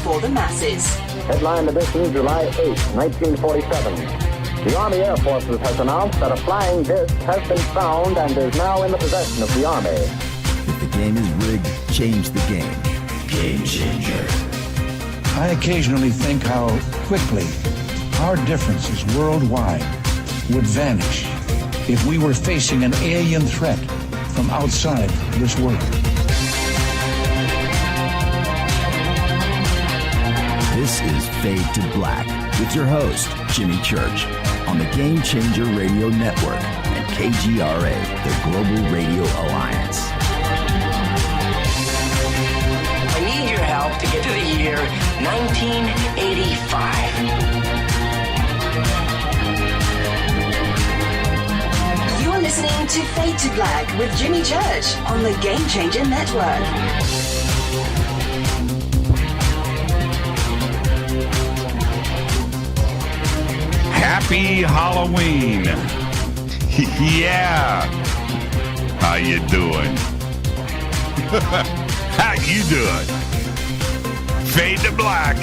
for the masses. Headline edition, July 8, 1947. The Army Air Forces has announced that a flying disc has been found and is now in the possession of the Army. If the game is rigged, change the game. Game changer. I occasionally think how quickly our differences worldwide would vanish if we were facing an alien threat from outside this world. This is Fade to Black with your host, Jimmy Church, on the Game Changer Radio Network and KGRA, the Global Radio Alliance. I need your help to get to the year 1985. You are listening to Fade to Black with Jimmy Church on the Game Changer Network. Happy Halloween. Yeah. How you doing? How you doing? Fade to Black.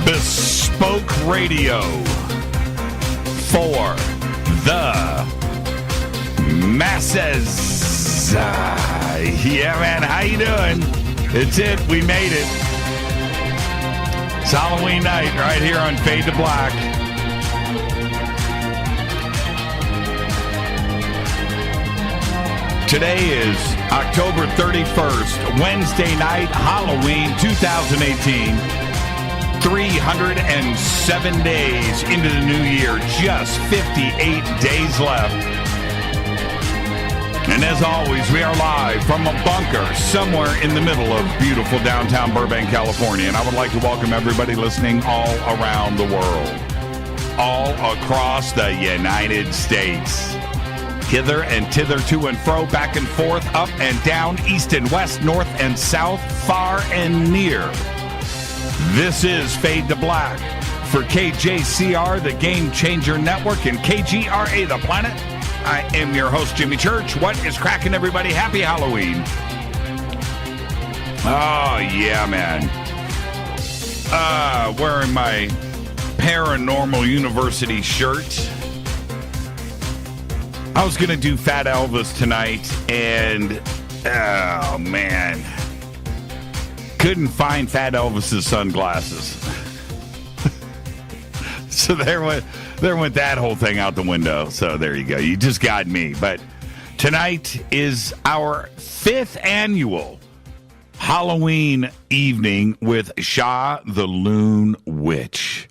Bespoke radio for the masses. Yeah, man. How you doing? It's it. We made it. It's Halloween night right here on Fade to Black. Today is October 31st, Wednesday night, Halloween 2018. 307 days into the new year, just 58 days left. And as always, we are live from a bunker somewhere in the middle of beautiful downtown Burbank, California. And I would like to welcome everybody listening all around the world, all across the United States. Hither and thither, to and fro, back and forth, up and down, east and west, north and south, far and near. This is Fade to Black for KJCR, the Game Changer Network, and KGRA, the Planet. I am your host, Jimmy Church. What is cracking, everybody? Happy Halloween. Oh, yeah, man. Wearing my Paranormal University shirt. I was going to do Fat Elvis tonight, and, oh, man. Couldn't find Fat Elvis's sunglasses. So there went that whole thing out the window. So there you go. You just got me. But tonight is our 5th annual Halloween evening with Sha The Loon Witch.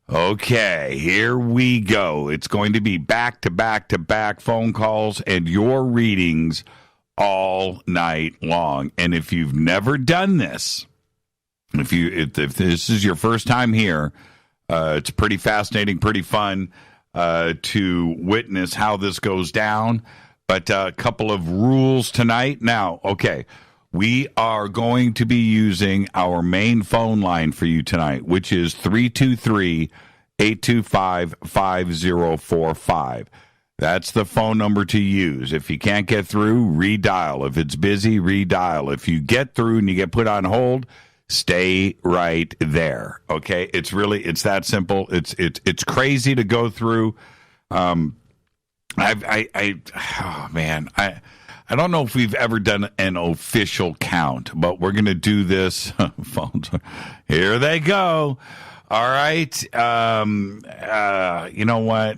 Okay, here we go. It's going to be back-to-back-to-back phone calls and your readings all night long. And if you've never done this, if this is your first time here, it's pretty fascinating, pretty fun to witness how this goes down. But a couple of rules tonight. Now, okay, we are going to be using our main phone line for you tonight, which is 323-825-5045. That's the phone number to use. If you can't get through, redial. If it's busy, redial. If you get through and you get put on hold, stay right there. Okay? It's that simple. It's crazy to go through. Oh man, I don't know if we've ever done an official count, but we're going to do this. Phones, here they go. All right. You know what?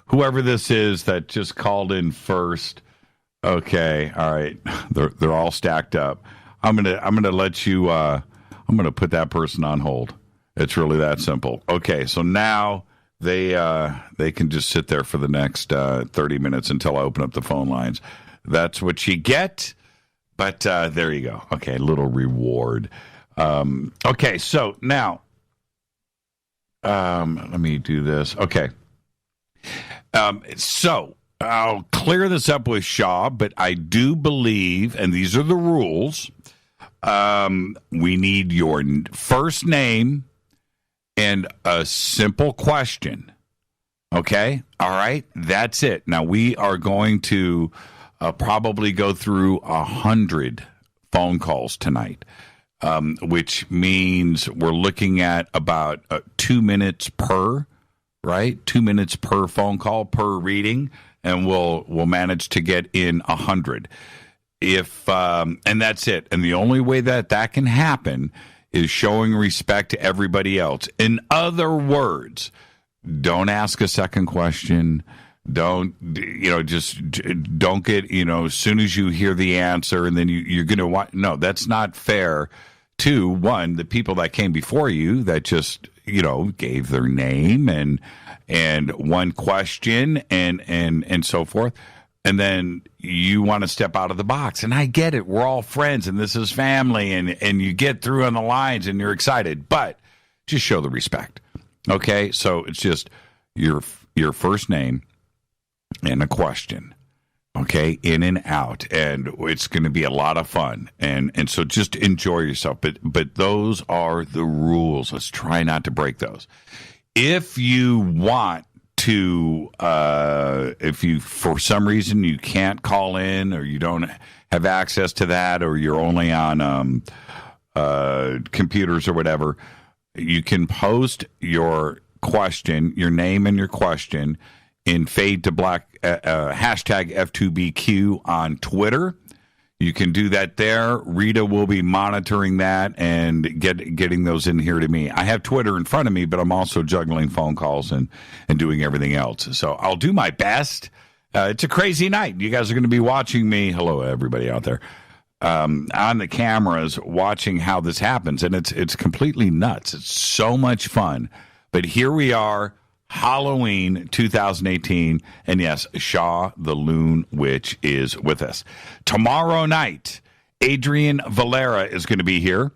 Whoever this is that just called in first. Okay. All right. They're all stacked up. I'm gonna let you. I'm gonna put that person on hold. It's really that simple. Okay. So now they can just sit there for the next 30 minutes until I open up the phone lines. That's what you get. But there you go. Okay. Little reward. Okay. So now, let me do this. Okay. So I'll clear this up with Sha, but I do believe, and these are the rules, we need your first name and a simple question. Okay? All right? That's it. Now, we are going to probably go through 100 phone calls tonight. which means we're looking at about 2 minutes per, right? 2 minutes per phone call, per reading, and we'll manage to get in 100. And that's it. And the only way that can happen is showing respect to everybody else. In other words, don't ask a second question. Don't get, as soon as you hear the answer and then you're going to want, no, that's not fair to, one, the people that came before you that just, gave their name and one question and so forth. And then you want to step out of the box. And I get it. We're all friends and this is family and you get through on the lines and you're excited, but just show the respect. Okay. So it's just your first name and a question. Okay. In and out. And it's going to be a lot of fun. And so just enjoy yourself. But those are the rules. Let's try not to break those. If you want to, if you, for some reason, you can't call in or you don't have access to that or you're only on computers or whatever, you can post your question, your name and your question in Fade to Black, hashtag F2BQ on Twitter. You can do that there. Rita will be monitoring that and getting those in here to me. I have Twitter in front of me, but I'm also juggling phone calls and doing everything else. So I'll do my best. It's a crazy night. You guys are going to be watching me. Hello, everybody out there. On the cameras watching how this happens. And it's completely nuts. It's so much fun. But here we are, Halloween 2018, and yes, Sha The Loon Witch is with us. Tomorrow night, Adrian Valera is going to be here,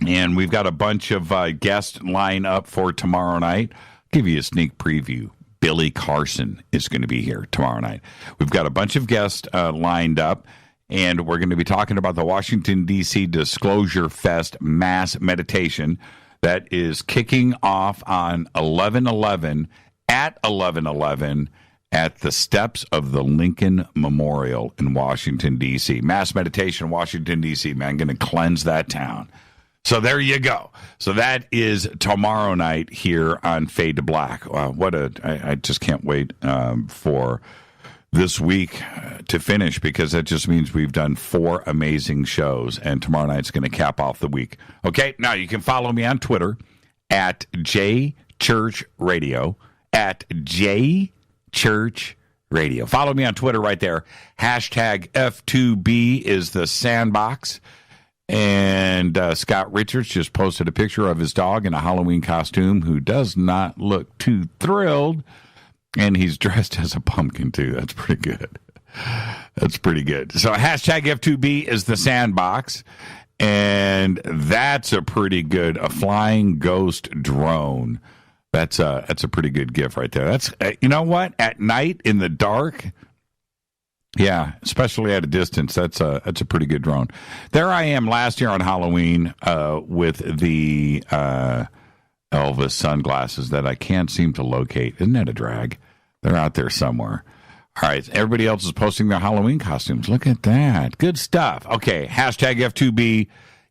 and we've got a bunch of guests lined up for tomorrow night. I'll give you a sneak preview. Billy Carson is going to be here tomorrow night. We've got a bunch of guests lined up, and we're going to be talking about the Washington, D.C. Disclosure Fest mass meditation that is kicking off on 11/11 at 11/11 at the steps of the Lincoln Memorial in Washington, D.C. Mass meditation, Washington, D.C. Man, going to cleanse that town. So there you go. So that is tomorrow night here on Fade to Black. Wow, I just can't wait for this week to finish, because that just means we've done 4 amazing shows, and tomorrow night's going to cap off the week. Okay, now you can follow me on Twitter at JChurchRadio, at JChurchRadio. Follow me on Twitter right there. Hashtag F2B is the sandbox. And Scott Richards just posted a picture of his dog in a Halloween costume who does not look too thrilled. And he's dressed as a pumpkin, too. That's pretty good. That's pretty good. So hashtag F2B is the sandbox. And that's a pretty good, a flying ghost drone. That's a pretty good gift right there. That's, you know what? At night in the dark, yeah, especially at a distance, that's a pretty good drone. There I am last year on Halloween with the Elvis sunglasses that I can't seem to locate. Isn't that a drag? They're out there somewhere. All right, everybody else is posting their Halloween costumes. Look at that. Good stuff. Okay, hashtag F2B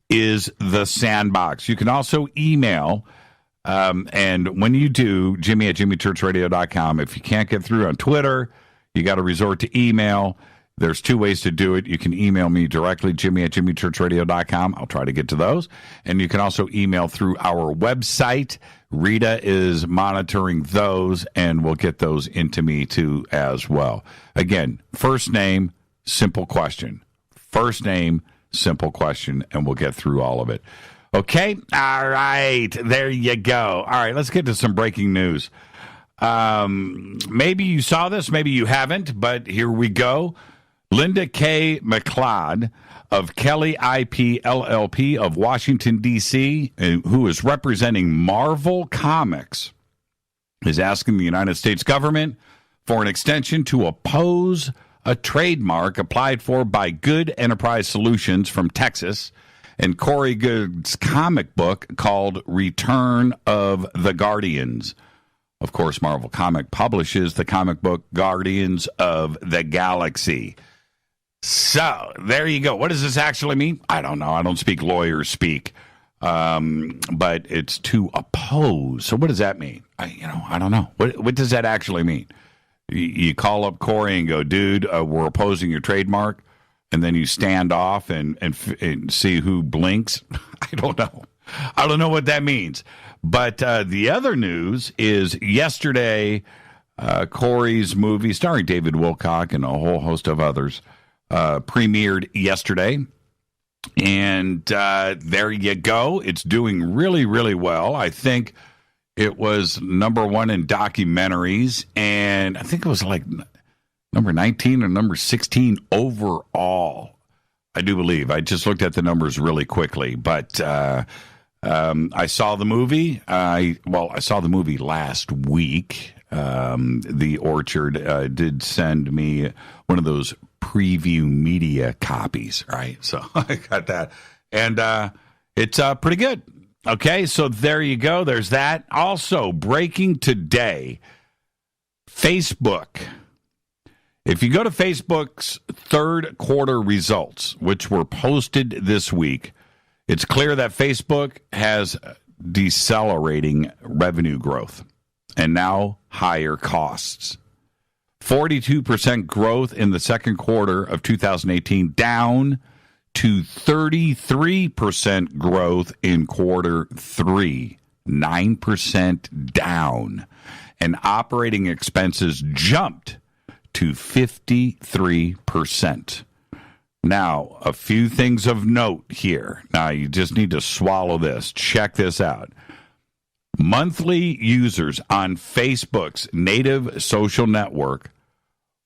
is the sandbox. You can also email, and when you do, Jimmy at jimmychurchradio.com. If you can't get through on Twitter, you got to resort to email. There's 2 ways to do it. You can email me directly, Jimmy at jimmychurchradio.com. I'll try to get to those. And you can also email through our website. Rita is monitoring those, and we'll get those into me, too, as well. Again, first name, simple question. First name, simple question, and we'll get through all of it. Okay? All right. There you go. All right, let's get to some breaking news. Maybe you saw this, maybe you haven't, but here we go. Linda K. McLeod of Kelly IP LLP of Washington, D.C., who is representing Marvel Comics, is asking the United States government for an extension to oppose a trademark applied for by Good Enterprise Solutions from Texas and Corey Good's comic book called Return of the Guardians. Of course, Marvel Comic publishes the comic book Guardians of the Galaxy. So there you go. What does this actually mean? I don't know. I don't speak lawyer speak, but it's to oppose. So what does that mean? I don't know. What does that actually mean? You call up Corey and go, dude, we're opposing your trademark, and then you stand off and see who blinks. I don't know. I don't know what that means. But the other news is yesterday, Corey's movie starring David Wilcock and a whole host of others premiered yesterday. And there you go. It's doing really, really well. I think it was number one in documentaries, and I think it was like number 19 or number 16 overall. I do believe. I just looked at the numbers really quickly, but I saw the movie. I saw the movie last week. The Orchard did send me one of those preview media copies, right? So I got that, and it's pretty good. Okay, so there you go. There's that. Also, breaking today, Facebook. If you go to Facebook's third quarter results, which were posted this week, it's clear that Facebook has decelerating revenue growth and now higher costs. 42% growth in the second quarter of 2018, down to 33% growth in quarter three, 9% down. And operating expenses jumped to 53%. Now, a few things of note here. Now, you just need to swallow this. Check this out. Monthly users on Facebook's native social network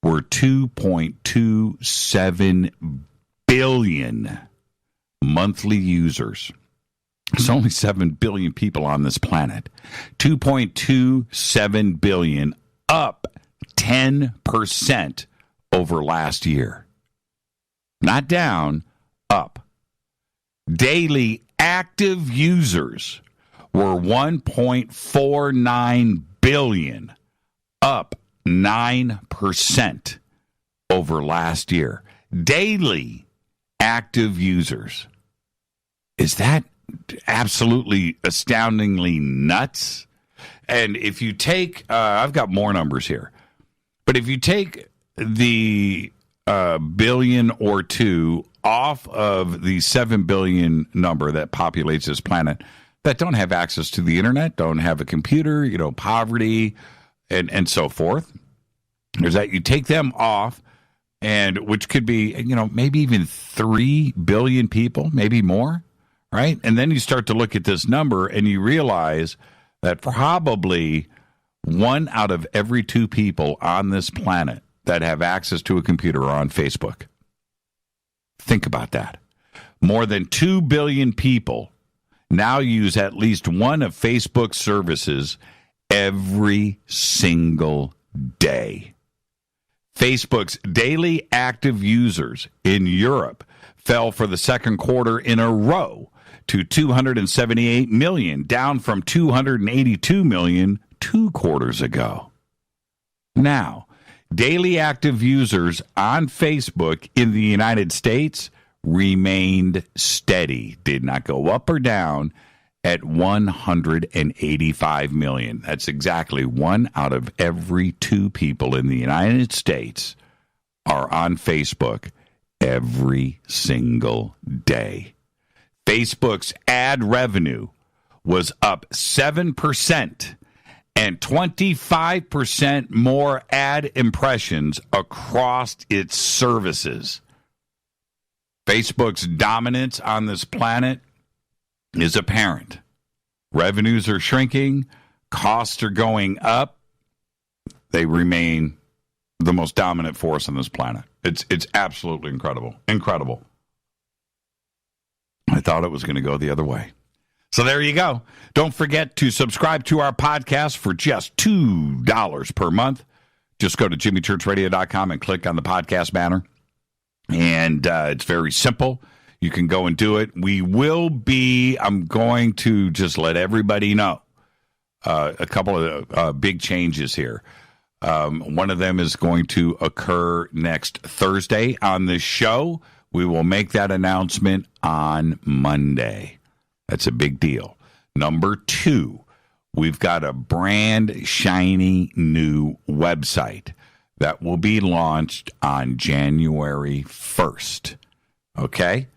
were 2.27 billion monthly users. There's only 7 billion people on this planet. 2.27 billion, up 10% over last year. Not down, up. Daily active users were 1.49 billion, up 9% over last year. Daily active users. Is that absolutely astoundingly nuts? And if you take, I've got more numbers here, but if you take the billion or two off of the 7 billion number that populates this planet that don't have access to the internet, don't have a computer, poverty, and so forth. There's that. You take them off, and which could be, maybe even 3 billion people, maybe more, right? And then you start to look at this number, and you realize that probably 1 out of every 2 people on this planet that have access to a computer are on Facebook. Think about that. More than 2 billion people now use at least one of Facebook's services every single day. Facebook's daily active users in Europe fell for the second quarter in a row to 278 million, down from 282 million 2 quarters ago. Now, daily active users on Facebook in the United States remained steady, did not go up or down, at 185 million. That's exactly 1 out of every 2 people in the United States are on Facebook every single day. Facebook's ad revenue was up 7% and 25% more ad impressions across its services. Facebook's dominance on this planet is apparent. Revenues are shrinking. Costs are going up. They remain the most dominant force on this planet. It's absolutely incredible. Incredible. I thought it was going to go the other way. So there you go. Don't forget to subscribe to our podcast for just $2 per month. Just go to jimmychurchradio.com and click on the podcast banner. And it's very simple. You can go and do it. I'm going to just let everybody know a couple of big changes here. One of them is going to occur next Thursday on this show. We will make that announcement on Monday. That's a big deal. Number 2, we've got a brand shiny new website that will be launched on January 1st. Okay?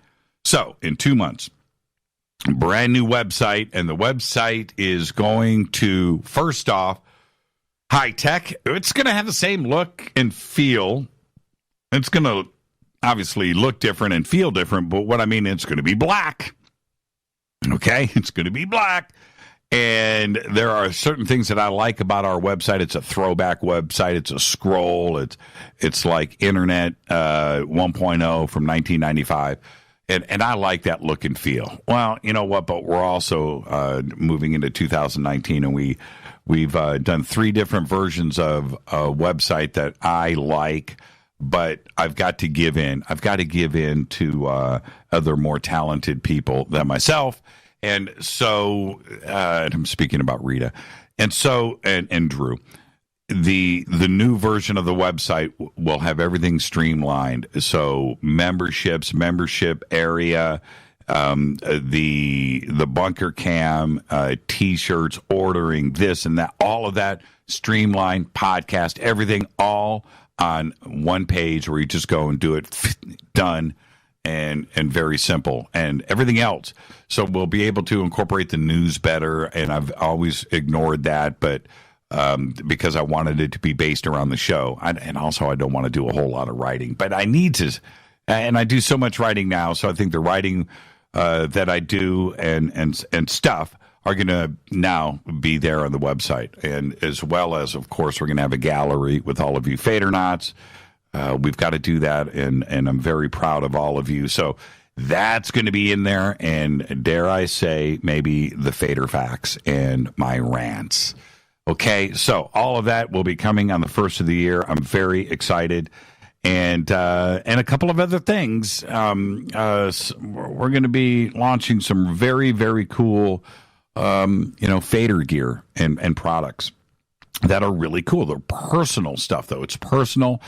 So, in 2 months, brand new website, and the website is going to, first off, high tech. It's going to have the same look and feel. It's going to obviously look different and feel different, but what I mean, it's going to be black. Okay? It's going to be black. And there are certain things that I like about our website. It's a throwback website. It's a scroll. It's like Internet 1.0 from 1995. And I like that look and feel. Well, you know what? But we're also moving into 2019, and we've done 3 different versions of a website that I like, but I've got to give in. I've got to give in to other more talented people than myself. And so, and I'm speaking about Rita, and so, and Drew. The new version of the website will have everything streamlined. So membership area, the bunker cam, T-shirts, ordering this and that, all of that streamlined, podcast, everything all on one page where you just go and do it, done, and very simple, and everything else. So we'll be able to incorporate the news better, and I've always ignored that, but because I wanted it to be based around the show. And also I don't want to do a whole lot of writing, but I need to, and I do so much writing now, so I think the writing that I do and stuff are going to now be there on the website. And as well as, of course, we're going to have a gallery with all of you Fadernauts. We've got to do that, and I'm very proud of all of you. So that's going to be in there, and dare I say, maybe the Fader facts and my rants. Okay, so all of that will be coming on the first of the year. I'm very excited, and a couple of other things. We're going to be launching some very, very cool, Fader gear and products that are really cool. They're personal stuff, though. It's personal.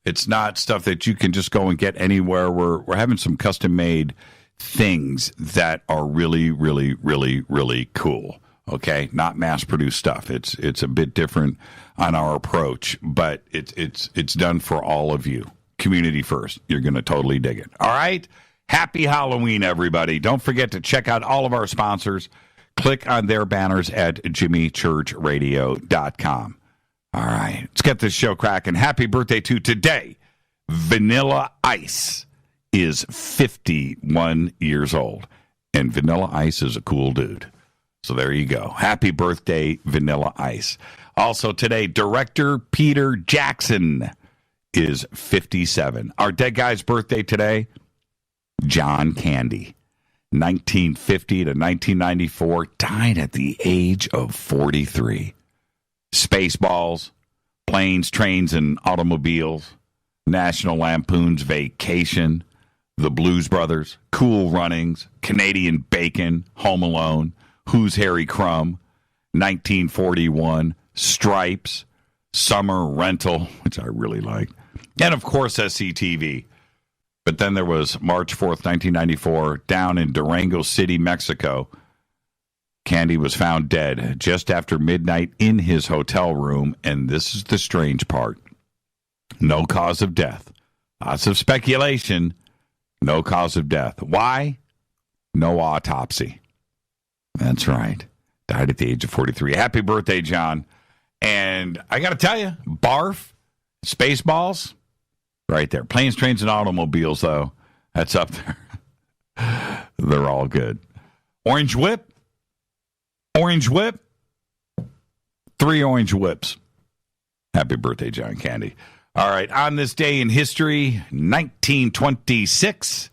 It's not stuff that you can just go and get anywhere. We're having some custom made things that are really, really, really, really cool. Okay, not mass-produced stuff. It's a bit different on our approach, but it's done for all of you. Community first. You're going to totally dig it. All right? Happy Halloween, everybody. Don't forget to check out all of our sponsors. Click on their banners at jimmychurchradio.com. All right, let's get this show cracking. Happy birthday to today. Vanilla Ice is 51 years old, and Vanilla Ice is a cool dude. So there you go. Happy birthday, Vanilla Ice. Also today, director Peter Jackson is 57. Our dead guy's birthday today, John Candy, 1950 to 1994, died at the age of 43. Spaceballs, Planes, Trains, and Automobiles, National Lampoon's Vacation, The Blues Brothers, Cool Runnings, Canadian Bacon, Home Alone, Who's Harry Crumb, 1941, Stripes, Summer Rental, which I really liked, and of course SCTV. But then there was March 4th, 1994, down in Durango City, Mexico. Candy was found dead just after midnight in his hotel room, and this is the strange part. No cause of death. Lots of speculation. No cause of death. Why? No autopsy. That's right. Died at the age of 43. Happy birthday, John. And I got to tell you, barf, Spaceballs, right there. Planes, Trains, and Automobiles, though, that's up there. They're all good. Orange Whip. 3 orange whips. Happy birthday, John Candy. All right, on this day in history, 1926,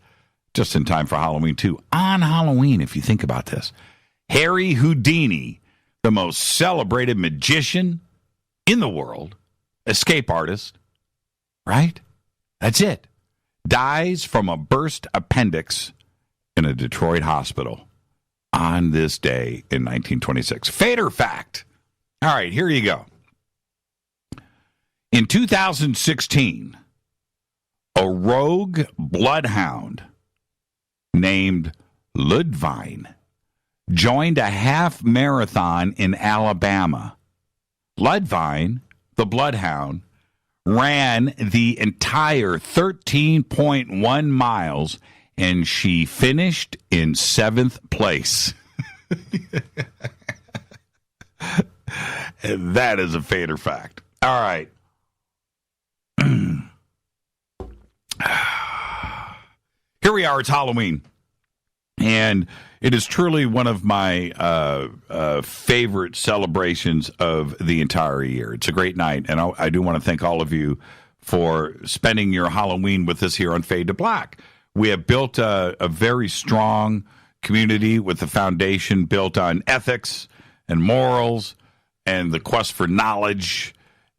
just in time for Halloween, too. On Halloween, if you think about this, Harry Houdini, the most celebrated magician in the world, escape artist, right? That's it. Dies from a burst appendix in a Detroit hospital on this day in 1926. Fader fact. All right, here you go. In 2016, a rogue bloodhound named Ludvine joined a half marathon in Alabama. Ludvine, the bloodhound, ran the entire 13.1 miles, and she finished in 7th place. And that is a fader fact. All right. Here we are. It's Halloween. And it is truly one of my favorite celebrations of the entire year. It's a great night, and I do want to thank all of you for spending your Halloween with us here on Fade to Black. We have built a very strong community with a foundation built on ethics and morals and the quest for knowledge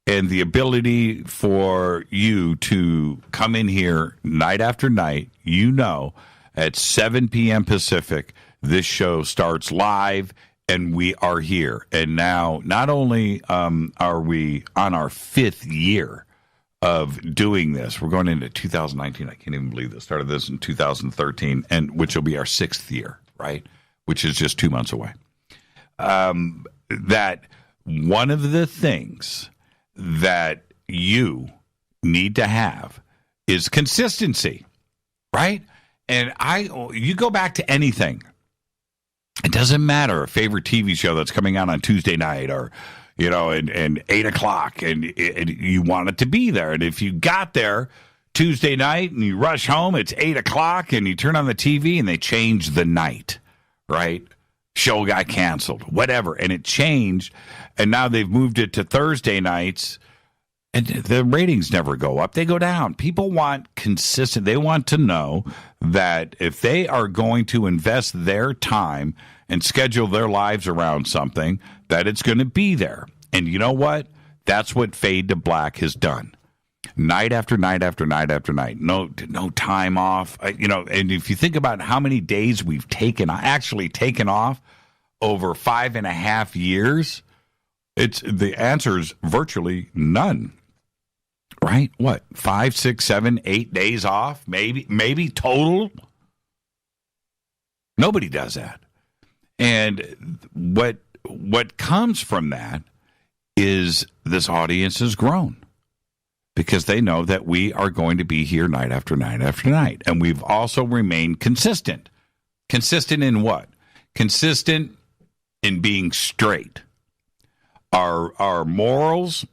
and the ability for you to come in here night after night, at 7 p.m. Pacific. This show starts live, and we are here. And now, not only are we on our 5th year of doing this, we're going into 2019. I can't even believe this. Started this in 2013, and which will be our 6th year, right? Which is just 2 months away. That one of the things that you need to have is consistency, right? And you go back to anything. It doesn't matter, a favorite TV show that's coming out on Tuesday night or, and 8 o'clock, and you want it to be there. And if you got there Tuesday night and you rush home, it's 8 o'clock, and you turn on the TV and they change the night, right? Show got canceled, whatever. And it changed, and now they've moved it to Thursday nights. And the ratings never go up. They go down. People want consistent. They want to know that if they are going to invest their time and schedule their lives around something, that it's going to be there. And you know what? That's what Fade to Black has done. Night after night after night after night. No time off. And if you think about how many days we've taken off over 5.5 years, the answer is virtually none. Right? What? 5, 6, 7, 8 days off? Maybe total? Nobody does that. And what comes from that is this audience has grown because they know that we are going to be here night after night after night. And we've also remained consistent. Consistent in what? Consistent in being straight. Our morals,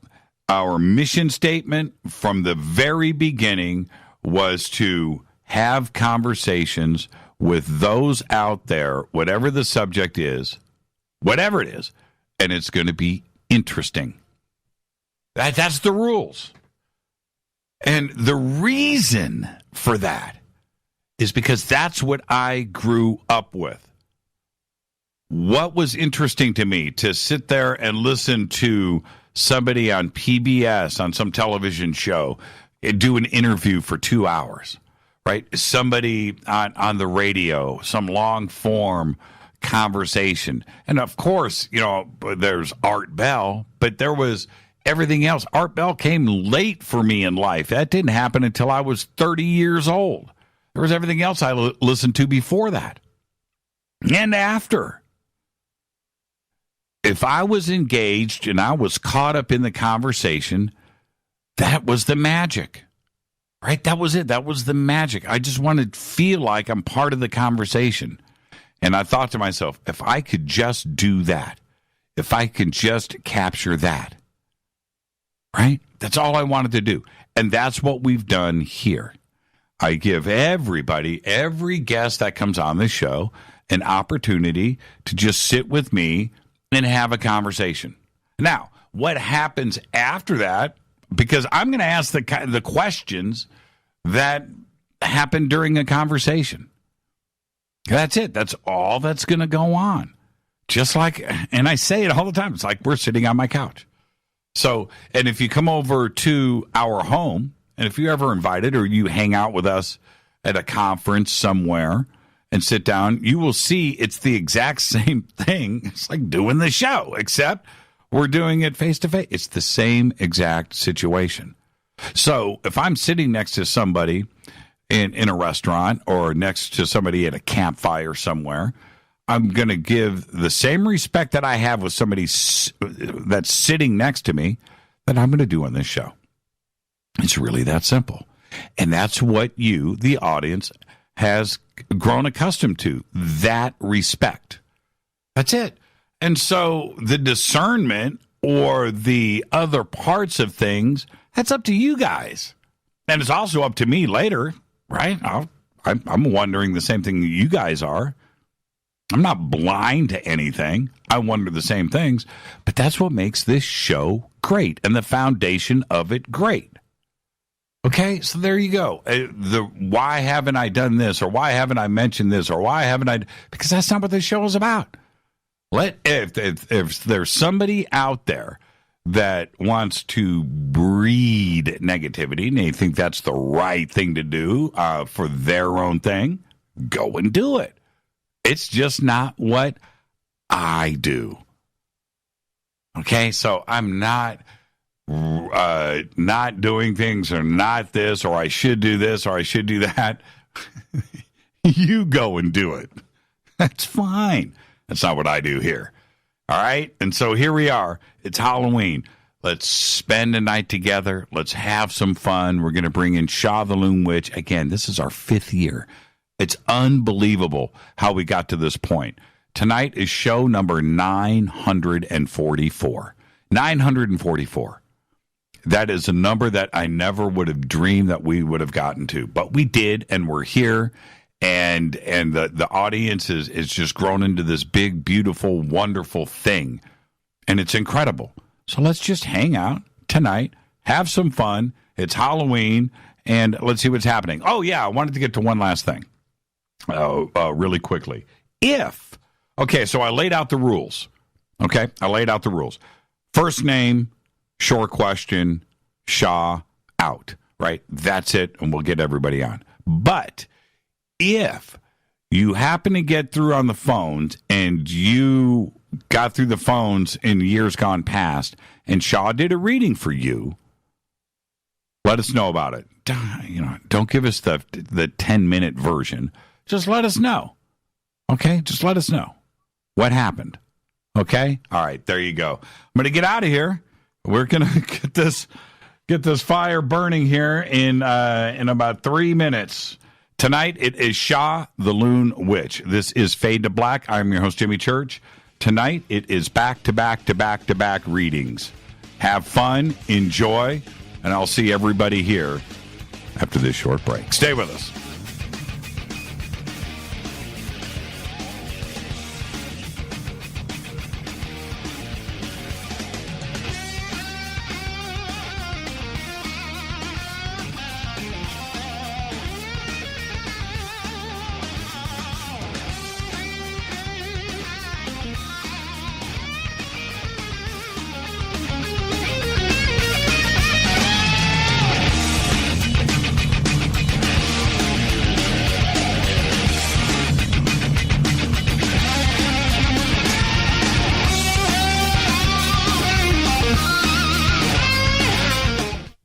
our mission statement from the very beginning was to have conversations with those out there, whatever the subject is, whatever it is, and it's going to be interesting. That's the rules. And the reason for that is because that's what I grew up with. What was interesting to me to sit there and listen to somebody on PBS on some television show do an interview for 2 hours, right? Somebody on the radio, some long form conversation. And of course, there's Art Bell, but there was everything else. Art Bell came late for me in life. That didn't happen until I was 30 years old. There was everything else I listened to before that and after. If I was engaged and I was caught up in the conversation, that was the magic, right? That was it. That was the magic. I just wanted to feel like I'm part of the conversation. And I thought to myself, if I could just do that, if I could just capture that, right? That's all I wanted to do. And that's what we've done here. I give everybody, every guest that comes on the show, an opportunity to just sit with me and have a conversation. Now, what happens after that, because I'm going to ask the questions that happen during a conversation. That's it. That's all that's going to go on. Just like, and I say it all the time, it's like we're sitting on my couch. So, and if you come over to our home, and if you're ever invited or you hang out with us at a conference somewhere and sit down, you will see it's the exact same thing. It's like doing the show, except we're doing it face-to-face. It's the same exact situation. So if I'm sitting next to somebody in a restaurant or next to somebody at a campfire somewhere, I'm going to give the same respect that I have with somebody that's sitting next to me that I'm going to do on this show. It's really that simple. And that's what you, the audience, has grown accustomed to, that respect. That's it. And so the discernment or the other parts of things, that's up to you guys. And it's also up to me later, right? I'm wondering the same thing you guys are. I'm not blind to anything. I wonder the same things. But that's what makes this show great and the foundation of it great. Okay, so there you go. Why haven't I done this, or why haven't I mentioned this, or why haven't I? Because that's not what this show is about. If there's somebody out there that wants to breed negativity and they think that's the right thing to do for their own thing, go and do it. It's just not what I do. Okay, so I'm not doing things, or not this, or I should do this, or I should do that. You go and do it. That's fine. That's not what I do here. All right? And so here we are. It's Halloween. Let's spend a night together. Let's have some fun. We're going to bring in Sha The Loon Witch. Again, this is our 5th year. It's unbelievable how we got to this point. Tonight is show number 944. 944. That is a number that I never would have dreamed that we would have gotten to. But we did, and we're here. And the audience is just grown into this big, beautiful, wonderful thing. And it's incredible. So let's just hang out tonight, have some fun. It's Halloween, and let's see what's happening. Oh, yeah, I wanted to get to one last thing really quickly. So I laid out the rules. Okay, I laid out the rules. First name, short question, Sha, out. Right? That's it, and we'll get everybody on. But if you happen to get through on the phones and you got through the phones in years gone past and Sha did a reading for you, let us know about it. Don't give us the 10-minute version. Just let us know. Okay? Just let us know what happened. Okay? All right, there you go. I'm going to get out of here. We're going to get this fire burning here in about 3 minutes. Tonight, it is Sha The Loon Witch. This is Fade to Black. I'm your host, Jimmy Church. Tonight, it is back-to-back readings. Have fun, enjoy, and I'll see everybody here after this short break. Stay with us.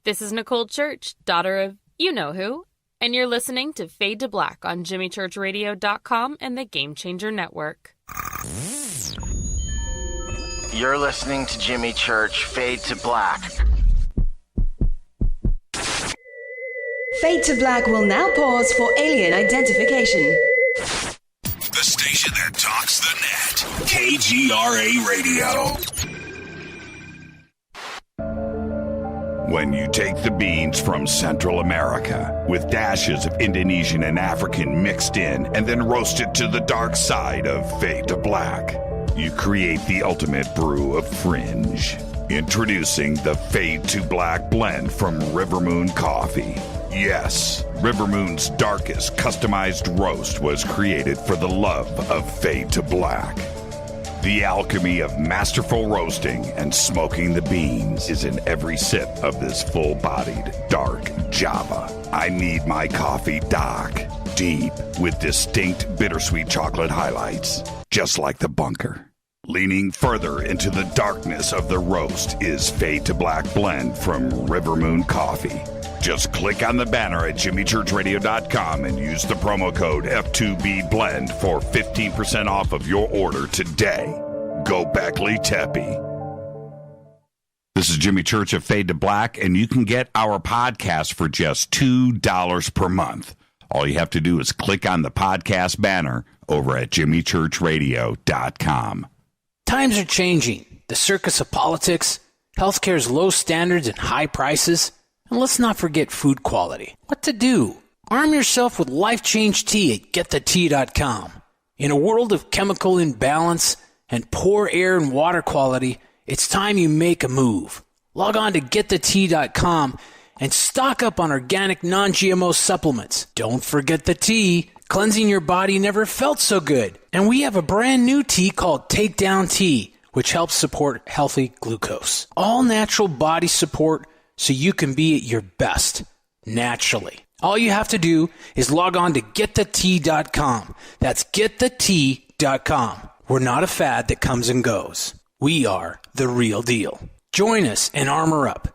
This is Nicole Church, daughter of you-know-who, and you're listening to Fade to Black on JimmyChurchRadio.com and the Game Changer Network. You're listening to Jimmy Church, Fade to Black. Fade to Black will now pause for alien identification. The station that talks the net. KGRA Radio. When you take the beans from Central America with dashes of Indonesian and African mixed in and then roast it to the dark side of Fade to Black, you create the ultimate brew of fringe. Introducing the Fade to Black blend from Rivermoon Coffee. Yes, Rivermoon's darkest customized roast was created for the love of Fade to Black. The alchemy of masterful roasting and smoking the beans is in every sip of this full-bodied, dark Java. I need my coffee dark, deep, with distinct bittersweet chocolate highlights, just like the bunker. Leaning further into the darkness of the roast is Fade to Black Blend from River Moon Coffee. Just click on the banner at jimmychurchradio.com and use the promo code F2BBLEND for 15% off of your order today. Go Beckley Teppy. This is Jimmy Church of Fade to Black, and you can get our podcast for just $2 per month. All you have to do is click on the podcast banner over at jimmychurchradio.com. Times are changing. The circus of politics, healthcare's low standards and high prices, and let's not forget food quality. What to do? Arm yourself with Life Change Tea at getthetea.com. In a world of chemical imbalance and poor air and water quality, it's time you make a move. Log on to getthetea.com and stock up on organic non-GMO supplements. Don't forget the tea. Cleansing your body never felt so good. And we have a brand new tea called Takedown Tea, which helps support healthy glucose. All natural body support so you can be at your best, naturally. All you have to do is log on to getthetea.com. That's getthetea.com. We're not a fad that comes and goes. We are the real deal. Join us and armor up.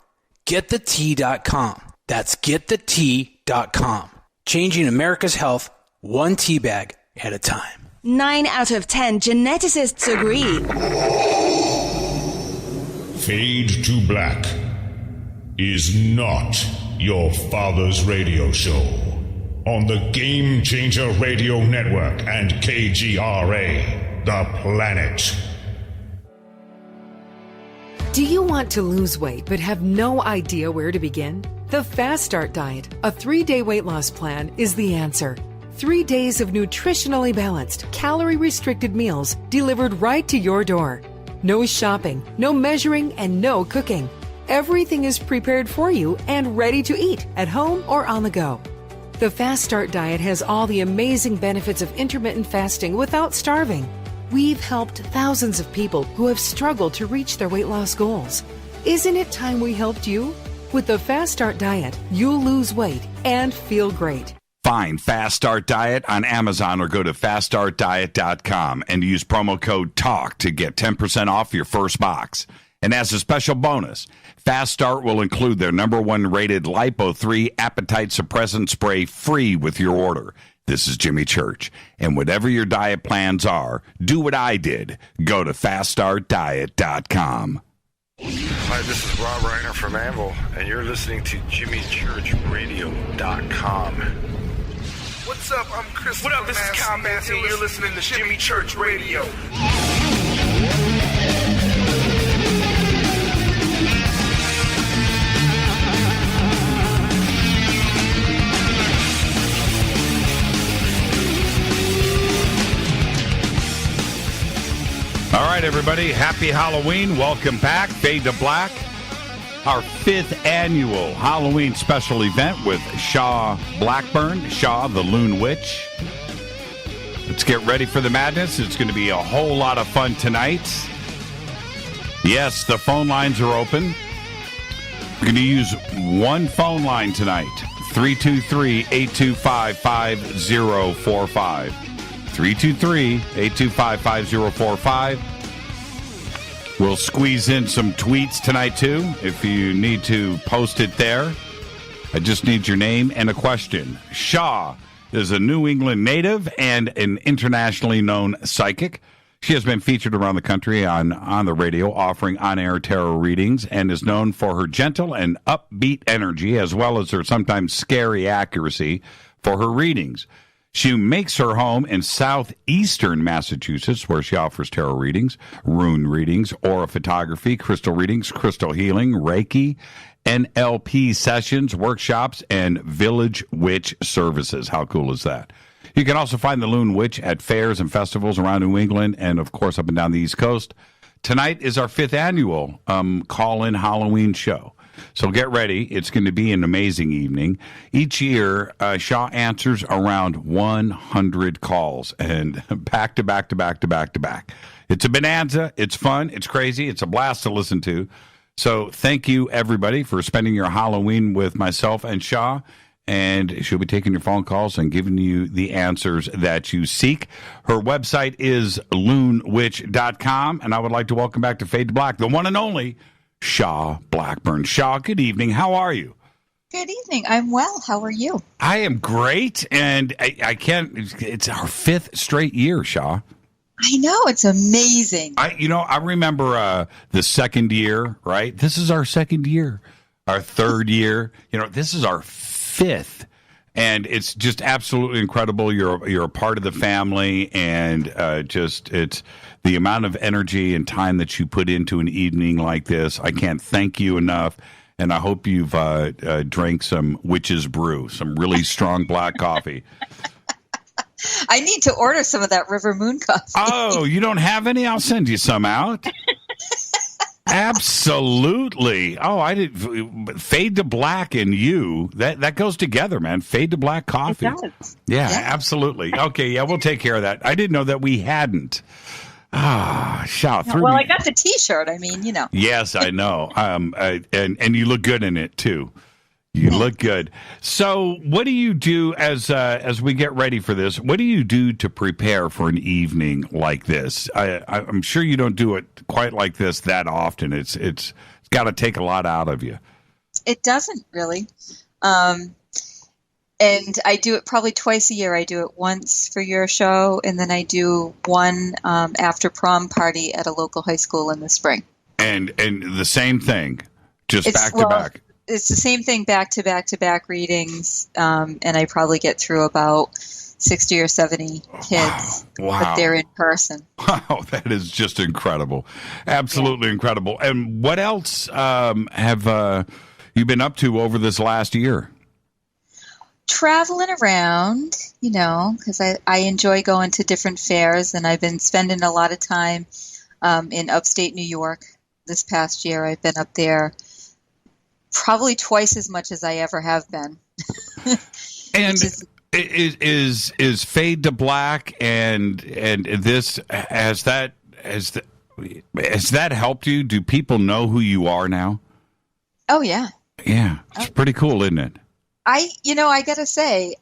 Getthetea.com. That's getthetea.com. Changing America's health one tea bag at a time. 9 out of 10 geneticists agree. Fade to Black is not your father's radio show on the Game Changer Radio Network and KGRA, The Planet. Do you want to lose weight but have no idea where to begin? The Fast Start Diet, a 3-day weight loss plan, is the answer. 3 days of nutritionally balanced, calorie-restricted meals delivered right to your door. No shopping, no measuring, and no cooking. Everything is prepared for you and ready to eat at home or on the go. The Fast Start Diet has all the amazing benefits of intermittent fasting without starving. We've helped thousands of people who have struggled to reach their weight loss goals. Isn't it time we helped you? With the Fast Start Diet, you'll lose weight and feel great. Find Fast Start Diet on Amazon or go to faststartdiet.com and use promo code TALK to get 10% off your first box. And as a special bonus, Fast Start will include their #1 rated Lipo3 appetite suppressant spray free with your order. This is Jimmy Church, and whatever your diet plans are, do what I did. Go to faststartdiet.com. Hi, this is Rob Reiner from Anvil, and you're listening to JimmyChurchRadio.com. What's up? I'm Chris. What up? This is Kyle Massey, and you're listening to Jimmy Church Radio. All right, everybody. Happy Halloween. Welcome back. Fade to Black. Our 5th annual Halloween special event with Sha Blackburn, Sha The Loon Witch. Let's get ready for the madness. It's going to be a whole lot of fun tonight. Yes, the phone lines are open. We're going to use one phone line tonight. 323-825-5045. 323-825-5045. We'll squeeze in some tweets tonight, too, if you need to post it there. I just need your name and a question. Sha is a New England native and an internationally known psychic. She has been featured around the country on the radio, offering on-air tarot readings, and is known for her gentle and upbeat energy, as well as her sometimes scary accuracy for her readings. She makes her home in southeastern Massachusetts, where she offers tarot readings, rune readings, aura photography, crystal readings, crystal healing, Reiki, NLP sessions, workshops, and village witch services. How cool is that? You can also find the Loon Witch at fairs and festivals around New England and, of course, up and down the East Coast. Tonight is our 5th annual call-in Halloween show. So get ready. It's going to be an amazing evening. Each year, Sha answers around 100 calls, and back to back to back to back to back. It's a bonanza. It's fun. It's crazy. It's a blast to listen to. So thank you, everybody, for spending your Halloween with myself and Sha. and she'll be taking your phone calls and giving you the answers that you seek. Her website is loonwitch.com, and I would like to welcome back to Fade to Black, the one and only Sha Blackburn. Sha, good evening. How are you? Good evening. I'm well. How are you? I am great, and I can't. It's our 5th straight year, Sha. I know, it's amazing. I remember the second year, right? This is our second year. Our third year. This is our 5th, and it's just absolutely incredible. You're a part of the family, and it's the amount of energy and time that you put into an evening like this. I can't thank you enough. And I hope you've drank some witch's brew, some really strong black coffee. I need to order some of that River Moon coffee. Oh, you don't have any? I'll send you some out. Absolutely. Oh, I did. Fade to Black and you, that goes together, man. Fade to Black coffee. It does. Yeah, absolutely. Okay, yeah, we'll take care of that. I didn't know that we hadn't. Shout through. Well, I got the T-shirt. Yes, I know. And you look good in it too. You look good. So, what do you do as we get ready for this? What do you do to prepare for an evening like this? I'm sure you don't do it quite like this that often. It's got to take a lot out of you. It doesn't really. And I do it probably twice a year. I do it once for your show, and then I do one after prom party at a local high school in the spring. And the same thing, just back to back. It's the same thing, back to back to back readings, and I probably get through about 60 or 70 kids. Wow. But they're in person. Wow, that is just incredible. Absolutely incredible. And what else have you been up to over this last year? Traveling around, because I enjoy going to different fairs, and I've been spending a lot of time in upstate New York. This past year, I've been up there probably twice as much as I ever have been. And is Fade to Black and this has that helped you? Do people know who you are now? Oh yeah. Yeah, it's pretty cool, isn't it? I gotta say,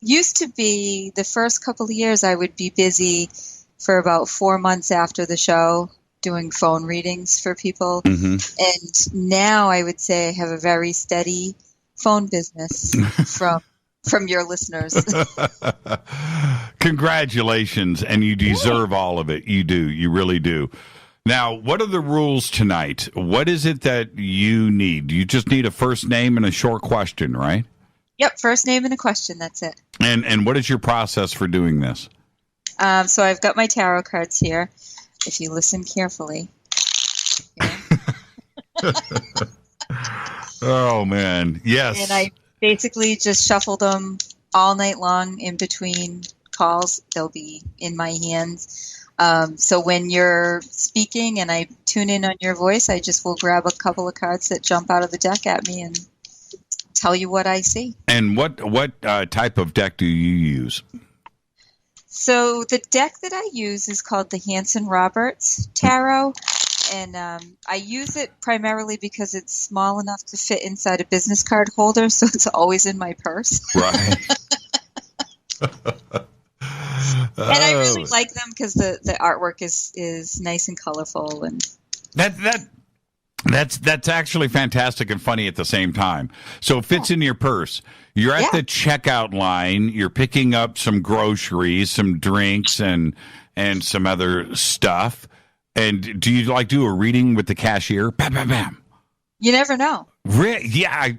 used to be the first couple of years I would be busy for about 4 months after the show doing phone readings for people. Mm-hmm. And now I would say I have a very steady phone business from your listeners. Congratulations. And you deserve all of it. You do. You really do. Now, what are the rules tonight? What is it that you need? You just need a first name and a short question, right? Yep, first name and a question. That's it. And what is your process for doing this? So I've got my tarot cards here. If you listen carefully. Oh, man. Yes. And I basically just shuffled them all night long in between calls. They'll be in my hands. So when you're speaking and I tune in on your voice, I just will grab a couple of cards that jump out of the deck at me and tell you what I see. And what type of deck do you use? So the deck that I use is called the Hanson Roberts Tarot, and I use it primarily because it's small enough to fit inside a business card holder, so it's always in my purse. Right. And I really like them because the artwork is nice and colorful, and that's actually fantastic and funny at the same time. So it fits in your purse. You're at the checkout line. You're picking up some groceries, some drinks, and some other stuff. And do you do a reading with the cashier? Bam, bam, bam. You never know. Yeah.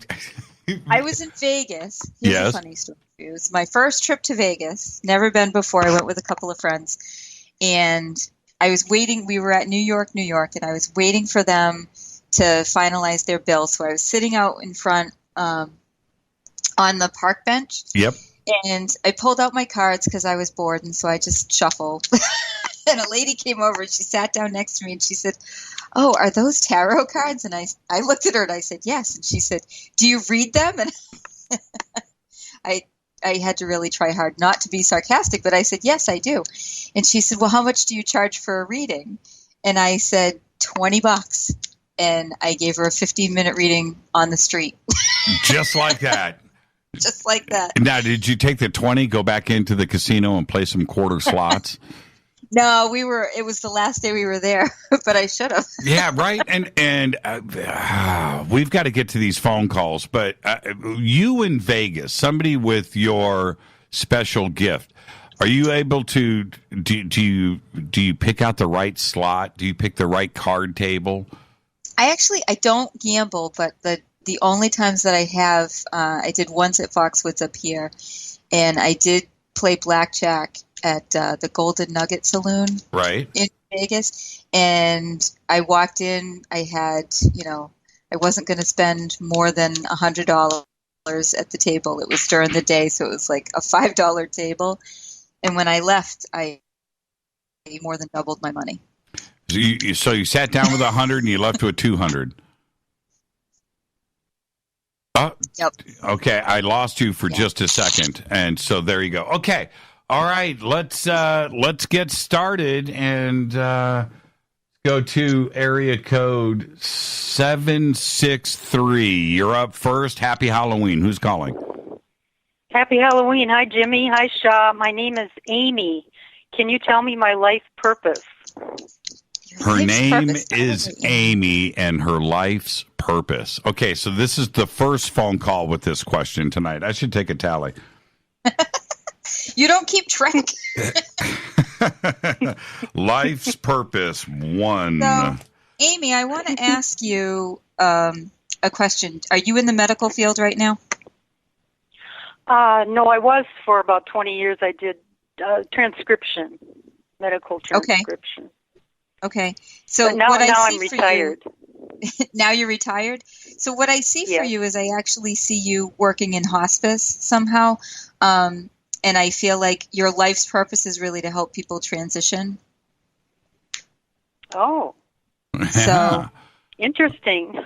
I was in Vegas. Here's a funny story for you. It was my first trip to Vegas. Never been before. I went with a couple of friends. And I was waiting. We were at New York, and I was waiting for them to finalize their bill. So I was sitting out in front on the park bench. Yep. And I pulled out my cards because I was bored, and so I just shuffled. And a lady came over, and she sat down next to me, and she said, "Oh, are those tarot cards?" And I looked at her, and I said, "Yes." And she said, "Do you read them?" And I had to really try hard not to be sarcastic, but I said, "Yes, I do." And she said, "Well, how much do you charge for a reading?" And I said, $20. And I gave her a 15-minute reading on the street. Just like that. Just like that. Now, did you take the 20, go back into the casino and play some quarter slots? No, it was the last day we were there, but I should have. Yeah, right. And we've got to get to these phone calls, but you in Vegas, somebody with your special gift, are you able to, do you pick out the right slot? Do you pick the right card table? I don't gamble, but the only times that I have, I did once at Foxwoods up here, and I did play blackjack at the Golden Nugget Saloon in Vegas. And I walked in, I had, I wasn't going to spend more than $100 at the table. It was during the day, so it was like a $5 table. And when I left, I more than doubled my money. So you sat down with 100 and you left with 200. Yep. Okay, I lost you for just a second, and so there you go. Okay, all right, let's get started and go to area code 763. You're up first. Happy Halloween. Who's calling? Happy Halloween. Hi, Jimmy. Hi, Sha. My name is Amy. Can you tell me my life purpose? Her name is Amy, and her life's purpose. Okay, so this is the first phone call with this question tonight. I should take a tally. You don't keep track. Life's purpose, 1. So, Amy, I want to ask you a question. Are you in the medical field right now? No, I was for about 20 years. I did transcription, medical transcription. Okay. So but now I'm retired. Now you're retired? So what I see for you is I actually see you working in hospice somehow. And I feel like your life's purpose is really to help people transition. Oh. So interesting.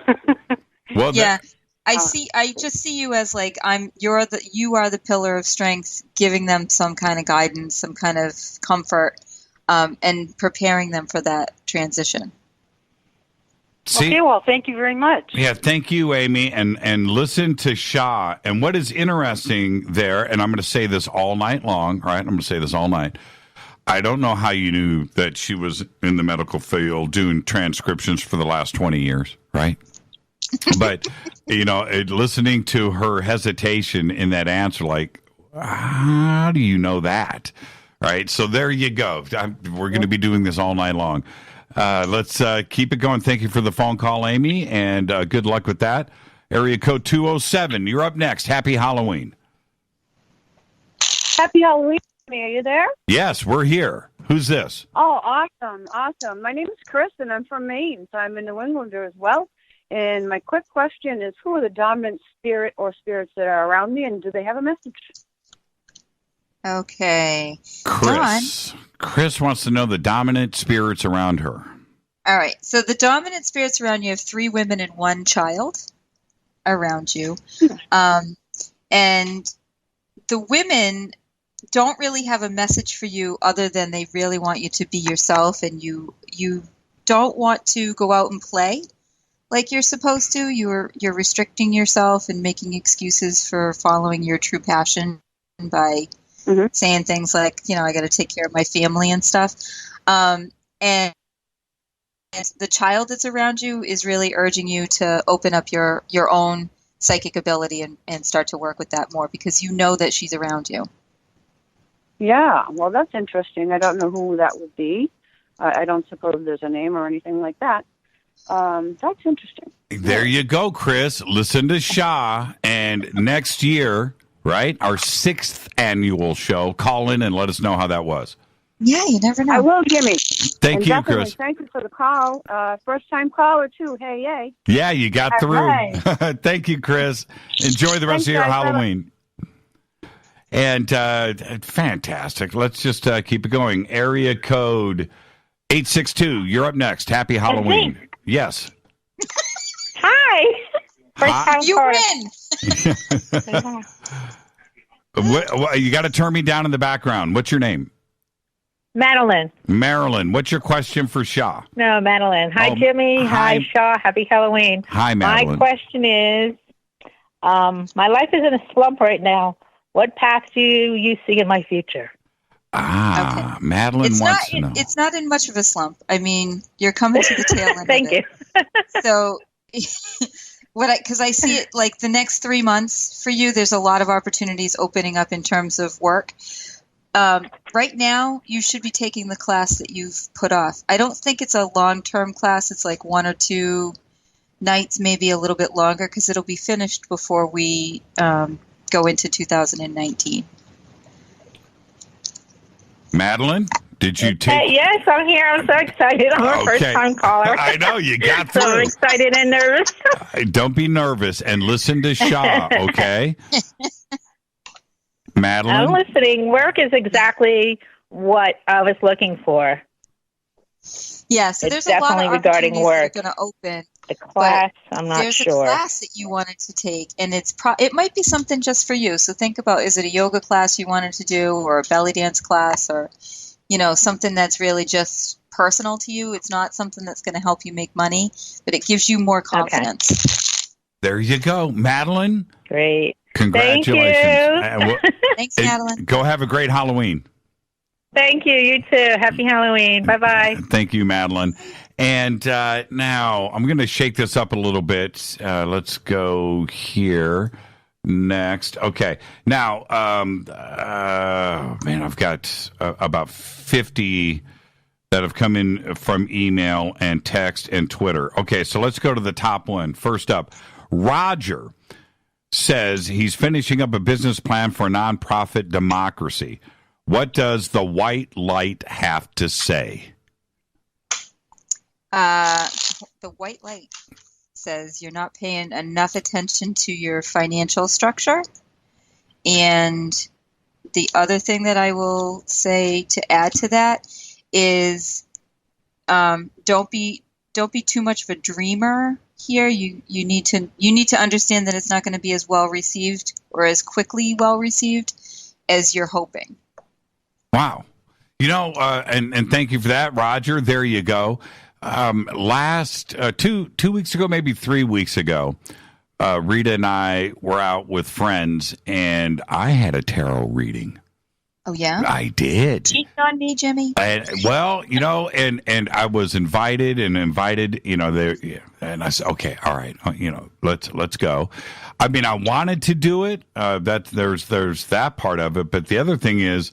Well, yeah. I just see you as like you are the pillar of strength, giving them some kind of guidance, some kind of comfort. And preparing them for that transition. Okay, well, thank you very much. Yeah, thank you, Amy. And listen to Sha. And what is interesting there, and I'm going to say this all night long, right? I'm going to say this all night. I don't know how you knew that she was in the medical field doing transcriptions for the last 20 years, right? But, listening to her hesitation in that answer, like, how do you know that? Right, so there you go. We're going to be doing this all night long. Let's keep it going. Thank you for the phone call, Amy, and good luck with that. Area code 207. You're up next. Happy Halloween. Happy Halloween. Are you there? Yes, we're here. Who's this? Oh, awesome. My name is Chris, and I'm from Maine, so I'm a New Englander as well. And my quick question is, who are the dominant spirit or spirits that are around me, and do they have a message? Okay. Chris wants to know the dominant spirits around her. All right. So the dominant spirits around you have 3 women and 1 child around you. And the women don't really have a message for you other than they really want you to be yourself, and you don't want to go out and play like you're supposed to. You're restricting yourself and making excuses for following your true passion by saying things like, I got to take care of my family and stuff. And the child that's around you is really urging you to open up your own psychic ability and start to work with that more, because you know that she's around you. Yeah, well, that's interesting. I don't know who that would be. I don't suppose there's a name or anything like that. That's interesting. There you go, Chris. Listen to Sha, and next year, right, our 6th annual show, call in and let us know how that was. Yeah, you never know. I will, Jimmy. Thank you, Chris. Thank you for the call. First-time caller, too. Hey, yay. Yeah, you got through. Right. Thank you, Chris. Enjoy the rest of your Halloween. And fantastic. Let's just keep it going. Area code 862. You're up next. Happy Halloween. Yes. Hi. You win. You got to turn me down in the background. What's your name? Madeline. Marilyn. What's your question for Sha? No, Madeline. Hi, Jimmy. Hi, Sha. Happy Halloween. Hi, Madeline. My question is, My life is in a slump right now. What path do you see in my future? Okay. Madeline wants to know. It's not in much of a slump. I mean, you're coming to the tail end. Thank you. So, because I see it like the next 3 months for you, there's a lot of opportunities opening up in terms of work. Right now, you should be taking the class that you've put off. I don't think it's a long-term class. It's like 1 or 2 nights, maybe a little bit longer, because it'll be finished before we go into 2019. Madeline, did you take... Yes, I'm here. I'm so excited. I'm a first-time caller. I know, you got through. So excited and nervous. Don't be nervous and listen to Sha, okay? Madeline? I'm listening. Work is exactly what I was looking for. Yeah, so it's there's a lot of regarding opportunities work. that are going to open. The class, I'm not there's sure. There's a class that you wanted to take, and it might be something just for you. So think about, is it a yoga class you wanted to do, or a belly dance class, or something that's really just personal to you? It's not something that's going to help you make money, but it gives you more confidence. Okay. There you go, Madeline. Great. Congratulations. Thank you. Thanks, Madeline. Go have a great Halloween. Thank you. You too. Happy Halloween. Bye-bye. Thank you, Madeline. And now I'm going to shake this up a little bit. Let's go here next. Okay. Now, I've got about 50 that have come in from email and text and Twitter. Okay, so let's go to the top one. First up, Roger says he's finishing up a business plan for nonprofit democracy. What does the white light have to say? The white light says you're not paying enough attention to your financial structure. And the other thing that I will say to add to that is don't be too much of a dreamer here. You need to understand that it's not going to be as well received or as quickly well received as you're hoping. Wow. And thank you for that, Roger. There you go. Last 2 weeks ago, maybe 3 weeks ago, Rita and I were out with friends, and I had a tarot reading. Oh, yeah? I did. Cheating on me, Jimmy? And I was invited, and I said, okay, all right, let's go. I mean, I wanted to do it. There's that part of it, but the other thing is,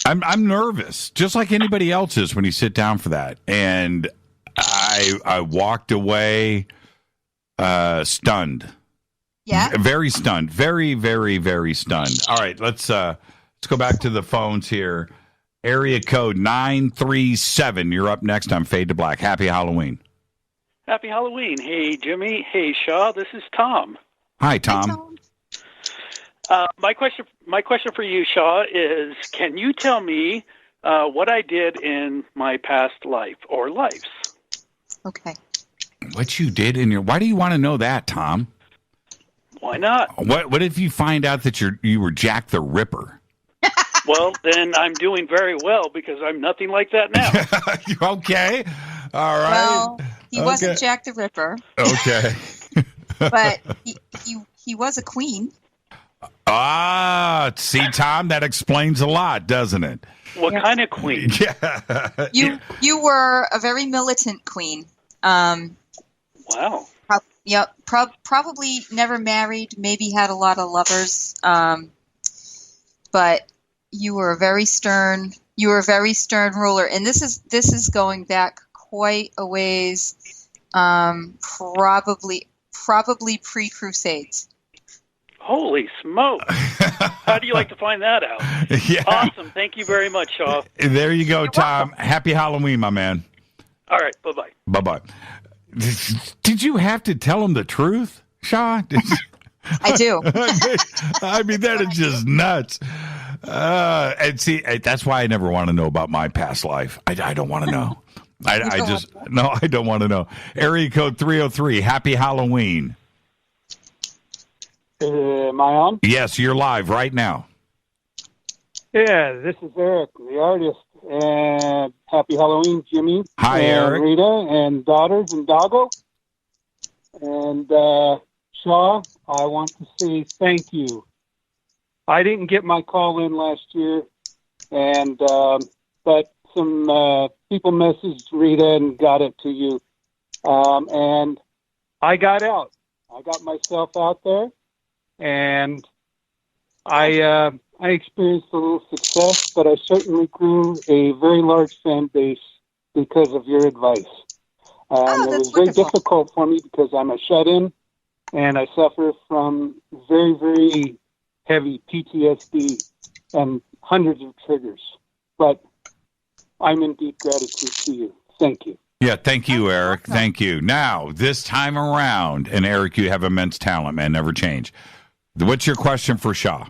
I'm nervous, just like anybody else is when you sit down for that. And I walked away stunned. Yeah? Very stunned. Very, very, very stunned. All right, let's go back to the phones here. Area code 937. You're up next on Fade to Black. Happy Halloween. Happy Halloween. Hey, Jimmy. Hey, Sha. This is Tom. Hi, Tom. Hi, Tom. My question for you, Sha, is can you tell me what I did in my past life or lives? Okay. What you did in your... Why do you want to know that, Tom? Why not? What if you find out that you were Jack the Ripper? Well, then I'm doing very well because I'm nothing like that now. Okay. All right. Well, he wasn't Jack the Ripper. Okay. But he was a queen. See, Tom, that explains a lot, doesn't it? What kind of queen? Yeah. You were a very militant queen. Wow. Probably never married, maybe had a lot of lovers. But you were a very stern ruler. And this is going back quite a ways, probably pre-Crusades. Holy smoke. How do you like to find that out? Yeah. Awesome. Thank you very much, Shaw. There you go, Tom. Happy Halloween, my man. All right. Bye-bye. Bye-bye. Did you have to tell him the truth, Shaw? I do. I mean, that is just nuts. And see, that's why I never want to know about my past life. I don't want to know. I don't want to know. Area code 303. Happy Halloween. Am I on? Yes, you're live right now. Yeah, this is Eric, the artist. And happy Halloween, Jimmy. Hi, and Eric. Rita, and daughters, and Doggo. And Shaw, I want to say thank you. I didn't get my call in last year, and but some people messaged Rita and got it to you. And I got out. I got myself out there, and I experienced a little success, but I certainly grew a very large fan base because of your advice. It was very difficult for me because I'm a shut-in, and I suffer from very, very heavy PTSD and hundreds of triggers. But I'm in deep gratitude to you. Thank you. Yeah, thank you, Eric. Thank you. Now, this time around, and Eric, you have immense talent, man. Never change. What's your question for Sha?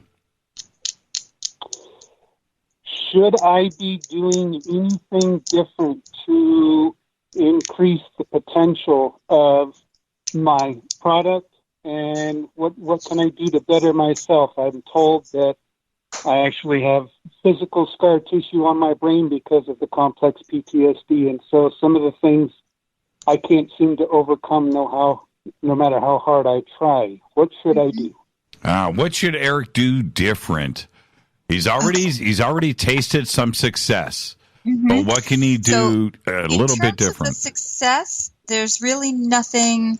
Should I be doing anything different to increase the potential of my product? And what can I do to better myself? I'm told that I actually have physical scar tissue on my brain because of the complex PTSD. And so some of the things I can't seem to overcome no matter how hard I try. What should I do? What should Eric do different? He's already tasted some success, but what can he do a little bit different? In terms of the success, there's really nothing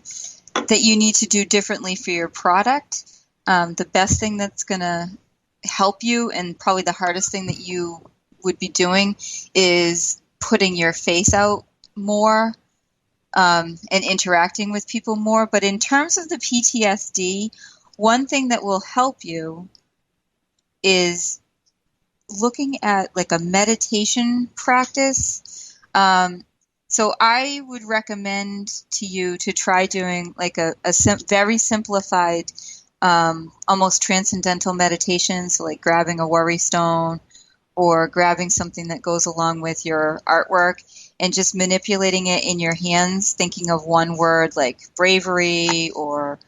that you need to do differently for your product. The best thing that's going to help you, and probably the hardest thing that you would be doing, is putting your face out more and interacting with people more. But in terms of the PTSD, one thing that will help you is looking at like a meditation practice. So I would recommend to you to try doing like a very simplified, almost transcendental meditation. So like grabbing a worry stone or grabbing something that goes along with your artwork and just manipulating it in your hands, thinking of one word like bravery or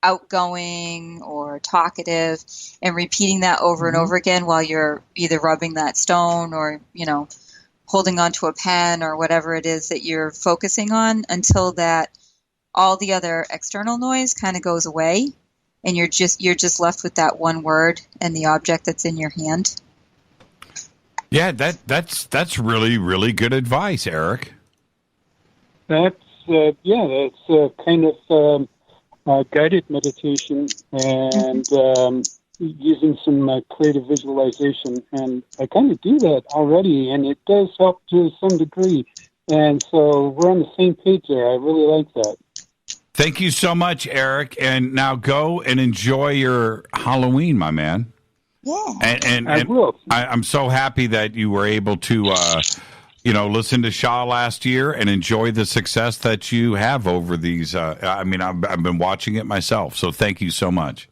outgoing or talkative, and repeating that over and over again while you're either rubbing that stone or, holding onto a pen or whatever it is that you're focusing on, until that all the other external noise kind of goes away and you're just left with that one word and the object that's in your hand. Yeah, that's really, really good advice, Eric. That's kind of guided meditation and using some creative visualization. And I kind of do that already, and it does help to some degree. And so we're on the same page there. I really like that. Thank you so much, Eric. And now go and enjoy your Halloween, my man. Yeah. And I will. I'm so happy that you were able to listen to Sha last year and enjoy the success that you have over these. I've been watching it myself, so thank you so much.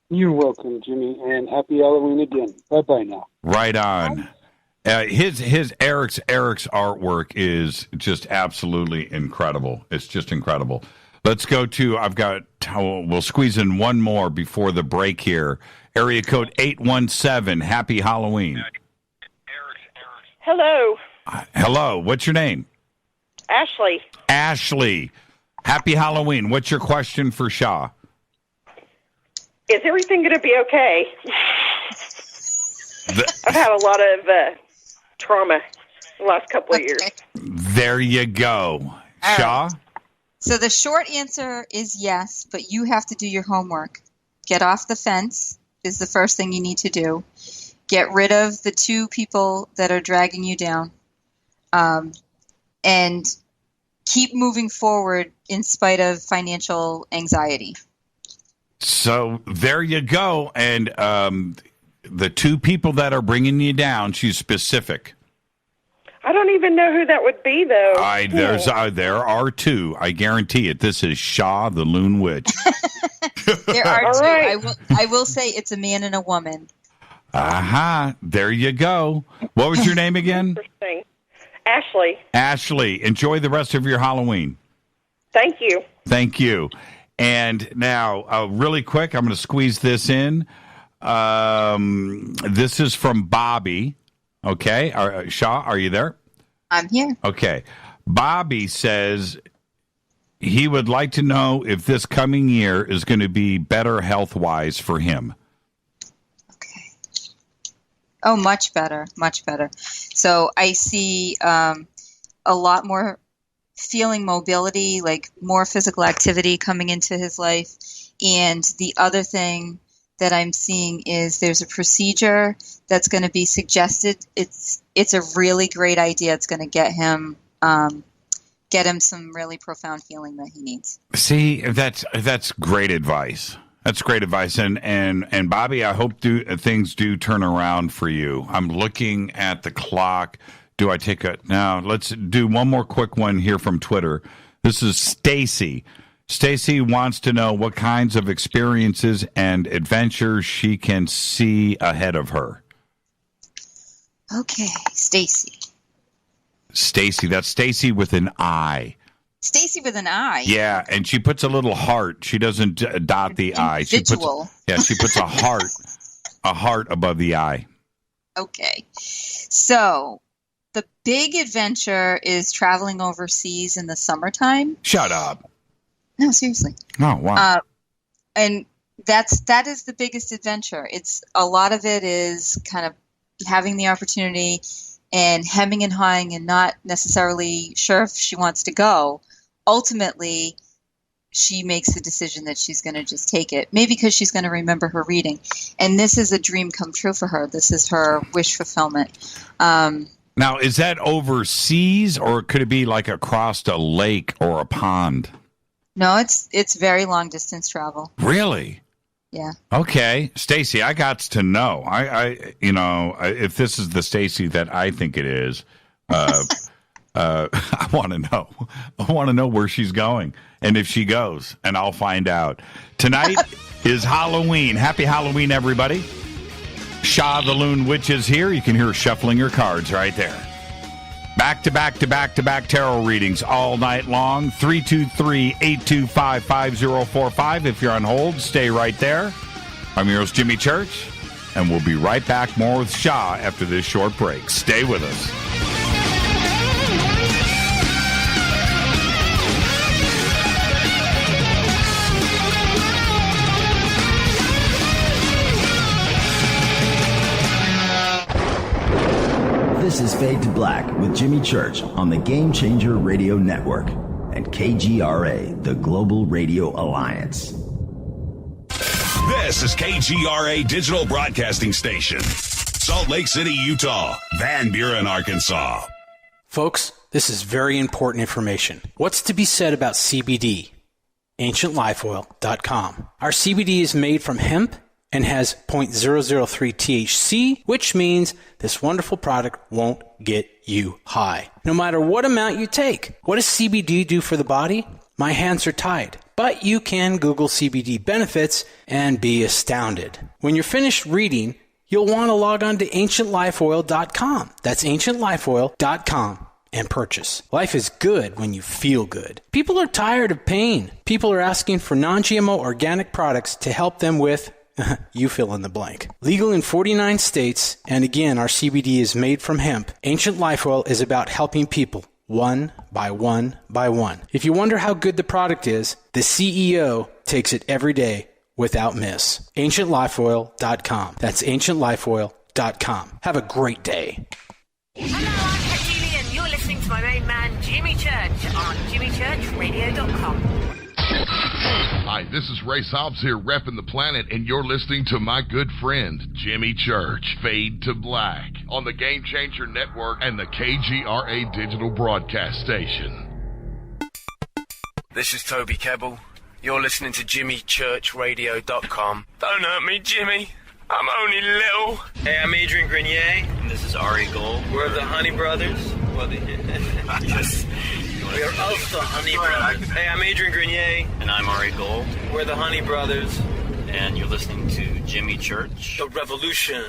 You're welcome, Jimmy, and happy Halloween again. Bye-bye now. Right on. Eric's artwork is just absolutely incredible. It's just incredible. Let's go to, we'll squeeze in one more before the break here. Area code 817, happy Halloween. Hello. Hello. What's your name? Ashley. Ashley. Happy Halloween. What's your question for Sha? Is everything going to be okay? I've had a lot of trauma the last couple of years. There you go. Sha? So the short answer is yes, but you have to do your homework. Get off the fence is the first thing you need to do. Get rid of the two people that are dragging you down. And keep moving forward in spite of financial anxiety. So there you go. And the two people that are bringing you down, she's specific. I don't even know who that would be, though. There are two. I guarantee it. This is Sha The Loon Witch. There are two. Right. I will say it's a man and a woman. Aha. There you go. What was your name again? Interesting. Ashley. Ashley. Enjoy the rest of your Halloween. Thank you. Thank you. And now, really quick, I'm going to squeeze this in. This is from Bobby. Okay. Sha, are you there? I'm here. Okay. Bobby says, he would like to know if this coming year is going to be better health-wise for him. Oh, much better, much better. So I see a lot more feeling mobility, like more physical activity coming into his life. And the other thing that I'm seeing is there's a procedure that's going to be suggested. It's a really great idea. It's going to get him some really profound healing that he needs. See, that's great advice. That's great advice. And Bobby, I hope things do turn around for you. I'm looking at the clock. Do I take now? Let's do one more quick one here from Twitter. This is Stacy. Stacy wants to know what kinds of experiences and adventures she can see ahead of her. Okay, Stacy. Stacy, that's Stacy with an I. Stacy with an I. Yeah, and she puts a little heart. She doesn't dot the I. She puts a heart above the I. Okay. So, the big adventure is traveling overseas in the summertime. Shut up. No, seriously. Oh, wow. And that is the biggest adventure. A lot of it is kind of having the opportunity and hemming and hawing and not necessarily sure if she wants to go. Ultimately, she makes the decision that she's going to just take it, maybe because she's going to remember her reading. And this is a dream come true for her. This is her wish fulfillment. Now, is that overseas, or could it be like across a lake or a pond? No, it's very long distance travel. Really? Yeah. Okay, Stacy, I got to know. I if this is the Stacy that I think it is, I want to know. I want to know where she's going and if she goes, and I'll find out. Tonight is Halloween. Happy Halloween, everybody. Sha The Loon Witch is here. You can hear her shuffling her cards right there. Back-to-back tarot readings all night long. 323-825-5045. If you're on hold, stay right there. I'm your host, Jimmy Church, and we'll be right back more with Sha after this short break. Stay with us. This is Fade to Black with Jimmy Church on the Game Changer Radio Network and KGRA, the Global Radio Alliance. This is KGRA Digital Broadcasting Station, Salt Lake City, Utah, Van Buren, Arkansas. Folks, this is very important information. What's to be said about CBD? AncientLifeOil.com. Our CBD is made from hemp and has 0.003 THC, which means this wonderful product won't get you high, no matter what amount you take. What does CBD do for the body? My hands are tied. But you can Google CBD benefits and be astounded. When you're finished reading, you'll want to log on to AncientLifeOil.com. That's AncientLifeOil.com and purchase. Life is good when you feel good. People are tired of pain. People are asking for non-GMO organic products to help them with you fill in the blank. Legal in 49 states, and again, our CBD is made from hemp. Ancient Life Oil is about helping people one by one by one. If you wonder how good the product is, the CEO takes it every day without miss. AncientLifeOil.com. That's AncientLifeOil.com. Have a great day. Hello, I'm Katie, and you're listening to my main man, Jimmy Church, on JimmyChurchRadio.com. Hi, this is Ray Hobbs here, repping the planet, and you're listening to my good friend, Jimmy Church, Fade to Black, on the Game Changer Network and the KGRA Digital Broadcast Station. This is Toby Kebbell. You're listening to JimmyChurchRadio.com. Don't hurt me, Jimmy. I'm only little. Hey, I'm Adrian Grenier. And this is Ari Gold. We're the Honey Brothers. Yes. We are of the Honey Brothers. Hey, I'm Adrian Grenier. And I'm Ari Gold. We're the Honey Brothers. And you're listening to Jimmy Church. The Revolution.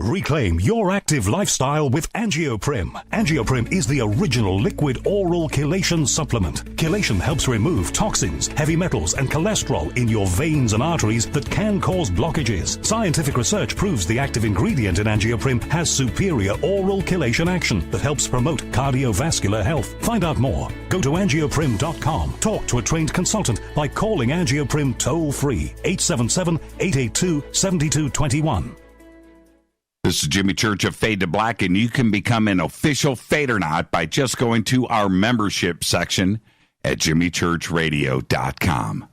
Reclaim your active lifestyle with Angioprim. Angioprim is the original liquid oral chelation supplement. Chelation helps remove toxins, heavy metals, and cholesterol in your veins and arteries that can cause blockages. Scientific research proves the active ingredient in Angioprim has superior oral chelation action that helps promote cardiovascular health. Find out more. Go to angioprim.com. Talk to a trained consultant by calling Angioprim toll-free 877-882-7221. This is Jimmy Church of Fade to Black, and you can become an official Fadernaut by just going to our membership section at jimmychurchradio.com.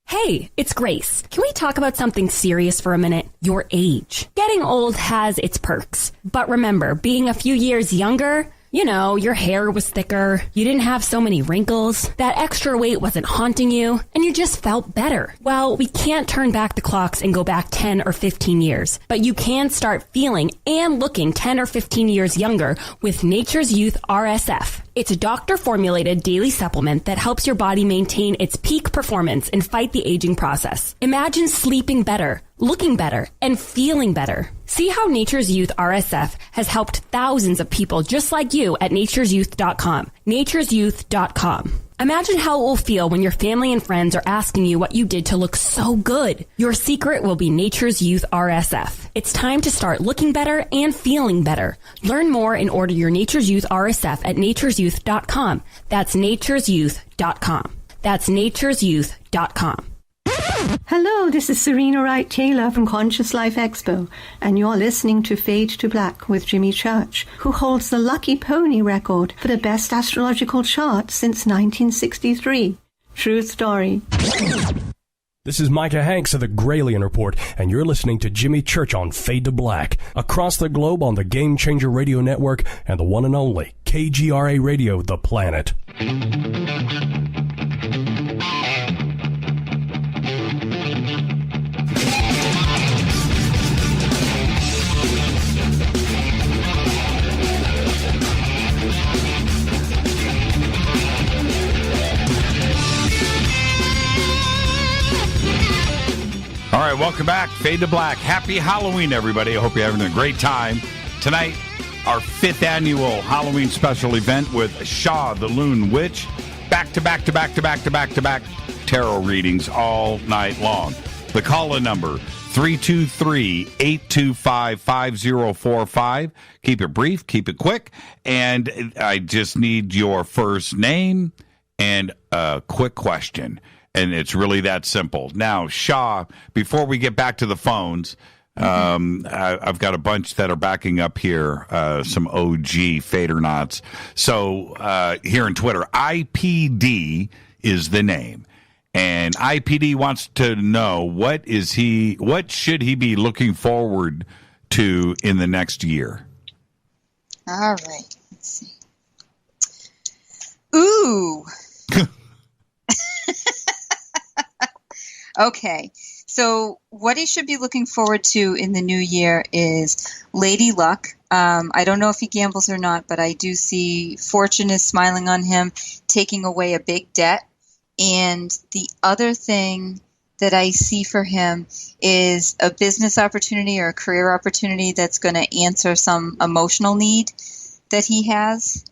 Hey, it's Grace. Can we talk about something serious for a minute? Your age. Getting old has its perks. But remember, being a few years younger, you know, your hair was thicker, you didn't have so many wrinkles, that extra weight wasn't haunting you, and you just felt better. Well, we can't turn back the clocks and go back 10 or 15 years, but you can start feeling and looking 10 or 15 years younger with Nature's Youth RSF. It's a doctor-formulated daily supplement that helps your body maintain its peak performance and fight the aging process. Imagine sleeping better, looking better, and feeling better. See how Nature's Youth RSF has helped thousands of people just like you at nature'syouth.com. nature'syouth.com. Imagine how it will feel when your family and friends are asking you what you did to look so good. Your secret will be Nature's Youth RSF. It's time to start looking better and feeling better. Learn more and order your Nature's Youth RSF at nature'syouth.com. That's nature'syouth.com. That's nature'syouth.com. Hello, this is Serena Wright Taylor from Conscious Life Expo, and you're listening to Fade to Black with Jimmy Church, who holds the Lucky Pony record for the best astrological chart since 1963. True story. This is Micah Hanks of the Gralien Report, and you're listening to Jimmy Church on Fade to Black, across the globe on the Game Changer Radio Network and the one and only KGRA Radio, The Planet. All right, welcome back. Fade to Black. Happy Halloween, everybody. I hope you're having a great time. Tonight, our 5th annual Halloween special event with Sha The Loon Witch. Back to back tarot readings all night long. The call-in number, 323-825-5045. Keep it brief, keep it quick. And I just need your first name and a quick question. And it's really that simple. Now, Sha, before we get back to the phones, I've got a bunch that are backing up here, some OG Fadernauts. So here in Twitter, IPD is the name. And IPD wants to know what should he be looking forward to in the next year? All right. Let's see. Ooh. Okay, so what he should be looking forward to in the new year is Lady Luck. I don't know if he gambles or not, but I do see fortune is smiling on him, taking away a big debt. And the other thing that I see for him is a business opportunity or a career opportunity that's going to answer some emotional need that he has.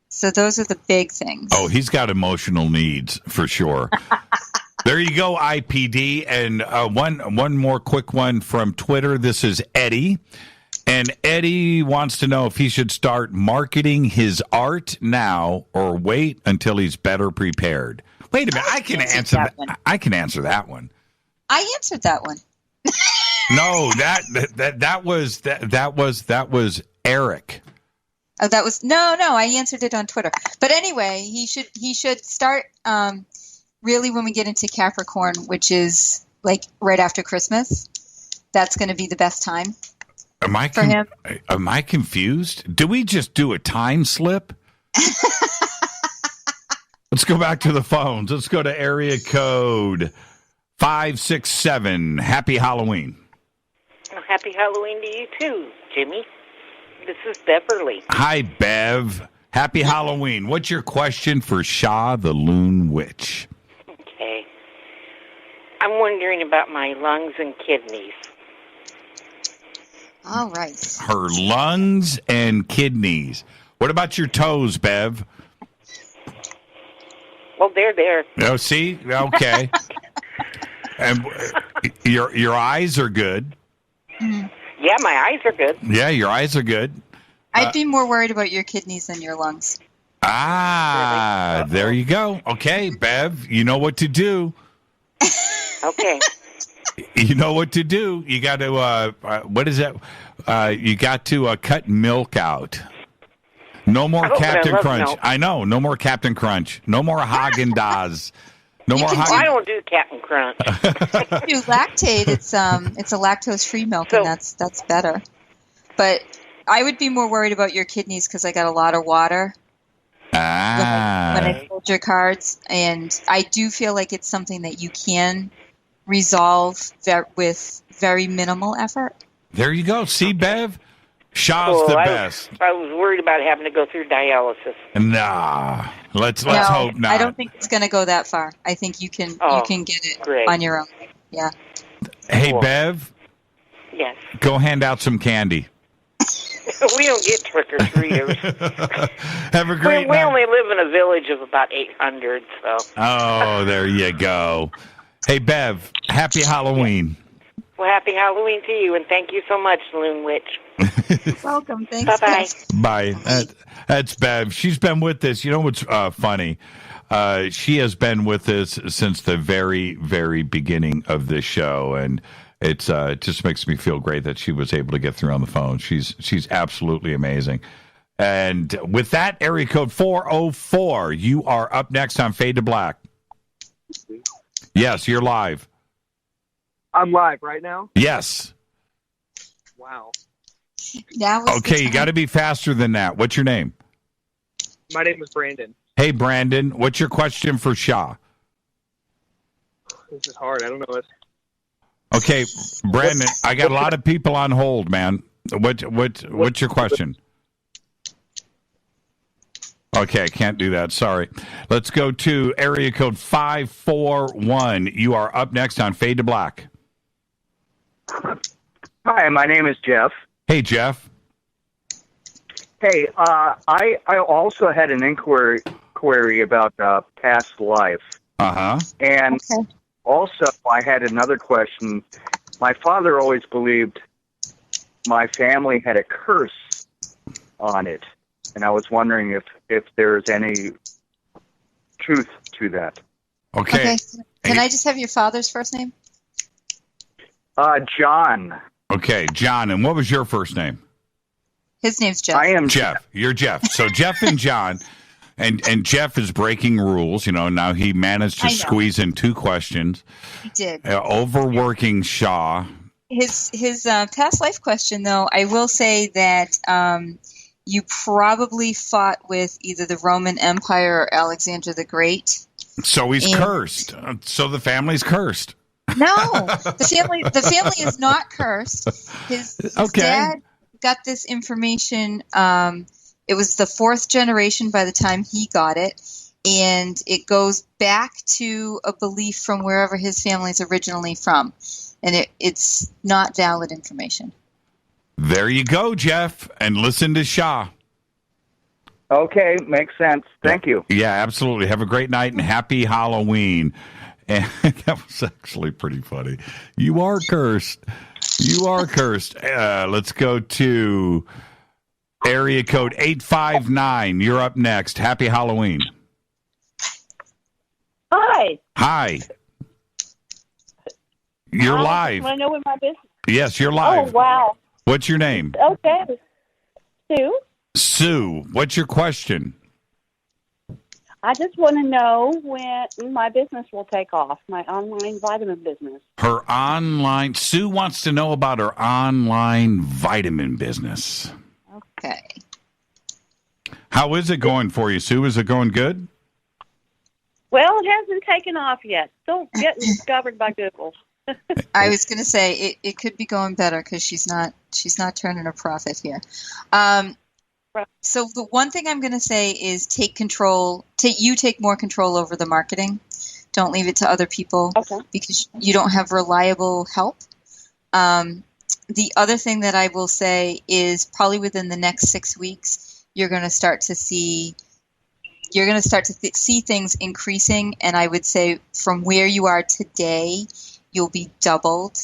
So those are the big things. Oh, he's got emotional needs for sure. There you go, IPD. And one more quick one from Twitter. This is Eddie. And Eddie wants to know if he should start marketing his art now or wait until he's better prepared. Wait a minute. I can answer that one. I can answer that one. I answered that one. No, that was Eric. Oh, that was no. I answered it on Twitter. But anyway, he should start really when we get into Capricorn, which is like right after Christmas. That's going to be the best time. Am I confused? Do we just do a time slip? Let's go back to the phones. Let's go to area code 567. Happy Halloween. Well, happy Halloween to you too, Jimmy. This is Beverly. Hi, Bev. Happy Halloween. What's your question for Sha the Loon Witch? Okay. I'm wondering about my lungs and kidneys. All right. Her lungs and kidneys. What about your toes, Bev? Well, they're there. Oh, see? Okay. And your eyes are good. Yeah, my eyes are good. Yeah, your eyes are good. I'd be more worried about your kidneys than your lungs. Ah, there you go. Okay, Bev, you know what to do. Okay. You know what to do. You got to, what is that? You got to cut milk out. No more Captain Crunch. Milk. I know. No more Captain Crunch. No more Haagen-Dazs. No more Haagen-Dazs. I don't do Captain Crunch. You do lactate. It's a lactose-free milk, and that's better. But I would be more worried about your kidneys because I got a lot of water when I pulled your cards, and I do feel like it's something that you can resolve with very minimal effort. There you go. See, Bev? Shaw's the best. I was worried about having to go through dialysis. Nah. Let's hope not. I don't think it's going to go that far. I think you can get it on your own. Yeah. Hey, Bev? Yes. Go hand out some candy. We don't get trick-or-treaters. Have a great We night. only live in a village of about 800, so. Oh, there you go. Hey, Bev, happy Halloween. Well, happy Halloween to you, and thank you so much, Loon Witch. Welcome. Thanks. Bye-bye. Bye. That's Bev. She's been with us. You know what's funny? She has been with us since the very, very beginning of this show, and it just makes me feel great that she was able to get through on the phone. She's absolutely amazing. And with that, area code 404, you are up next on Fade to Black. Yes, you're live. I'm live right now? Yes. Wow. Now okay, you got to be faster than that. What's your name? My name is Brandon. Hey, Brandon. What's your question for Sha? This is hard. I don't know. Okay, Brandon, I got a lot of people on hold, man. What's your question? Okay, I can't do that. Sorry. Let's go to area code 541. You are up next on Fade to Black. Hi, my name is Jeff. Hey, Jeff. Hey, I also had an inquiry about past life. Uh-huh. And also I had another question. My father always believed my family had a curse on it. And I was wondering if there's any truth to that. Okay. Can I just have your father's first name? John. Okay, John. And what was your first name? His name's Jeff. I am Jeff. You're Jeff. So Jeff and John. And Jeff is breaking rules. You know, now he managed to squeeze in 2 questions. He did. Overworking Sha. His past life question, though, I will say that you probably fought with either the Roman Empire or Alexander the Great. So he's cursed. So the family's cursed. No, the family is not cursed. His dad got this information. It was the 4th generation by the time he got it, and it goes back to a belief from wherever his family's originally from, and it's not valid information. There you go, Jeff, and listen to Sha. Okay, makes sense. Thank you. Yeah, absolutely. Have a great night and happy Halloween. And that was actually pretty funny. You are cursed. You are cursed. Let's go to area code 859. You're up next. Happy Halloween. Hi. Hi. You're live. Want to know what my business? Yes, you're live. Oh, wow. What's your name? Okay. Sue. Sue. What's your question? I just want to know when my business will take off, my online vitamin business. Her online. Sue wants to know about her online vitamin business. Okay. How is it going for you, Sue? Is it going good? Well, it hasn't taken off yet. Still getting discovered by Google. I was going to say it could be going better because she's not turning a profit here. So the one thing I'm going to say is take more control over the marketing. Don't leave it to other people because you don't have reliable help. the other thing that I will say is probably within the next 6 weeks, you're going to start to see things increasing. And I would say from where you are today, you'll be doubled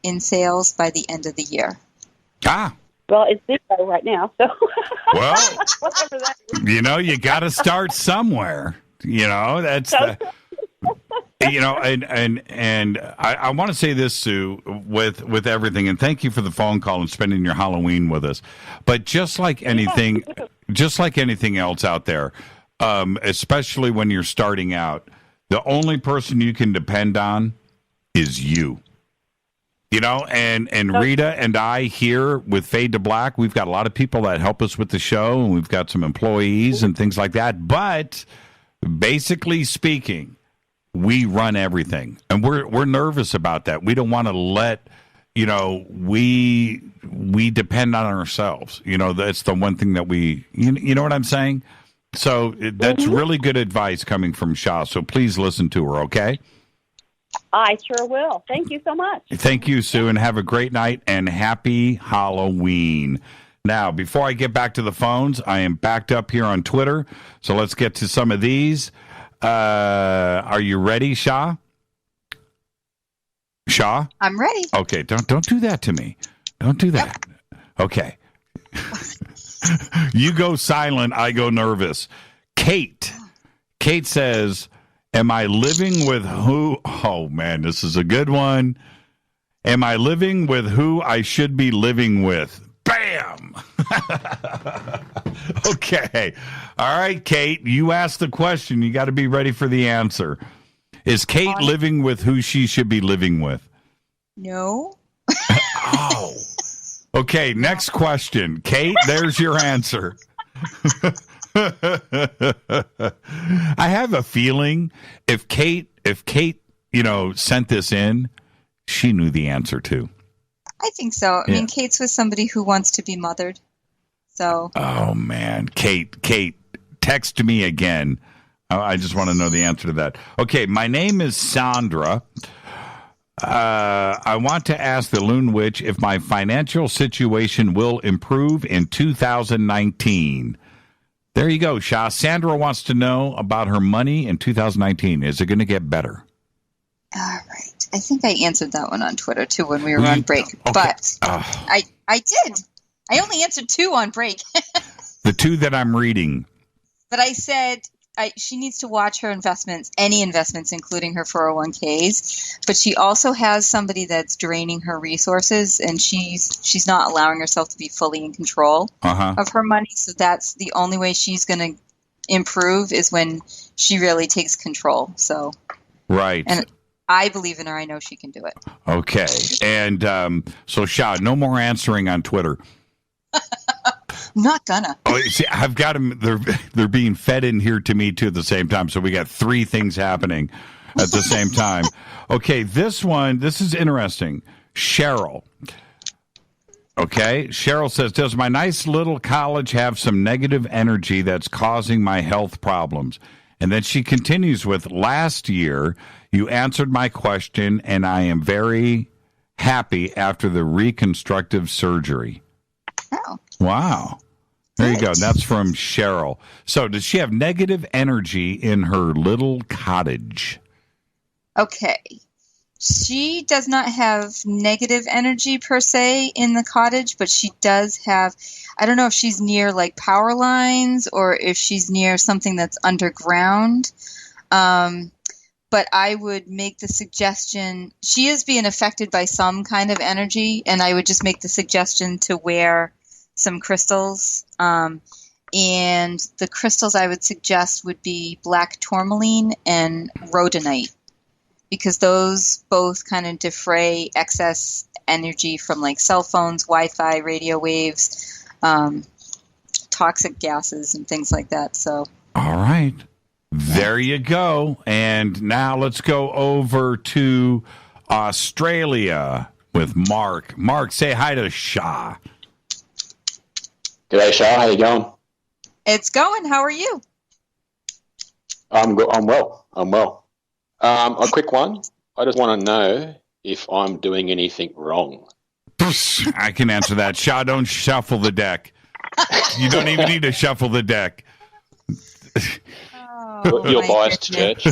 in sales by the end of the year. Well, it's zero right now, so. Well, whatever that is. you got to start somewhere. That's and I want to say this, Sue, with everything, and thank you for the phone call and spending your Halloween with us. But just like anything else out there, especially when you're starting out, the only person you can depend on is you. And Rita and I here with Fade to Black, we've got a lot of people that help us with the show, and we've got some employees and things like that. But basically speaking, we run everything, and we're nervous about that. We don't want to let we depend on ourselves. That's the one thing that we you know what I'm saying. So that's really good advice coming from Sha. So please listen to her, okay? I sure will. Thank you so much. Thank you, Sue, and have a great night and happy Halloween. Now, before I get back to the phones, I am backed up here on Twitter, so let's get to some of these. Are you ready, Sha? Sha? I'm ready. Okay, don't do that to me. Don't do that. Okay. You go silent, I go nervous. Kate says, am I living with who? Oh, man, this is a good one. Am I living with who I should be living with? Bam! Okay. All right, Kate, you asked the question. You got to be ready for the answer. Is Kate living with who she should be living with? No. Oh. Okay, next question. Kate, there's your answer. I have a feeling if Kate, sent this in, she knew the answer too. I think so. I mean, Kate's with somebody who wants to be mothered. So. Oh man, Kate, text me again. I just want to know the answer to that. Okay, my name is Sandra. I want to ask the Loon Witch if my financial situation will improve in 2019. There you go, Sha. Sandra wants to know about her money in 2019. Is it going to get better? All right. I think I answered that one on Twitter, too, when we were on break. Okay. But I did. I only answered 2 on break. The 2 that I'm reading. But I said she needs to watch her investments, any investments, including her 401ks. But she also has somebody that's draining her resources, and she's not allowing herself to be fully in control of her money. So that's the only way she's going to improve is when she really takes control. So right. And I believe in her. I know she can do it. Okay. And so, Sha, no more answering on Twitter. I'm not gonna. Oh, see, I've got them. They're being fed in here to me too at the same time. So we got 3 things happening at the same time. Okay, this is interesting. Cheryl. Okay, Cheryl says, does my nice little college have some negative energy that's causing my health problems? And then she continues with, last year you answered my question, and I am very happy after the reconstructive surgery. Oh. Wow. There you go. That's from Cheryl. So does she have negative energy in her little cottage? Okay. She does not have negative energy per se in the cottage, but she does have, I don't know if she's near like power lines or if she's near something that's underground. But I would make the suggestion, she is being affected by some kind of energy, and I would just make the suggestion to wear some crystals. And the crystals I would suggest would be black tourmaline and rhodonite, because those both kind of defray excess energy from like cell phones, Wi-Fi, radio waves, toxic gases, and things like that. So. All right. There you go. And now let's go over to Australia with Mark. Mark, say hi to Sha. G'day, Sha. How you going? It's going. How are you? I'm well. A quick one. I just want to know if I'm doing anything wrong. I can answer that. Sha, don't shuffle the deck. You don't even need to shuffle the deck. You're biased, Church.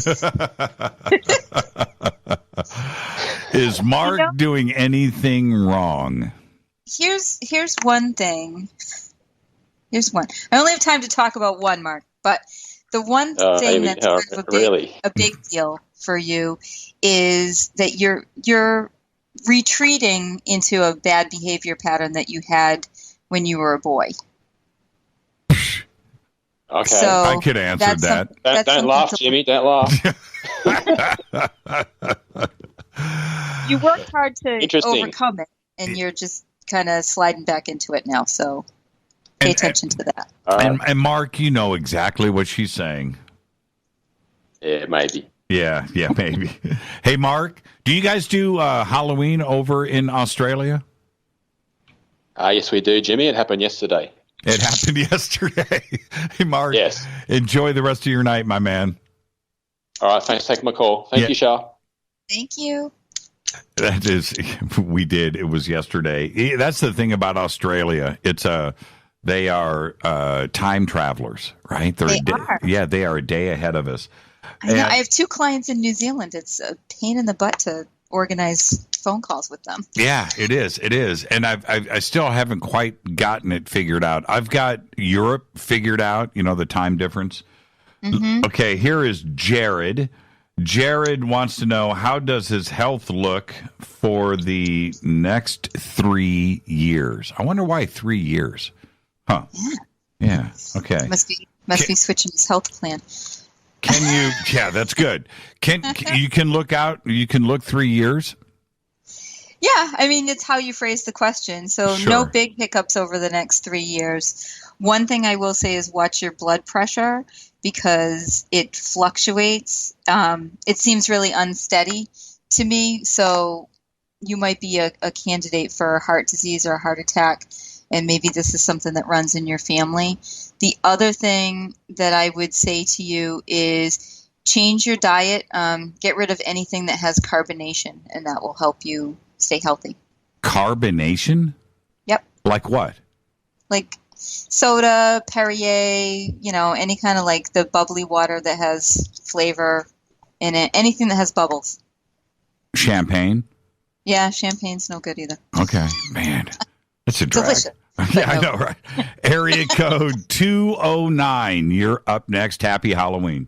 Is Mark doing anything wrong? Here's one thing. Here's one. I only have time to talk about one, Mark, but the one thing that's kind of a big deal for you is that you're retreating into a bad behavior pattern that you had when you were a boy. Okay, so I could answer that. Don't laugh, Jimmy. Don't laugh. You worked hard to overcome it, and you're just kind of sliding back into it now. So pay attention to that. And Mark, you know exactly what she's saying. Yeah, maybe. Yeah, maybe. Hey, Mark, do you guys do Halloween over in Australia? Yes, we do, Jimmy. It happened yesterday. It happened yesterday. Hey, Mark. Yes. Enjoy the rest of your night, my man. All right, thanks for taking my call. Thank you, Sha. Thank you. That is, we did. It was yesterday. That's the thing about Australia. They are time travelers, right? They are. Yeah, they are a day ahead of us. I know. I have 2 clients in New Zealand. It's a pain in the butt to organize phone calls with them. Yeah, it is. It is. And I still haven't quite gotten it figured out. I've got Europe figured out, the time difference. Mm-hmm. Okay, here is Jared. Jared wants to know, how does his health look for the next 3 years? I wonder why 3 years. Huh. Yeah. Okay. Must be switching his health plan. Can you? Yeah, that's good. You can look 3 years? Yeah, I mean, it's how you phrase the question. So Sure. No big hiccups over the next 3 years. One thing I will say is watch your blood pressure because it fluctuates. It seems really unsteady to me. So you might be a candidate for heart disease or a heart attack. And maybe this is something that runs in your family. The other thing that I would say to you is change your diet. Get rid of anything that has carbonation, and that will help you stay healthy. Carbonation? Yep. Like what? Like soda, Perrier, any kind of like the bubbly water that has flavor in it. Anything that has bubbles. Champagne? Yeah, champagne's no good either. Okay, man. That's a drag. Delicious. Yeah, I know, right? Area code 209. You're up next. Happy Halloween.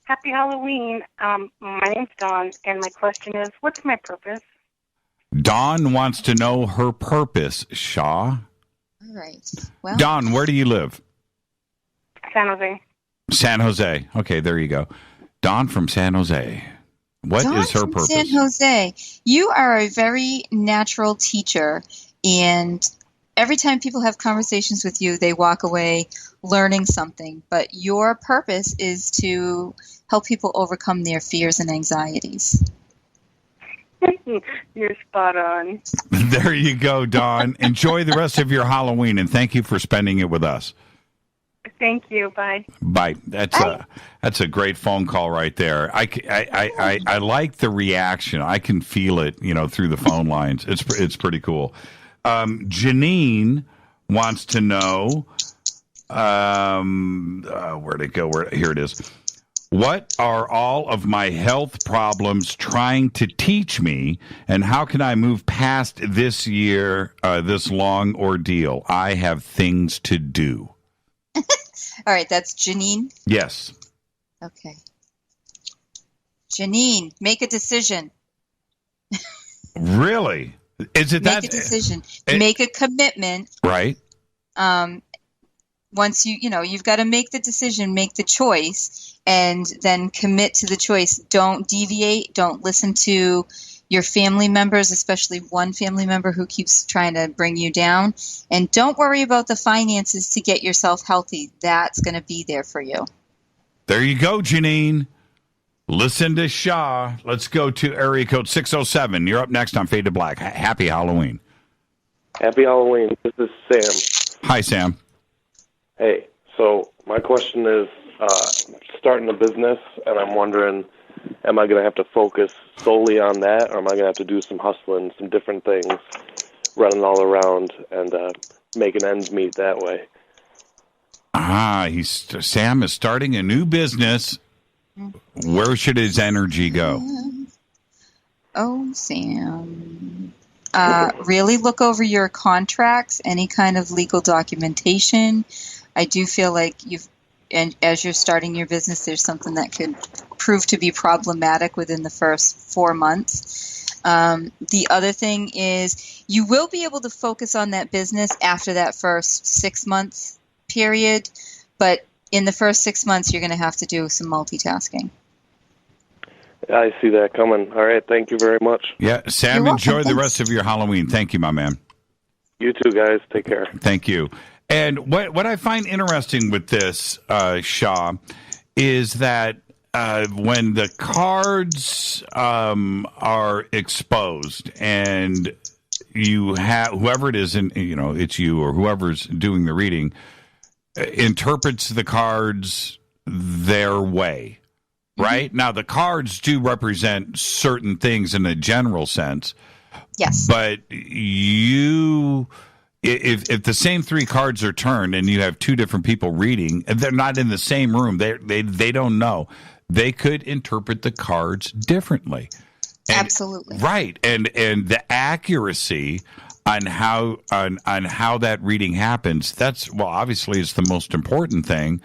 Happy Halloween. My name's Dawn, and my question is, what's my purpose? Dawn wants to know her purpose, Sha. All right. Well, Dawn, where do you live? San Jose. San Jose. Okay, there you go. Dawn from San Jose. What Dawn is her from purpose? San Jose. You are a very natural teacher, and every time people have conversations with you, they walk away learning something. But your purpose is to help people overcome their fears and anxieties. You're spot on. There you go, Dawn. Enjoy the rest of your Halloween, and thank you for spending it with us. Thank you. Bye. Bye. That's a great phone call right there. I like the reaction. I can feel it, through the phone lines. It's pretty cool. Janine wants to know, where'd it go? Here it is. What are all of my health problems trying to teach me, and how can I move past this long ordeal? I have things to do. All right, that's Janine? Yes. Okay. Janine, make a decision. Really? Is it Make a decision. Make a commitment. Right. Once you've got to make the decision, make the choice, and then commit to the choice. Don't deviate. Don't listen to your family members, especially one family member who keeps trying to bring you down. And don't worry about the finances to get yourself healthy. That's going to be there for you. There you go, Janine. Listen to Sha. Let's go to area code 607. You're up next on Fade to Black. Happy Halloween. Happy Halloween. This is Sam. Hi, Sam. Hey, so my question is starting a business, and I'm wondering, am I going to have to focus solely on that, or am I going to have to do some hustling, some different things running all around and making ends meet that way. Sam is starting a new business. Where should his energy go? Oh, Sam. Really look over your contracts, any kind of legal documentation. I do feel like and as you're starting your business, there's something that could prove to be problematic within the first 4 months. The other thing is you will be able to focus on that business after that first 6 months period, but in the first 6 months, you're going to have to do some multitasking. I see that coming. All right. Thank you very much. Yeah, Sam, enjoy the rest of your Halloween. Thank you, my man. You too, guys. Take care. Thank you. And what I find interesting with this, Sha, is that when the cards are exposed and you have whoever it is, and it's you or whoever's doing the reading, interprets the cards their way. Right? Now, the cards do represent certain things in a general sense. Yes. But if the same 3 cards are turned and you have 2 different people reading, and they're not in the same room, they don't know. They could interpret the cards differently. Absolutely. Right. And the accuracy on how that reading happens, that's, well, obviously it's the most important thing.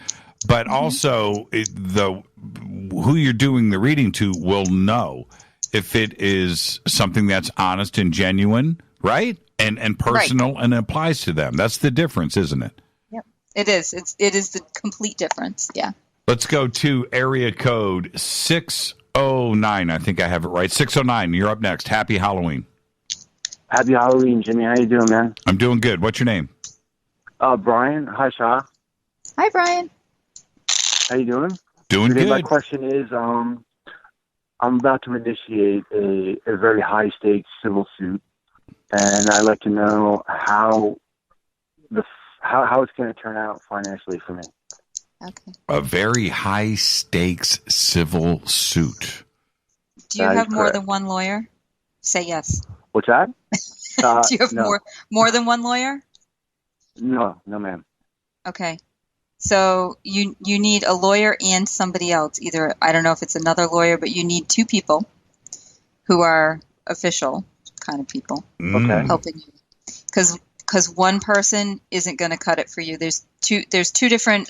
But also, who you're doing the reading to will know if it is something that's honest and genuine, right? And personal, and applies to them. That's the difference, isn't it? Yep, it is. It is the complete difference, yeah. Let's go to area code 609. I think I have it right. 609, you're up next. Happy Halloween. Happy Halloween, Jimmy. How you doing, man? I'm doing good. What's your name? Brian. Hi, Sha. Hi, Brian. How you doing? Doing Today, good. my question is, I'm about to initiate a very high-stakes civil suit, and I'd like to know how it's going to turn out financially for me. Okay. A very high-stakes civil suit. Do you have more than one lawyer? Say yes. What's that? Do you have no. more than one lawyer? No, ma'am. Okay. So you need a lawyer and somebody else. Either, I don't know if it's another lawyer, but you need 2 people who are official kind of people helping you. Because one person isn't going to cut it for you. There's two different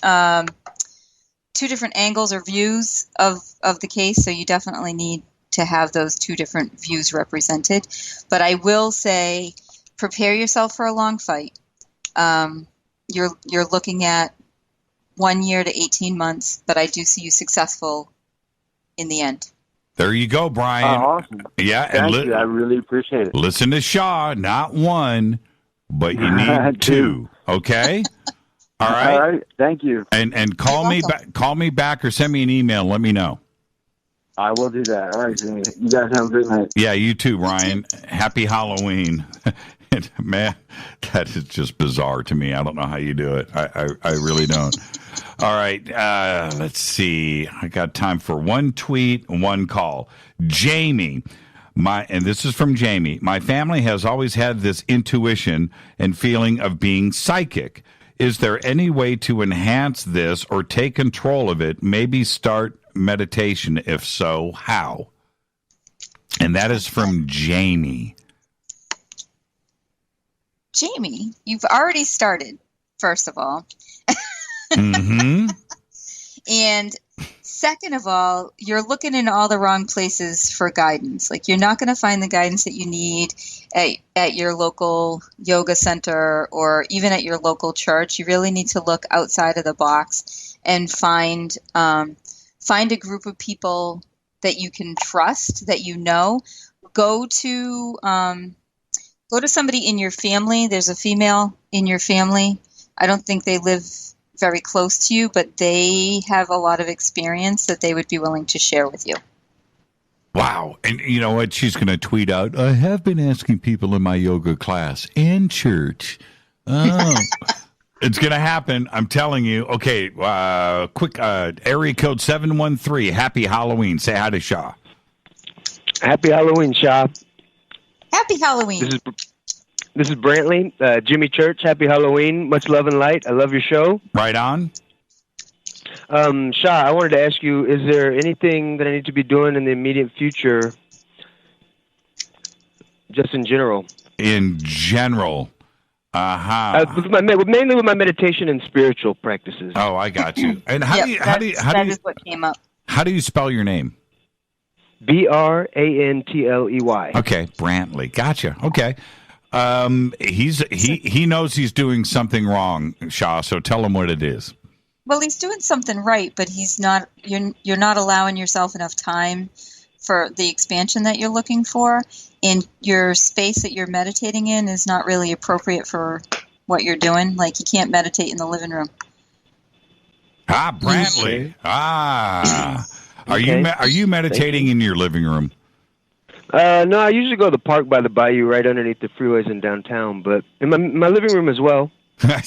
angles or views of the case. So you definitely need to have those 2 different views represented. But I will say, prepare yourself for a long fight. You're looking at 1 year to 18 months, but I do see you successful in the end. There you go, Brian. Awesome. Yeah, Thank you. I really appreciate it. Listen to Sha, not 1, but you need 2. Okay. All right. All right. Thank you. And call me back. Call me back or send me an email. Let me know. I will do that. All right, Jimmy. You guys have a good night. Yeah, you too, Brian. Happy Halloween. Man, that is just bizarre to me. I don't know how you do it. I really don't. All right, let's see. I got time for 1 tweet, 1 call. Jamie, and this is from Jamie. My family has always had this intuition and feeling of being psychic. Is there any way to enhance this or take control of it? Maybe start meditation. If so, how? And that is from Jamie. Jamie, you've already started, first of all. Mm-hmm. And second of all, you're looking in all the wrong places for guidance. Like, you're not going to find the guidance that you need at your local yoga center or even at your local church. You really need to look outside of the box and find a group of people that you can trust, that you know. Go to somebody in your family. There's a female in your family. I don't think they live very close to you, but they have a lot of experience that they would be willing to share with you. Wow. And you know what? She's going to tweet out, I have been asking people in my yoga class and church. Oh, it's going to happen. I'm telling you. Okay. Quick, area code 713. Happy Halloween. Say hi to Sha. Happy Halloween, Sha. Happy Halloween. This is Brantley. Jimmy Church, happy Halloween. Much love and light. I love your show. Right on. Sha, I wanted to ask you, is there anything that I need to be doing in the immediate future, just in general? In general. Uh-huh. Mainly with my meditation and spiritual practices. Oh, I got you. And that is what came up. How do you spell your name? Brantley. Okay, Brantley. Gotcha. Okay. He knows he's doing something wrong, Sha, so tell him what it is. Well, he's doing something right, but he's not. You're not allowing yourself enough time for the expansion that you're looking for, and your space that you're meditating in is not really appropriate for what you're doing. Like, you can't meditate in the living room. Brantley. Are you meditating in your living room? No, I usually go to the park by the bayou right underneath the freeways in downtown, but in my living room as well. Yeah,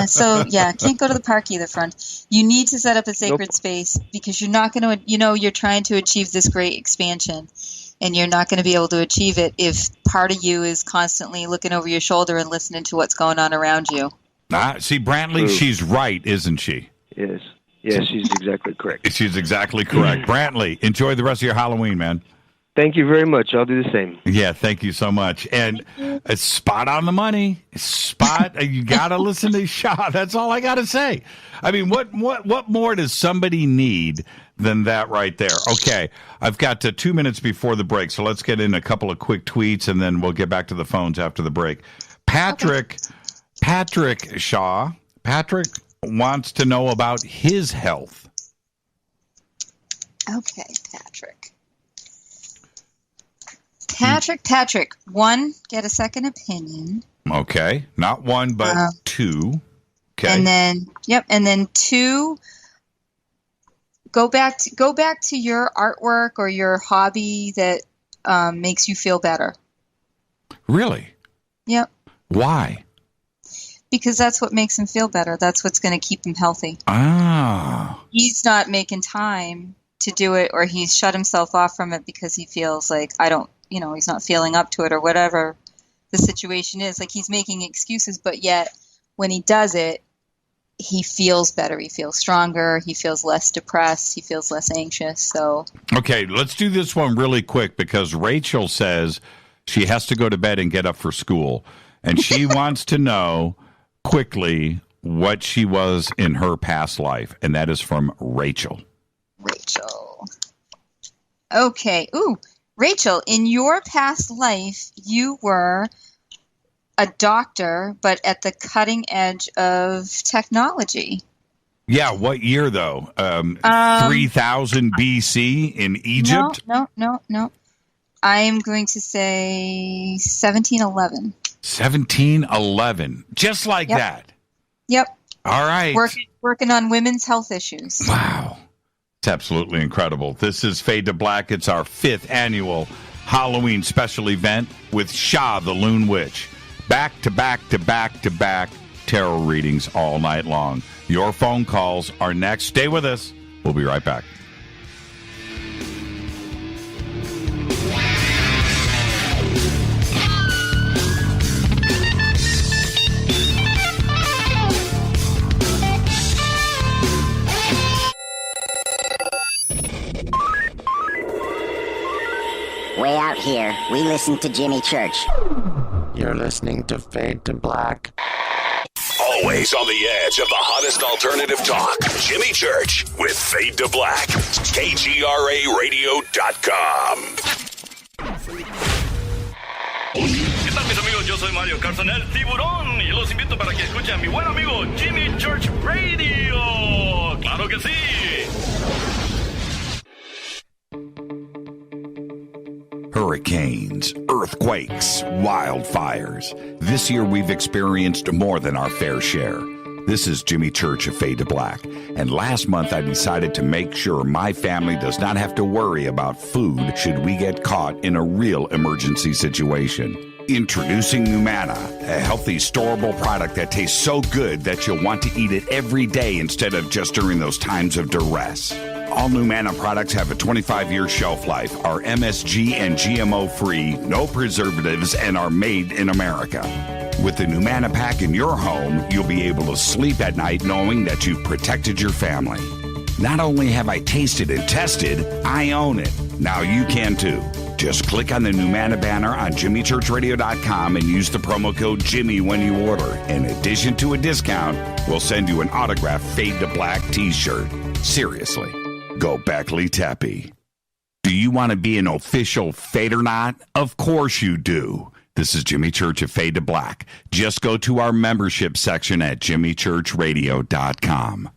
so can't go to the park either, friend. You need to set up a sacred space, because you're not going to, you're trying to achieve this great expansion, and you're not going to be able to achieve it if part of you is constantly looking over your shoulder and listening to what's going on around you. See, Brantley, she's right, isn't she? Yes. Yes, she's exactly correct. She's exactly correct. Brantley, enjoy the rest of your Halloween, man. Thank you very much. I'll do the same. Yeah, thank you so much. And it's spot on the money. You got to listen to Sha. That's all I got to say. I mean, what more does somebody need than that right there? Okay, I've got 2 minutes before the break, so let's get in a couple of quick tweets, and then we'll get back to the phones after the break. Patrick Shaw. Patrick wants to know about his health. Okay, Patrick, one, get a second opinion. Okay, not one, but two. Okay, and then two, go back to your artwork or your hobby that makes you feel better. Really? Yep. Why? Because that's what makes him feel better. That's what's going to keep him healthy. He's not making time to do it, or he's shut himself off from it because he feels like he's not feeling up to it, or whatever the situation is. Like, he's making excuses, but yet when he does it, he feels better. He feels stronger. He feels less depressed. He feels less anxious. So, okay, let's do this one really quick, because Rachel says she has to go to bed and get up for school, and she wants to know quickly what she was in her past life, and that is from Rachel. Okay. Ooh, Rachel, in your past life, you were a doctor, but at the cutting edge of technology. Yeah, what year, though? 3000 BC in Egypt? No. I'm going to say 1711. 1711. Just like that. Yep. All right. Working on women's health issues. Wow. It's absolutely incredible. This is Fade to Black. It's our 5th annual Halloween special event with Sha the Loon Witch. Back to back to back to back tarot readings all night long. Your phone calls are next. Stay with us. We'll be right back. Way out here, we listen to Jimmy Church. You're listening to Fade to Black. Always on the edge of the hottest alternative talk. Jimmy Church with Fade to Black. KGRARadio.com. ¿Qué tal, mis amigos? Yo soy Mario Carson, el tiburón, y los invito para que escuchen a mi buen amigo Jimmy Church Radio. ¡Claro que sí! Hurricanes, earthquakes, wildfires. This year we've experienced more than our fair share. This is Jimmy Church of Fade to Black. And last month I decided to make sure my family does not have to worry about food should we get caught in a real emergency situation. Introducing Numana, a healthy, storable product that tastes so good that you'll want to eat it every day instead of just during those times of duress. All Numana products have a 25-year shelf life, are MSG and GMO free, no preservatives, and are made in America. With the Numana pack in your home, you'll be able to sleep at night knowing that you've protected your family. Not only have I tasted and tested, I own it. Now you can too. Just click on the Numana banner on JimmyChurchRadio.com and use the promo code Jimmy when you order. In addition to a discount, we'll send you an autographed Fade to Black t-shirt. Seriously, go Beckley Tappy. Do you want to be an official Fadernaut? Of course you do. This is Jimmy Church of Fade to Black. Just go to our membership section at JimmyChurchRadio.com.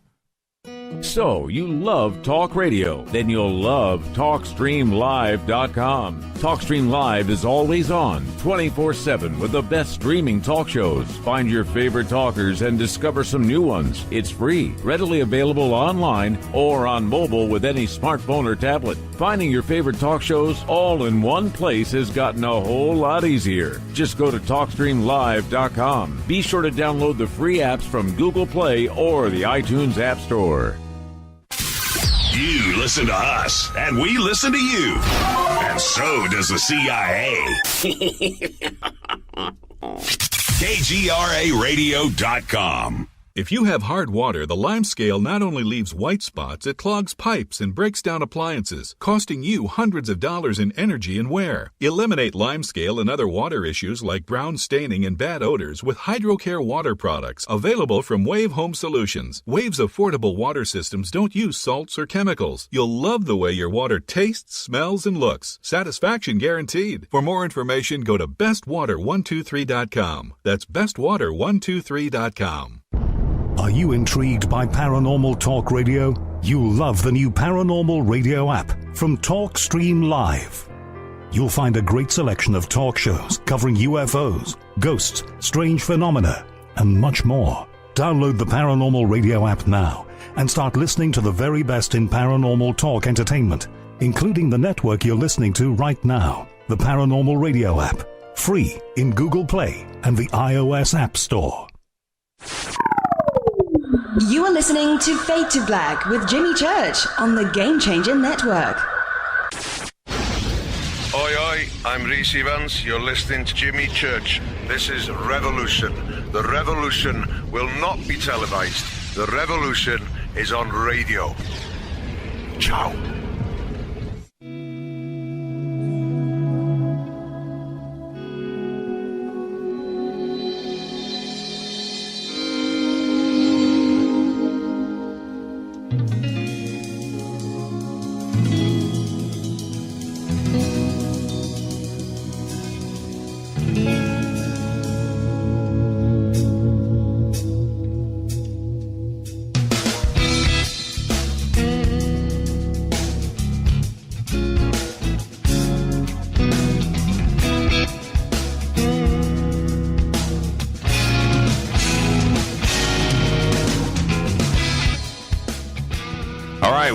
So, you love talk radio? Then you'll love TalkStreamLive.com. TalkStream Live is always on, 24/7, with the best streaming talk shows. Find your favorite talkers and discover some new ones. It's free, readily available online or on mobile with any smartphone or tablet. Finding your favorite talk shows all in one place has gotten a whole lot easier. Just go to TalkStreamLive.com. Be sure to download the free apps from Google Play or the iTunes App Store. You listen to us, and we listen to you. And so does the CIA. KGRARadio.com. If you have hard water, the lime scale not only leaves white spots, it clogs pipes and breaks down appliances, costing you hundreds of dollars in energy and wear. Eliminate lime scale and other water issues like brown staining and bad odors with HydroCare water products, available from Wave Home Solutions. Wave's affordable water systems don't use salts or chemicals. You'll love the way your water tastes, smells, and looks. Satisfaction guaranteed. For more information, go to bestwater123.com. That's bestwater123.com. Are you intrigued by paranormal talk radio? You'll love the new paranormal radio app from TalkStream Live. You'll find a great selection of talk shows covering UFOs, ghosts, strange phenomena, and much more. Download the paranormal radio app now and start listening to the very best in paranormal talk entertainment, including the network you're listening to right now, the paranormal radio app, free in Google Play and the iOS App Store. You are listening to Fade to Black with Jimmy Church on the Game Changer Network. Oi, oi, I'm Reese Evans. You're listening to Jimmy Church. This is Revolution. The revolution will not be televised. The revolution is on radio. Ciao.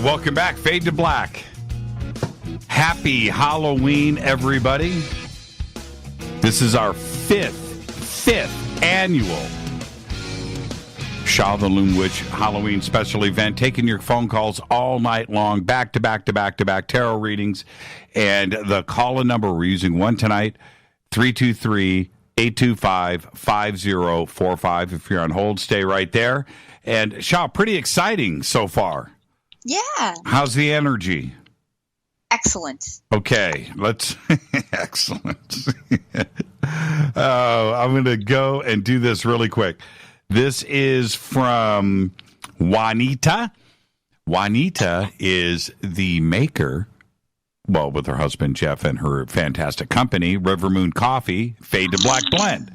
Welcome back, Fade to Black. Happy Halloween, everybody. This is our fifth annual Sha The Loon Witch Halloween special event, taking your phone calls all night long, back to back tarot readings. And the call-in number, we're using one tonight, 323-825-5045. If you're on hold, stay right there. And Sha, pretty exciting so far. Yeah. How's the energy? Excellent. Okay, let's... Excellent. I'm going to go and do this really quick. This is from Juanita. Juanita is the maker, well, with her husband Jeff and her fantastic company, River Moon Coffee, Fade to Black Blend.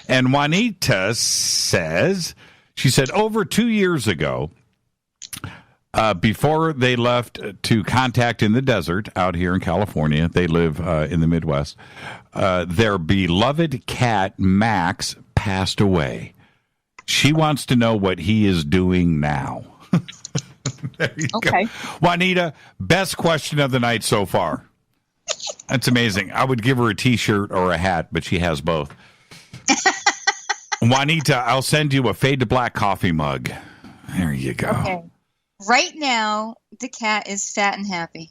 And Juanita says, she said, over 2 years ago, before they left to contact in the desert out here in California, they live in the Midwest, their beloved cat, Max, passed away. She wants to know what he is doing now. There you go. Juanita, best question of the night so far. That's amazing. I would give her a T-shirt or a hat, but she has both. Juanita, I'll send you a Fade to Black coffee mug. There you go. Okay. Right now, the cat is fat and happy.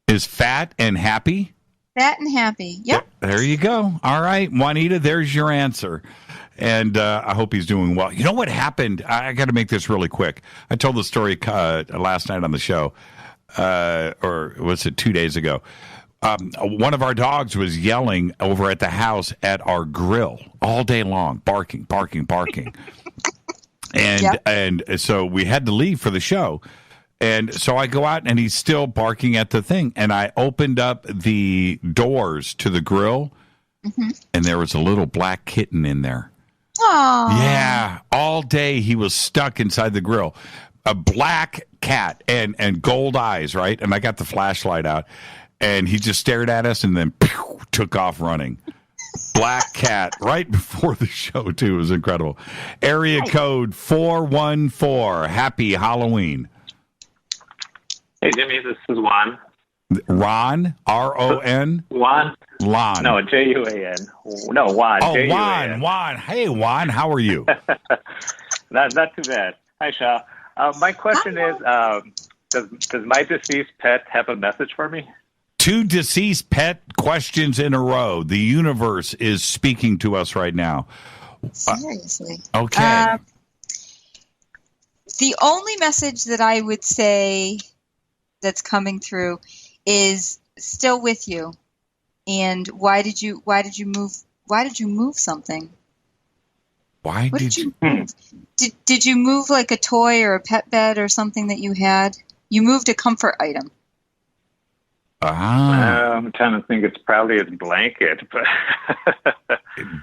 Is fat and happy? Fat and happy. Yep. There you go. All right, Juanita, there's your answer. And I hope he's doing well. You know what happened? I got to make this really quick. I told the story last night on the show, or was it 2 days ago? One of our dogs was yelling over at the house at our grill all day long, barking. And so we had to leave for the show. And so I go out, and he's still barking at the thing. And I opened up the doors to the grill, and there was a little black kitten in there. Aww. Yeah, all day he was stuck inside the grill. A black cat and gold eyes, right? And I got the flashlight out, and he just stared at us and then pew, took off running. Black cat right before the show, too. It was incredible. Area code 414. Happy Halloween. Hey, Jimmy, this is Juan. Ron? R-O-N? Juan? Lon. No, J-U-A-N. No, Juan. Oh, J-U-A-N. Juan. Hey, Juan, how are you? Not too bad. Hi, Sha. My question is, does my deceased pet have a message for me? 2 deceased pet questions in a row. The universe is speaking to us right now. Seriously. Okay. The only message that I would say that's coming through is still with you. And why did you move something? Why did you move? Did you move like a toy or a pet bed or something that you had? You moved a comfort item. I'm trying to think. It's probably a blanket, but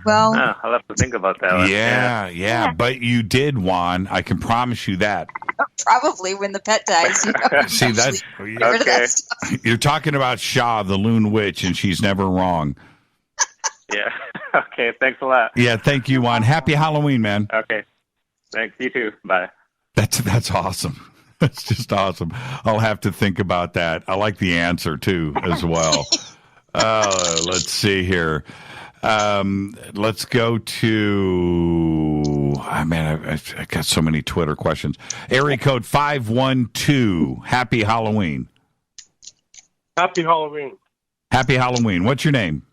well, I'll have to think about that one. Yeah. But you did, Juan. I can promise you that. Probably when the pet dies. You know, See, that's get rid of that stuff. You're talking about Sha, the Loon Witch, and she's never wrong. Yeah. Okay. Thanks a lot. Yeah. Thank you, Juan. Happy Halloween, man. Okay. Thanks. You too. Bye. That's awesome. That's just awesome. I'll have to think about that. I like the answer, too, as well. Let's see here. Let's go to... I got so many Twitter questions. Area code 512. Happy Halloween. Happy Halloween. Happy Halloween. What's your name?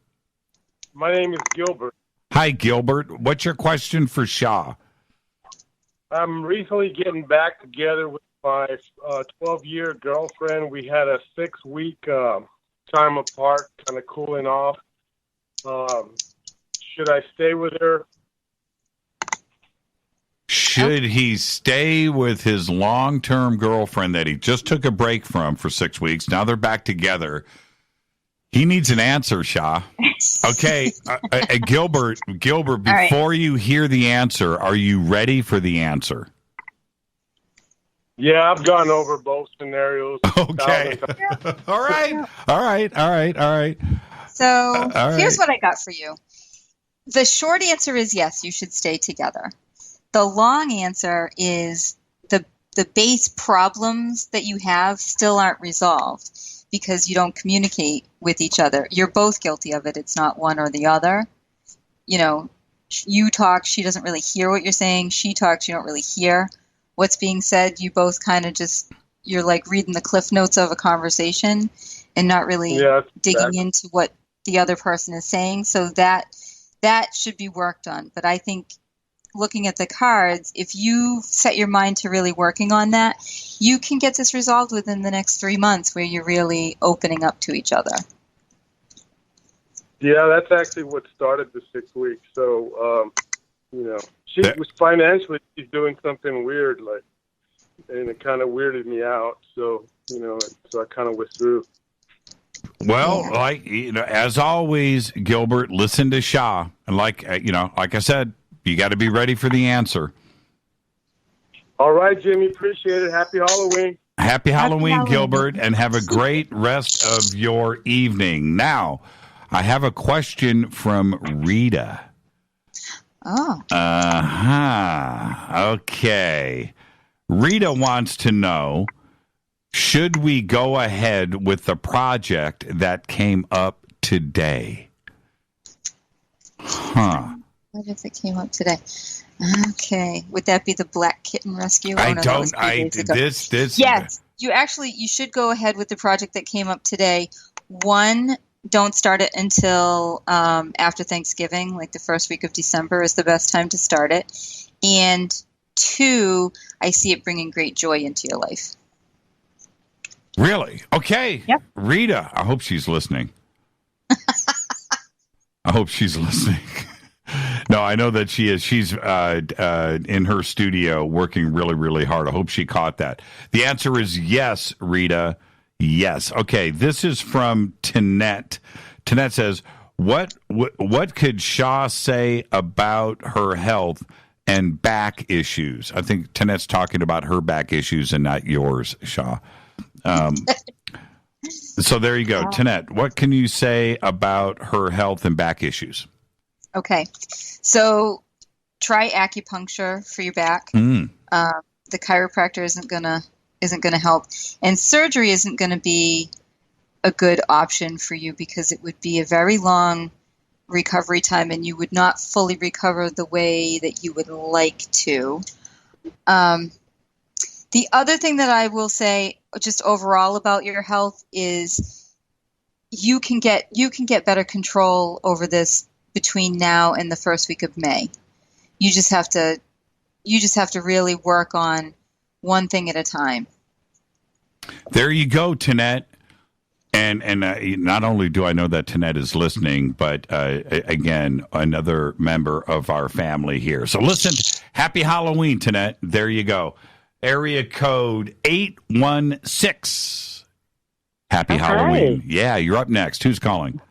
My name is Gilbert. Hi, Gilbert. What's your question for Sha? I'm recently getting back together with my 12-year girlfriend. We had a 6-week time apart, kind of cooling off. Should I stay with her? Should he stay with his long-term girlfriend that he just took a break from for 6 weeks? Now they're back together. He needs an answer, Sha. Okay, Gilbert, before you hear the answer, are you ready for the answer? Yeah, I've gone over both scenarios. Okay. All right. So right. Here's what I got for you. The short answer is yes, you should stay together. The long answer is the base problems that you have still aren't resolved because you don't communicate with each other. You're both guilty of it. It's not one or the other. You know, you talk, she doesn't really hear what you're saying. She talks, you don't really hear what's being said. You both kind of you're like reading the cliff notes of a conversation and not really digging into what the other person is saying. So that should be worked on. But I think looking at the cards, if you set your mind to really working on that, you can get this resolved within the next 3 months where you're really opening up to each other. Yeah, that's actually what started the 6 weeks. So, she was financially, she's doing something weird, and it kind of weirded me out. So, so I kind of withdrew. Well, as always, Gilbert, listen to Sha. And like I said, you got to be ready for the answer. All right, Jimmy. Appreciate it. Happy Halloween. Happy Halloween, Gilbert, and have a great rest of your evening. Now, I have a question from Rita. Oh. Okay. Rita wants to know, should we go ahead with the project that came up today? What if it came up today? Okay. Would that be the Black Kitten Rescue? Yes. You should go ahead with the project that came up today. 1, don't start it until after Thanksgiving, like the first week of December is the best time to start it. And 2, I see it bringing great joy into your life. Really? Okay. Yep. Rita, I hope she's listening. No, I know that she is. She's in her studio working really, really hard. I hope she caught that. The answer is yes, Rita. Yes. Okay, this is from Tanette. Tanette says, what could Sha say about her health and back issues? I think Tanette's talking about her back issues and not yours, Sha. So there you go. Tanette, what can you say about her health and back issues? Okay. So try acupuncture for your back. The chiropractor isn't gonna help, and surgery isn't gonna be a good option for you because it would be a very long recovery time, and you would not fully recover the way that you would like to. The other thing that I will say, just overall about your health, is you can get better control over this between now and the first week of May. You just have to really work on one thing at a time. There you go, Tanette. And not only do I know that Tanette is listening, but again, another member of our family here. So listen, happy Halloween, Tanette. There you go. Area code 816. Happy Halloween. Hi. Yeah, you're up next. Who's calling?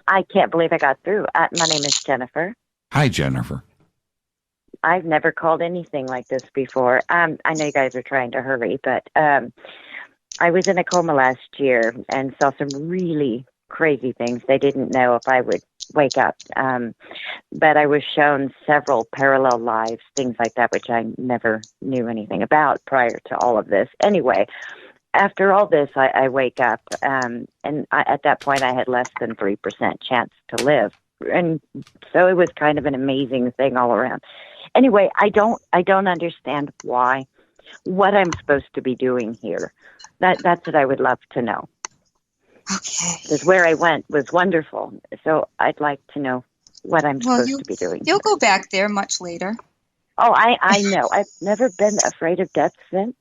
I can't believe I got through. My name is Jennifer. Hi, Jennifer. I've never called anything like this before. I know you guys are trying to hurry, but I was in a coma last year and saw some really crazy things. They didn't know if I would wake up. But I was shown several parallel lives, things like that, which I never knew anything about prior to all of this. Anyway, after all this, I wake up, and at that point, I had less than 3% chance to live. And so it was kind of an amazing thing all around. Anyway, I don't understand what I'm supposed to be doing here. That's what I would love to know. Okay. Because where I went was wonderful. So I'd like to know what I'm supposed to be doing. You'll go back there much later. Oh, I know. I've never been afraid of death since.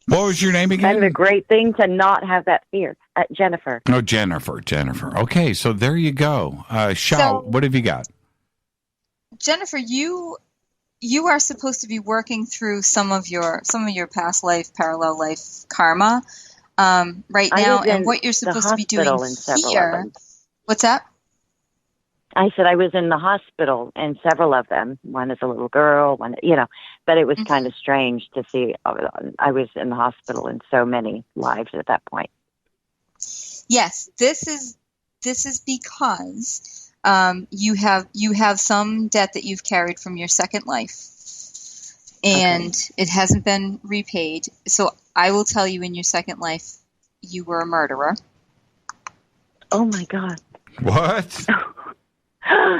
What was your name again? Kind of a great thing to not have that fear. Jennifer. Oh, Jennifer. Okay, so there you go. Sha, what have you got? Jennifer, you are supposed to be working through some of your past life, parallel life karma right now, and what you're supposed to be doing here. What's that? I said I was in the hospital in several of them. One is a little girl, one, but it was kind of strange to see. I was in the hospital in so many lives at that point. Yes, this is because you have some debt that you've carried from your second life, and it hasn't been repaid. So I will tell you, in your second life, you were a murderer. Oh my God! What?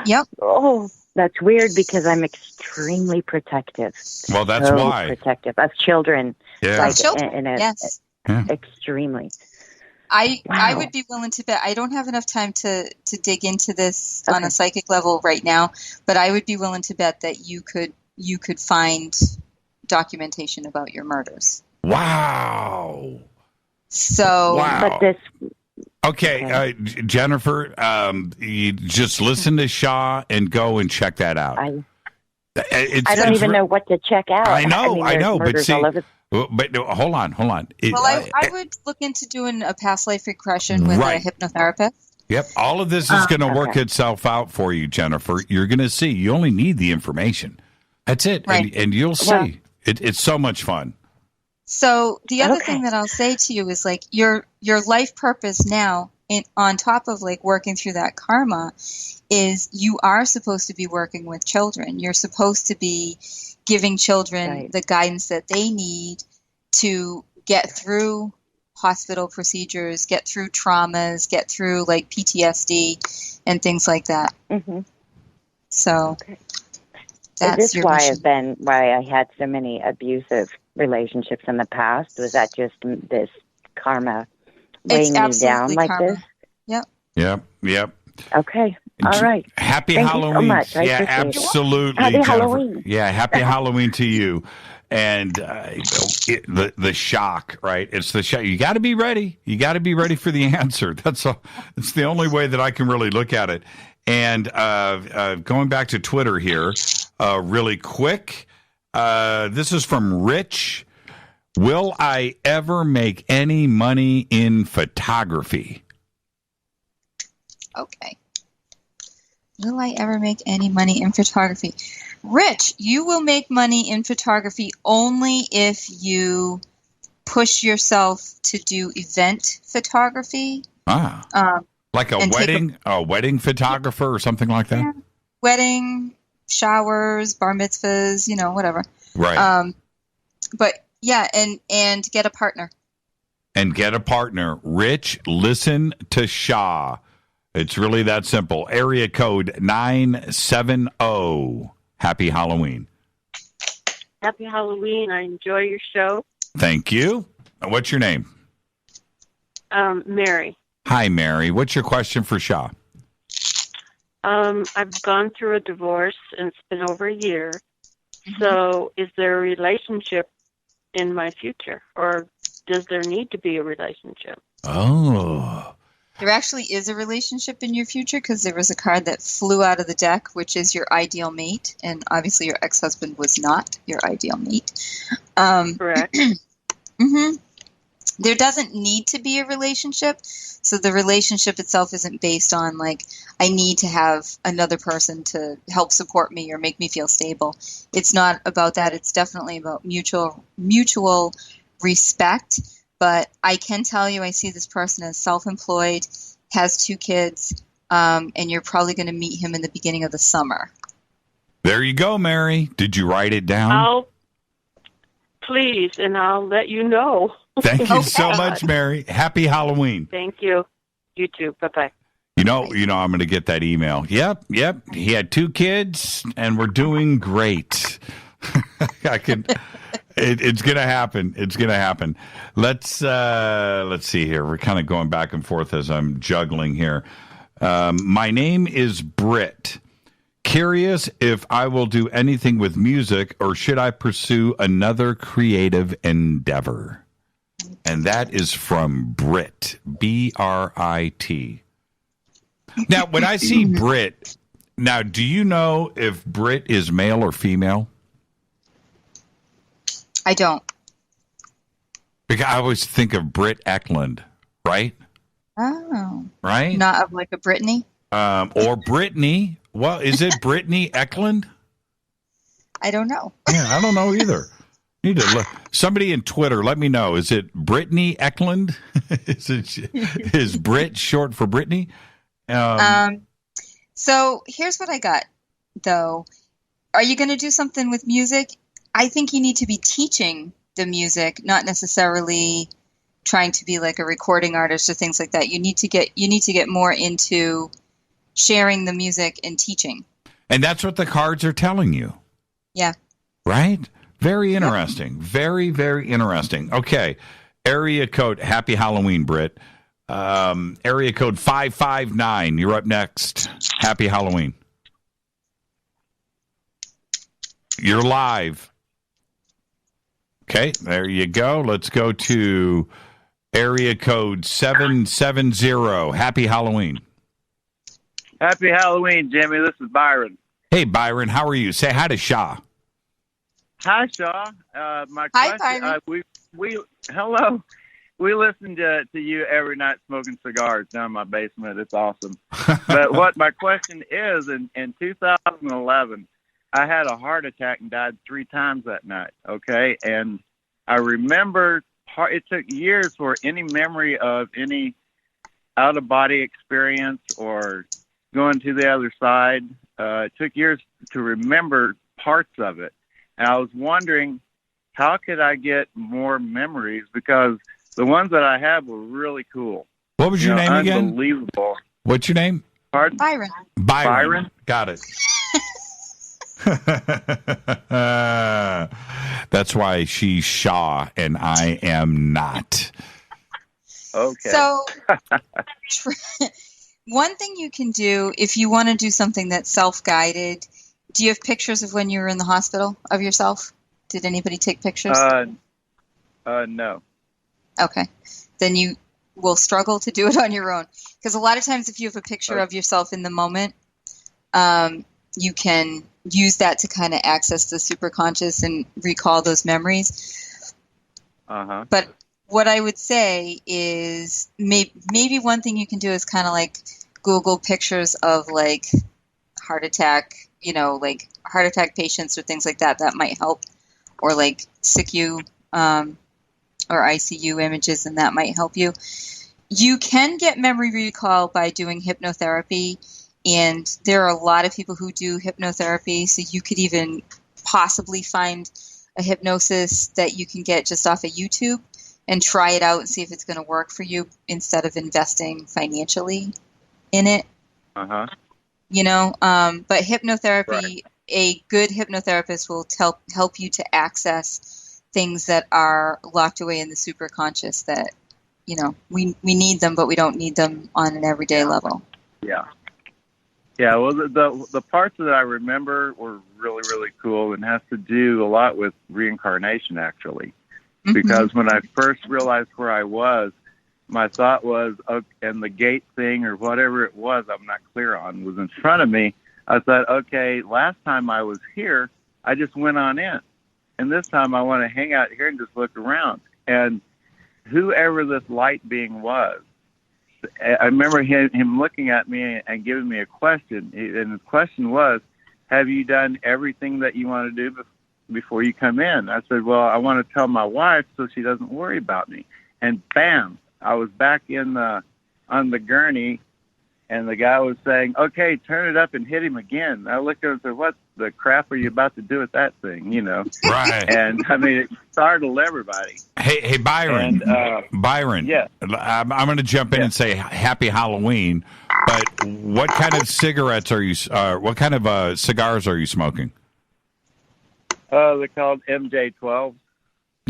Yep. Oh, that's weird because I'm extremely protective. Well, that's why. Protective of children. Yeah. Yes. Extremely. I would be willing to bet. I don't have enough time to dig into this on a psychic level right now, but I would be willing to bet that you could find documentation about your murders. Wow. So, but this. Okay, Jennifer, you just listen to Sha and go and check that out. I don't even know what to check out. I know, but see, but hold on. I would look into doing a past life regression with a hypnotherapist. Yep, all of this is going to work itself out for you, Jennifer. You're going to see. You only need the information. That's it, right. and you'll see. It's so much fun. So the other thing that I'll say to you is, like, your life purpose now, on top of like working through that karma, is you are supposed to be working with children. You're supposed to be giving children the guidance that they need to get through hospital procedures, get through traumas, get through like PTSD and things like that. Mm-hmm. So Is this why I had so many abusive relationships in the past? Was that just this karma weighing me down like karma. this? Yep. Okay. All right. Happy Thank Halloween. You so much. I yeah, appreciate it. absolutely. Happy Jennifer. Halloween. Yeah, happy Halloween to you. And the shock, right? It's the shock. You got to be ready. You got to be ready for the answer. It's the only way that I can really look at it. And going back to Twitter here, really quick. This is from Rich. Will I ever make any money in photography? Okay. Will I ever make any money in photography? Rich, you will make money in photography only if you push yourself to do event photography. Like a wedding photographer or something like that? Yeah. Wedding, showers, bar mitzvahs, whatever. Right. But yeah, and get a partner. And get a partner. Rich, listen to Sha. It's really that simple. Area code 970. Happy Halloween. Happy Halloween. I enjoy your show. Thank you. What's your name? Mary. Hi, Mary. What's your question for Sha? I've gone through a divorce, and it's been over a year. So is there a relationship in my future, or does there need to be a relationship? Oh. There actually is a relationship in your future because there was a card that flew out of the deck, which is your ideal mate. And obviously your ex-husband was not your ideal mate. Correct. There doesn't need to be a relationship. So the relationship itself isn't based on I need to have another person to help support me or make me feel stable. It's not about that. It's definitely about mutual respect. But I can tell you, I see this person as self-employed, has 2 kids, and you're probably going to meet him in the beginning of the summer. There you go, Mary. Did you write it down? Please, and I'll let you know. Thank you so much, Mary. Happy Halloween. Thank you. You too. Bye-bye. You know, I'm going to get that email. Yep. He had 2 kids, and we're doing great. It's going to happen. It's going to happen. Let's see here. We're kind of going back and forth as I'm juggling here. My name is Britt. Curious if I will do anything with music or should I pursue another creative endeavor? And that is from Britt, B-R-I-T. Now, when I see Britt, now, do you know if Britt is male or female? I don't. Because I always think of Britt Eklund, right? Oh. Right? Not of a Brittany? Or Brittany. Well, is it Brittany Eklund? I don't know. Yeah, I don't know either. Need to look. Somebody in Twitter, let me know. Is it Brittany Eklund? Is Britt short for Brittany? So here's what I got, though. Are you going to do something with music? I think you need to be teaching the music, not necessarily trying to be like a recording artist or things like that. You need to get more into sharing the music and teaching. And that's what the cards are telling you. Yeah. Right? Very interesting. Very, very interesting. Okay. Area code, happy Halloween, Britt. Area code 559. You're up next. Happy Halloween. You're live. Okay, there you go. Let's go to area code 770. Happy Halloween. Happy Halloween, Jimmy. This is Byron. Hey, Byron. How are you? Say hi to Sha. Hi, Sha. My hi, question, Byron. Hello. We listen to you every night smoking cigars down in my basement. It's awesome. But what my question is, in 2011, I had a heart attack and died 3 times that night, okay? And I remember it took years for any memory of any out-of-body experience or going to the other side. It took years to remember parts of it. And I was wondering, how could I get more memories? Because the ones that I had were really cool. What was your name again? Unbelievable. What's your name? Pardon? Byron. Byron. Got it. That's why she's Sha and I am not. Okay. So, one thing you can do if you want to do something that's self-guided, do you have pictures of when you were in the hospital of yourself? Did anybody take pictures? No. Okay. Then you will struggle to do it on your own. Because a lot of times if you have a picture of yourself in the moment, you can use that to kind of access the superconscious and recall those memories. Uh-huh. But what I would say is maybe one thing you can do is kind of like Google pictures of like heart attack, like heart attack patients or things like that. That might help. Or like SICU or ICU images, and that might help you. You can get memory recall by doing hypnotherapy, and there are a lot of people who do hypnotherapy, so you could even possibly find a hypnosis that you can get just off of YouTube and try it out and see if it's going to work for you instead of investing financially in it. Uh-huh. But hypnotherapy, Right. A good hypnotherapist will help you to access things that are locked away in the superconscious that, we need them, but we don't need them on an everyday level. Yeah. Yeah, well, the parts that I remember were really, really cool and has to do a lot with reincarnation, actually. Mm-hmm. Because when I first realized where I was, my thought was, and the gate thing or whatever it was, I'm not clear on, was in front of me. I thought, okay, last time I was here, I just went on in. And this time I want to hang out here and just look around. And whoever this light being was, I remember him looking at me and giving me a question. And the question was, have you done everything that you want to do before you come in? I said, well, I want to tell my wife so she doesn't worry about me. And bam, I was back on the gurney, and the guy was saying, okay, turn it up and hit him again. I looked at him and said, what the crap are you about to do with that thing, Right. And, I mean, it startled everybody. Hey, Byron. Byron. Yeah. I'm going to jump in and say Happy Halloween, but what kind of cigarettes are you, what kind of cigars are you smoking? They're called MJ12.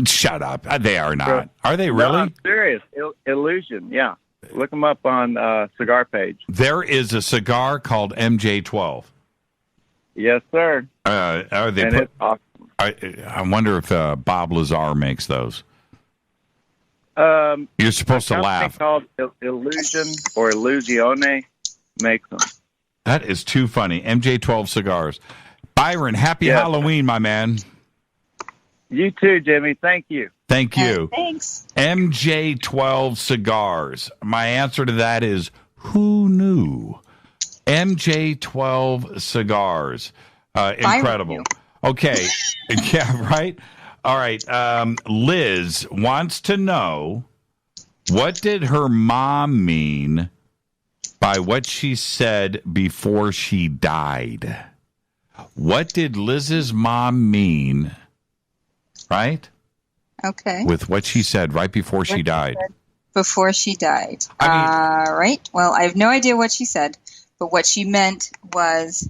Shut up. They are not. Are they really? No, I'm serious. Illusion, yeah. Look them up on Cigar Page. There is a cigar called MJ12. Yes, sir. Are they? And it's awesome. I wonder if Bob Lazar makes those. You're supposed to laugh. Called Illusion or Illusione makes them. That is too funny. MJ12 cigars. Byron, happy Halloween, my man. You too, Jimmy. Thank you. Thank you. Thanks. MJ12 cigars. My answer to that is who knew? MJ12 cigars. Incredible. Okay. Yeah, right? All right. Liz wants to know, what did her mom mean by what she said before she died? What did Liz's mom mean, right? Okay. With what she said right before she died. Before she died. Right. Well, I have no idea what she said, but what she meant was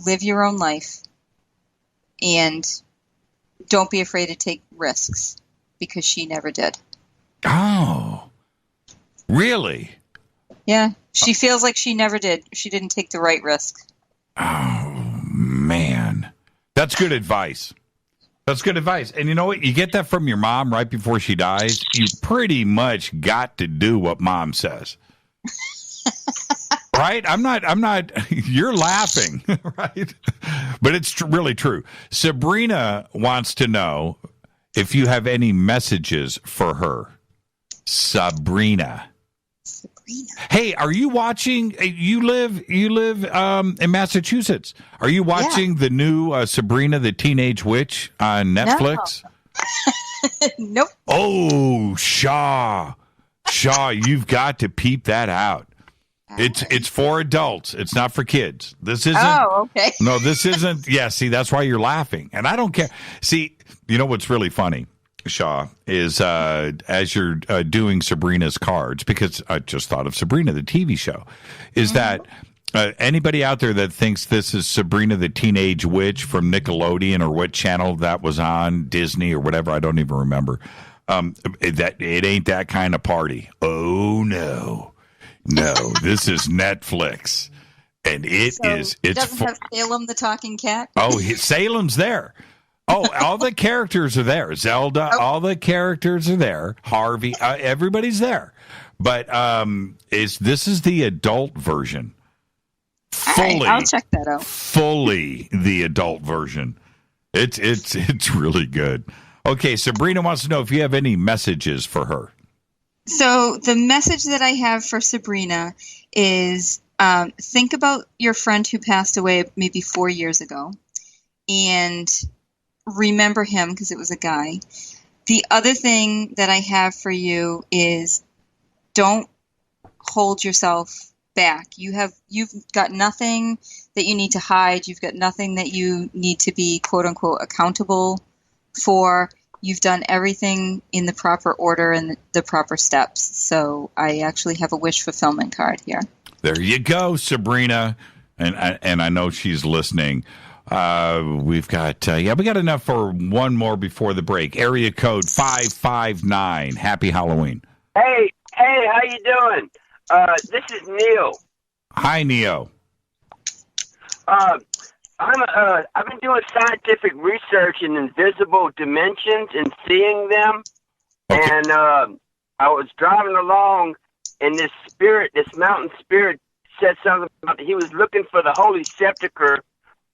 live your own life and don't be afraid to take risks, because she never did. Oh, really? Yeah. She feels like she never did. She didn't take the right risk. Oh, man. That's good advice. That's good advice. And you know what? You get that from your mom right before she dies. You pretty much got to do what mom says. Right? I'm not, you're laughing, right? But it's really true. Sabrina wants to know if you have any messages for her. Sabrina. Hey, are you watching? You live in Massachusetts. Are you watching the new Sabrina the Teenage Witch on Netflix? No. Nope. Oh, Sha, you've got to peep that out. It's for adults. It's not for kids. This isn't. Oh, okay. No, this isn't. Yeah, see, that's why you're laughing, and I don't care. See, you know what's really funny, Sha, is as you're doing Sabrina's cards, because I just thought of Sabrina, the TV show, is that Anybody out there that thinks this is Sabrina the Teenage Witch from Nickelodeon or what channel that was on, Disney or whatever, I don't even remember. That it ain't that kind of party. Oh no, this is Netflix, and it doesn't have Salem the talking cat. Oh, Salem's there. Oh, all the characters are there. Zelda, all the characters are there. Harvey, everybody's there. But this is the adult version. Fully, I'll check that out. Fully the adult version. It's really good. Okay, Sabrina wants to know if you have any messages for her. So the message that I have for Sabrina is think about your friend who passed away maybe 4 years ago and remember him because it was a guy. The other thing that I have for you is don't hold yourself back. You've got nothing that you need to hide. You've got nothing that you need to be quote unquote accountable for. You've done everything in the proper order and the proper steps. So I actually have a wish fulfillment card here. There you go, Sabrina. And I know she's listening. We've got we got enough for one more before the break. Area code 559. Happy Halloween. Hey, how you doing? This is Neil. Hi, Neo. I've been doing scientific research in invisible dimensions and seeing them. Okay. And I was driving along, and this mountain spirit, said something about he was looking for the Holy Sepulchre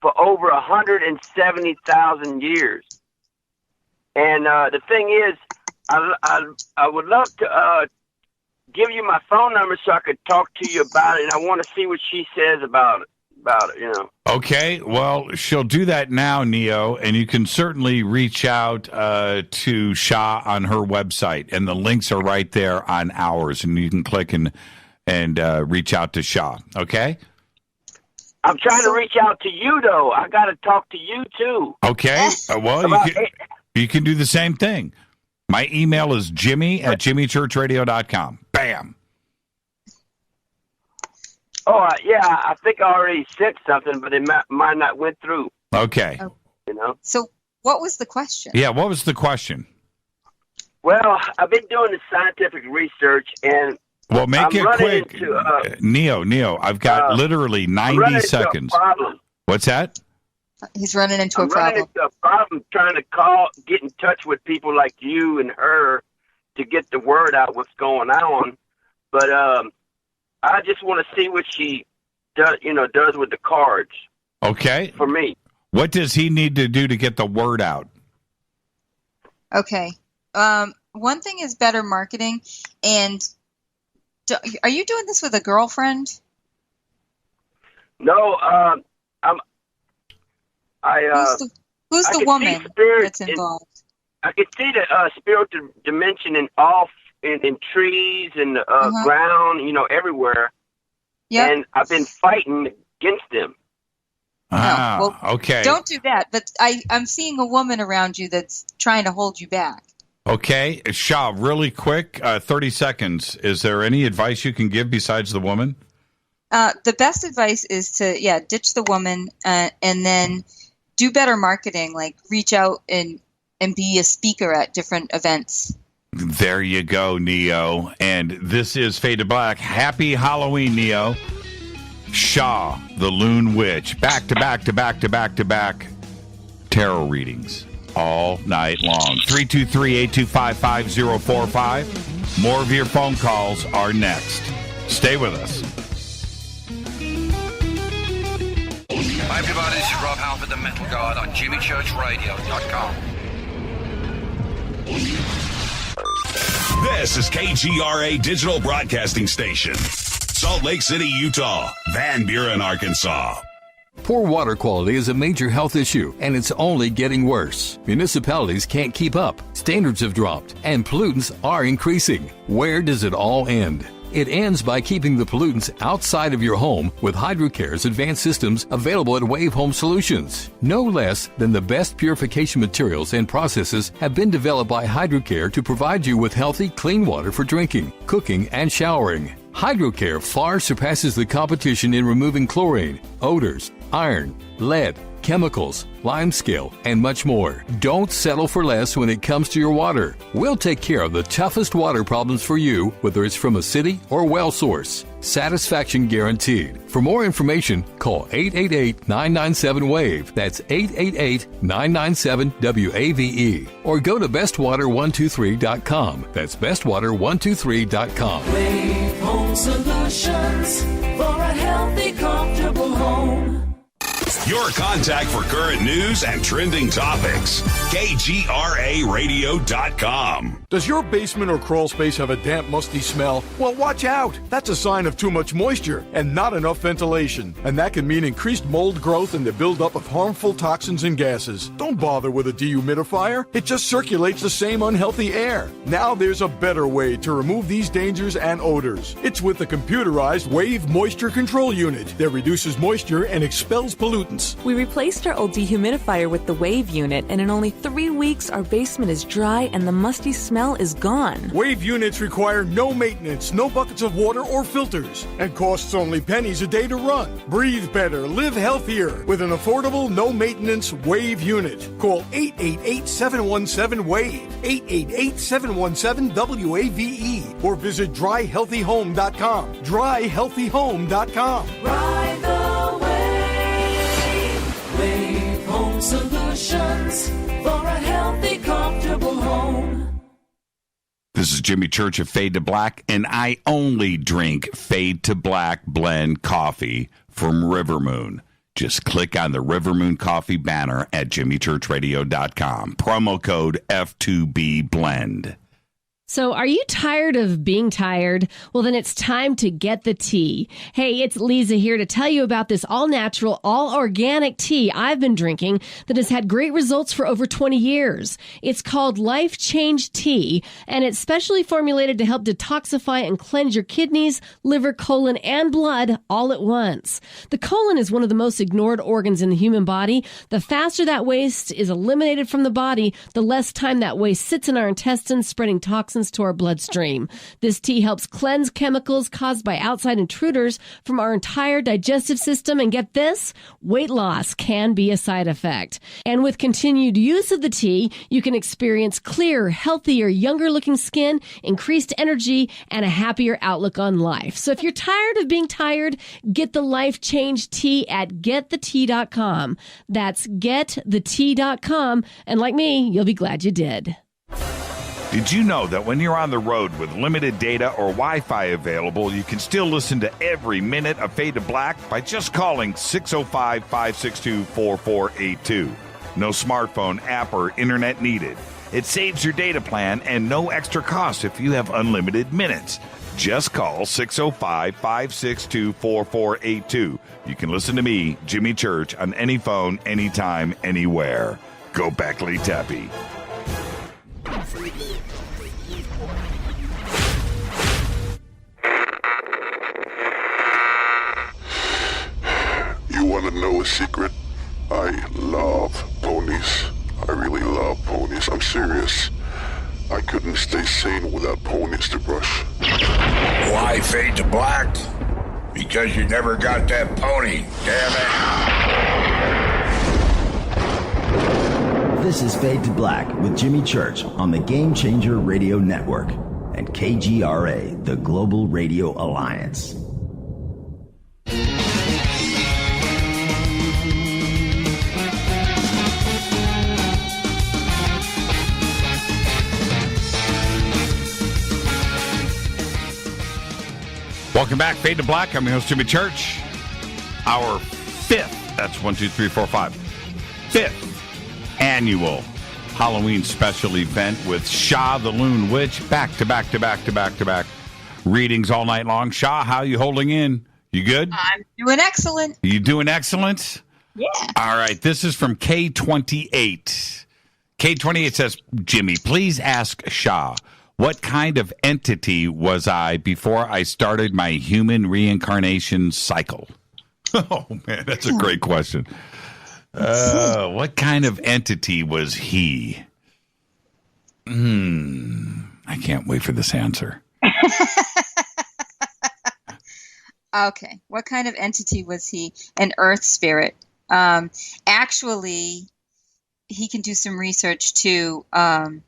for over 170,000 years. And the thing is, I would love to give you my phone number so I could talk to you about it, and I want to see what she says about it, Okay, well, she'll do that now, Neo, and you can certainly reach out to Sha on her website, and the links are right there on ours, and you can click and reach out to Sha, okay? I'm trying to reach out to you, though. I got to talk to you, too. Okay, you can do the same thing. My email is jimmy@jimmychurchradio.com. Bam. Oh, yeah, I think I already sent something, but it might not went through. Okay. So what was the question? Yeah, what was the question? Well, I've been doing the scientific research, and well, make it quick. Neo, I've got literally 90 seconds. What's that? He's running into a problem. I'm running into a problem trying to get in touch with people like you and her to get the word out what's going on. But I just want to see what she does with the cards. Okay. For me. What does he need to do to get the word out? Okay. One thing is better marketing. And are you doing this with a girlfriend? No, Who's the woman that's involved? I can see the spiritual dimension in trees and ground, everywhere. Yeah. And I've been fighting against them. Okay. Don't do that. But I'm seeing a woman around you that's trying to hold you back. Okay. Sha, really quick, 30 seconds. Is there any advice you can give besides the woman? The best advice is to, ditch the woman and then do better marketing, like reach out and be a speaker at different events. There you go, Neo. And this is Fade to Black. Happy Halloween, Neo. Sha The Loon Witch. Back to back to back to back to back. Tarot readings all night long. 323-825-5045. More of your phone calls are next. Stay with us. Hi, everybody. This is Rob Halford, the Metal God, on JimmyChurchRadio.com. This is KGRA Digital Broadcasting Station. Salt Lake City, Utah. Van Buren, Arkansas. Poor water quality is a major health issue, and it's only getting worse. Municipalities can't keep up, standards have dropped, and pollutants are increasing. Where does it all end? It ends by keeping the pollutants outside of your home with HydroCare's advanced systems available at Wave Home Solutions. No less than the best purification materials and processes have been developed by HydroCare to provide you with healthy, clean water for drinking, cooking, and showering. HydroCare far surpasses the competition in removing chlorine, odors, iron, lead, chemicals, limescale, and much more. Don't settle for less when it comes to your water. We'll take care of the toughest water problems for you, whether it's from a city or well source. Satisfaction guaranteed. For more information, call 888-997-WAVE. That's 888-997-WAVE. Or go to bestwater123.com. That's bestwater123.com. Wave Home Solutions for a healthy, comfortable home. Your contact for current news and trending topics. KGRAradio.com. Does your basement or crawl space have a damp, musty smell? Well, watch out. That's a sign of too much moisture and not enough ventilation. And that can mean increased mold growth and the buildup of harmful toxins and gases. Don't bother with a dehumidifier. It just circulates the same unhealthy air. Now there's a better way to remove these dangers and odors. It's with the computerized Wave Moisture Control Unit that reduces moisture and expels pollutants. We replaced our old dehumidifier with the Wave unit, and in only 3 weeks, our basement is dry and the musty smell is gone. Wave units require no maintenance, no buckets of water or filters, and costs only pennies a day to run. Breathe better, live healthier with an affordable, no-maintenance Wave unit. Call 888-717-WAVE, 888-717-WAVE, or visit dryhealthyhome.com, dryhealthyhome.com. Ride the wave. Wave Home Solutions for a healthy, comfortable home. This is Jimmy Church of Fade to Black, and I only drink Fade to Black blend coffee from River Moon. Just click on the River Moon coffee banner at jimmychurchradio.com. Promo code F2B blend. So are you tired of being tired? Well, then it's time to get the tea. Hey, it's Lisa here to tell you about this all-natural, all-organic tea I've been drinking that has had great results for over 20 years. It's called Life Change Tea, and it's specially formulated to help detoxify and cleanse your kidneys, liver, colon, and blood all at once. The colon is one of the most ignored organs in the human body. The faster that waste is eliminated from the body, the less time that waste sits in our intestines, spreading toxins to our bloodstream. This tea helps cleanse chemicals caused by outside intruders from our entire digestive system. And get this, weight loss can be a side effect. And with continued use of the tea, you can experience clearer, healthier, younger looking skin, increased energy, and a happier outlook on life. So if you're tired of being tired, get the Life Change Tea at getthetea.com. That's getthetea.com. And like me, you'll be glad you did. Did you know that when you're on the road with limited data or Wi-Fi available, you can still listen to every minute of Fade to Black by just calling 605-562-4482. No smartphone, app, or internet needed. It saves your data plan and no extra cost if you have unlimited minutes. Just call 605-562-4482. You can listen to me, Jimmy Church, on any phone, anytime, anywhere. Go Beckley Tappy. You want to know a secret? I love ponies. I really love ponies. I'm serious. I couldn't stay sane without ponies to brush. Why Fade to Black? Because you never got that pony, damn it. This is Fade to Black with Jimmy Church on the Game Changer Radio Network and KGRA, the Global Radio Alliance. Welcome back, Fade to Black. I'm your host, Jimmy Church. Our fifth, that's 1, 2, 3, 4, 5, fifth annual Halloween special event with Sha The Loon Witch. Back to back to back to back to back readings all night long. Sha, how you holding in? You good? I'm doing excellent. You doing excellent? Yeah. All right, this is from K28. K28 says, Jimmy, please ask Sha, what kind of entity was I before I started my human reincarnation cycle? Oh, man, that's a great question. What kind of entity was he? I can't wait for this answer. Okay. What kind of entity was he? An earth spirit. Actually, he can do some research too, and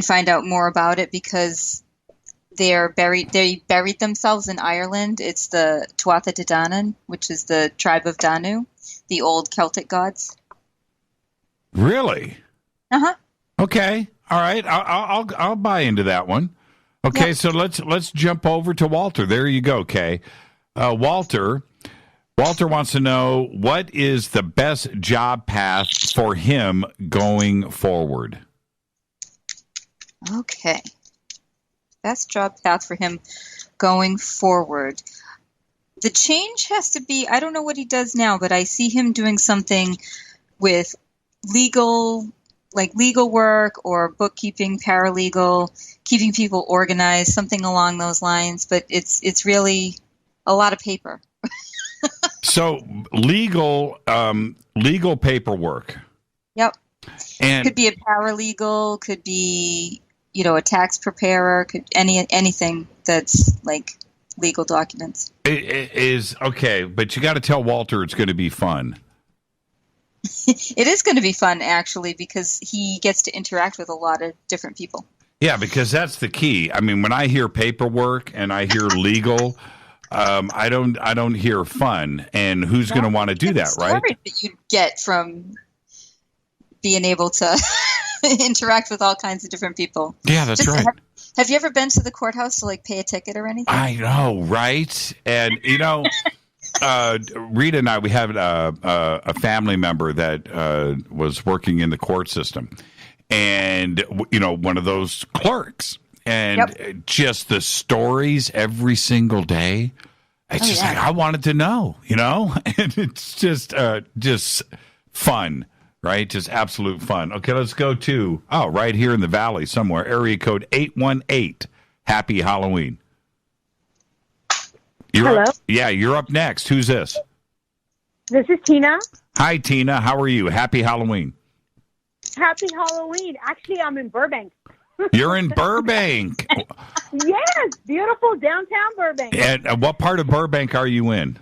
find out more about it because they buried themselves in Ireland. It's the Tuatha De Danann, which is the tribe of Danu, the old Celtic gods. Really? Uh-huh. Okay. All right. I'll buy into that one. Okay, so let's jump over to Walter. There you go, Kay. Walter wants to know, what is the best job path for him going forward? Okay. Best job path for him going forward. The change has to be, I don't know what he does now, but I see him doing something with legal work or bookkeeping, paralegal, keeping people organized, something along those lines. But it's really a lot of paper. So legal paperwork. Yep. And could be a paralegal, could be, a tax preparer, could anything that's like legal documents. It is okay, but you got to tell Walter it's going to be fun. It is going to be fun, actually, because he gets to interact with a lot of different people. Yeah, because that's the key. I mean, when I hear paperwork and I hear legal, I don't hear fun. And who's going to want to do that, right? That you get from being able to interact with all kinds of different people. Yeah, that's right. Have you ever been to the courthouse to pay a ticket or anything? I know, right? And Rita and I, we have a family member that was working in the court system, and one of those clerks, and just the stories every single day. It's just like I wanted to know, and it's just fun, right? Just absolute fun. Okay, let's go to right here in the Valley somewhere, area code 818. Happy Halloween. Hello? You're up next. Who's this? This is Tina. Hi, Tina. How are you? Happy Halloween. Happy Halloween. Actually, I'm in Burbank. You're in Burbank. Yes, beautiful downtown Burbank. And what part of Burbank are you in?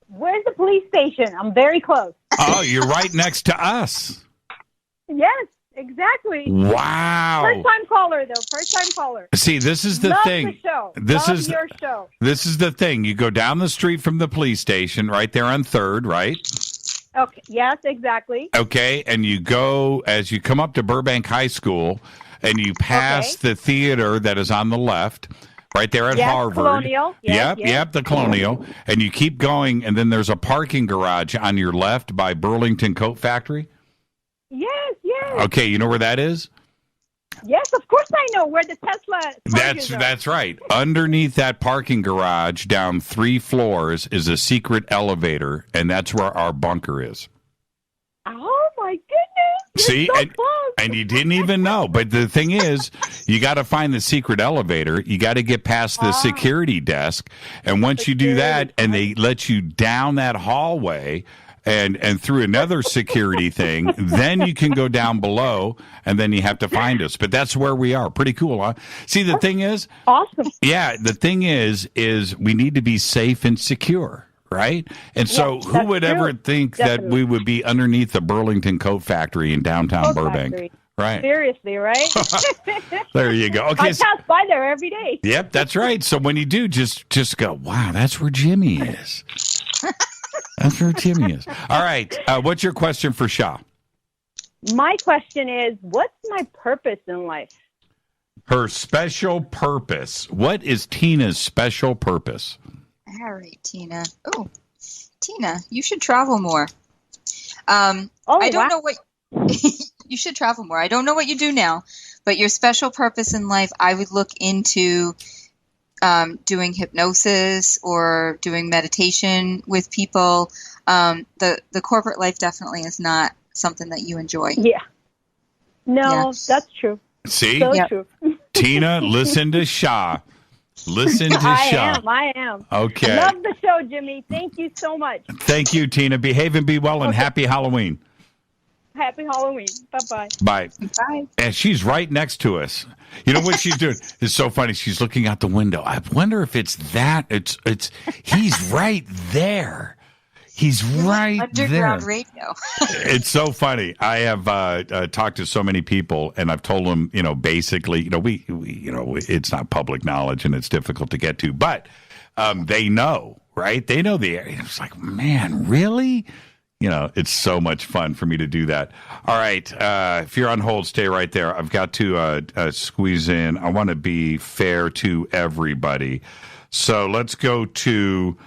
Where's the police station? I'm very close. Oh, you're right next to us. Yes, exactly. Wow. First-time caller, though. First-time caller. See, this is the Love thing. The show. This Love is your show. This is the thing. You go down the street from the police station, right there on 3rd, right? Okay. Yes, exactly. Okay, and you go as you come up to Burbank High School, and you pass the theater that is on the left, right there at Harvard. Colonial. Yep, the Colonial. And you keep going, and then there's a parking garage on your left by Burlington Coat Factory. Yes. Okay, you know where that is? Yes, of course I know where the Tesla. That's right. Underneath that parking garage, down 3 floors, is a secret elevator, and that's where our bunker is. Oh my goodness! See, so and you didn't even know. But the thing is, you got to find the secret elevator. You got to get past the security desk, and once you do that, and they let you down that hallway. And through another security thing, then you can go down below, and then you have to find us. But that's where we are. Pretty cool, huh? See, the thing is... Awesome. Yeah, the thing is we need to be safe and secure, right? And so who would ever think that we would be underneath the Burlington Coat Factory in downtown Burbank? Factory. Right. Seriously, right? There you go. Okay. I pass by there every day. Yep, that's right. So when you do, just go, wow, that's where Jimmy is. That's where Timmy is. All right. What's your question for Sha? My question is, what's my purpose in life? Her special purpose. What is Tina's special purpose? All right, Tina. Oh, Tina, you should travel more. I don't know what... You should travel more. I don't know what you do now, but your special purpose in life, I would look into... doing hypnosis or doing meditation with people. The corporate life definitely is not something that you enjoy. Yeah. No, that's true. See? So true. Tina, listen to Sha. Listen to Sha. I am. Okay. Love the show, Jimmy. Thank you so much. Thank you, Tina. Behave and be well, and happy Halloween. Happy Halloween. Bye-bye. Bye. Bye. And she's right next to us. You know what she's doing? It's so funny. She's looking out the window. I wonder if it's that. He's right there. He's right Underground there. radio. It's so funny. I have talked to so many people, and I've told them, basically, we it's not public knowledge, and it's difficult to get to, but they know, right? They know the area. It's like, man, really? It's so much fun for me to do that. All right. If you're on hold, stay right there. I've got to squeeze in. I want to be fair to everybody. So let's go to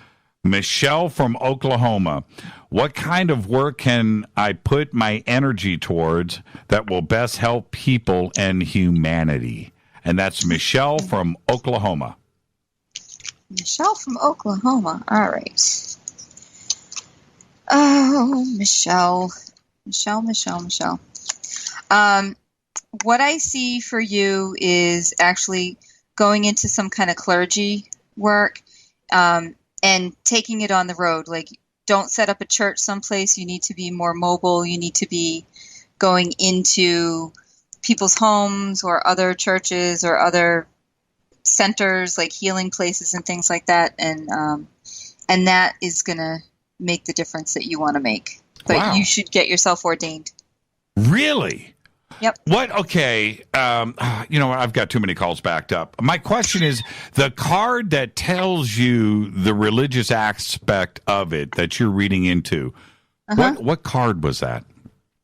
Michelle from Oklahoma. What kind of work can I put my energy towards that will best help people and humanity? And that's Michelle from Oklahoma. Michelle from Oklahoma. All right. Oh, Michelle. What I see for you is actually going into some kind of clergy work and taking it on the road. Like, don't set up a church someplace. You need to be more mobile. You need to be going into people's homes or other churches or other centers, like healing places and things like that. And that is going to make the difference that you want to make. But Wow. You should get yourself ordained. Really? Yep. What? Okay. You know what? I've got too many calls backed up. My question is, the card that tells you the religious aspect of it that you're reading into, what card was that?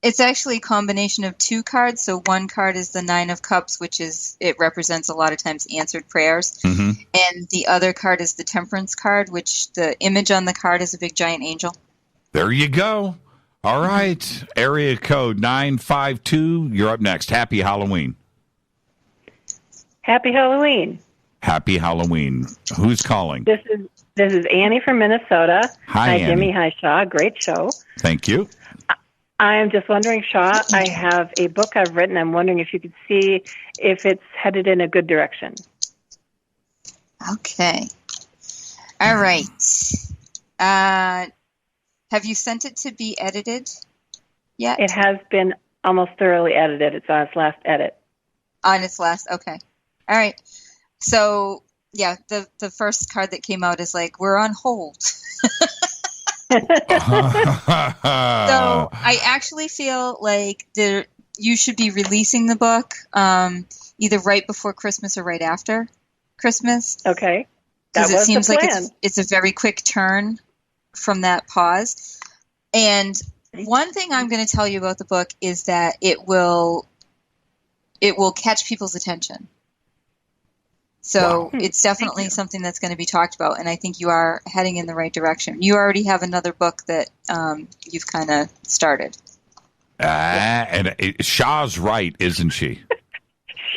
It's actually a combination of two cards. So one card is the Nine of Cups, which it represents a lot of times answered prayers. Mm-hmm. And the other card is the Temperance card, which the image on the card is a big giant angel. There you go. All right. Area code 952. You're up next. Happy Halloween. Happy Halloween. Happy Halloween. Who's calling? This is Annie from Minnesota. Hi, Jimmy. Annie. Hi, Sha. Great show. Thank you. I'm just wondering, Sha, I have a book I've written. I'm wondering if you could see if it's headed in a good direction. Okay. All right. Have you sent it to be edited yet? It has been almost thoroughly edited. It's on its last edit. On its last, okay. All right. So, yeah, the first card that came out is like, we're on hold. So I actually feel like you should be releasing the book either right before Christmas or right after Christmas. Okay. Because it seems like it's a very quick turn from that pause. And one thing I'm going to tell you about the book is that it will catch people's attention. So it's definitely something that's going to be talked about, and I think you are heading in the right direction. You already have another book that you've kind of started. And Sha's right, isn't she?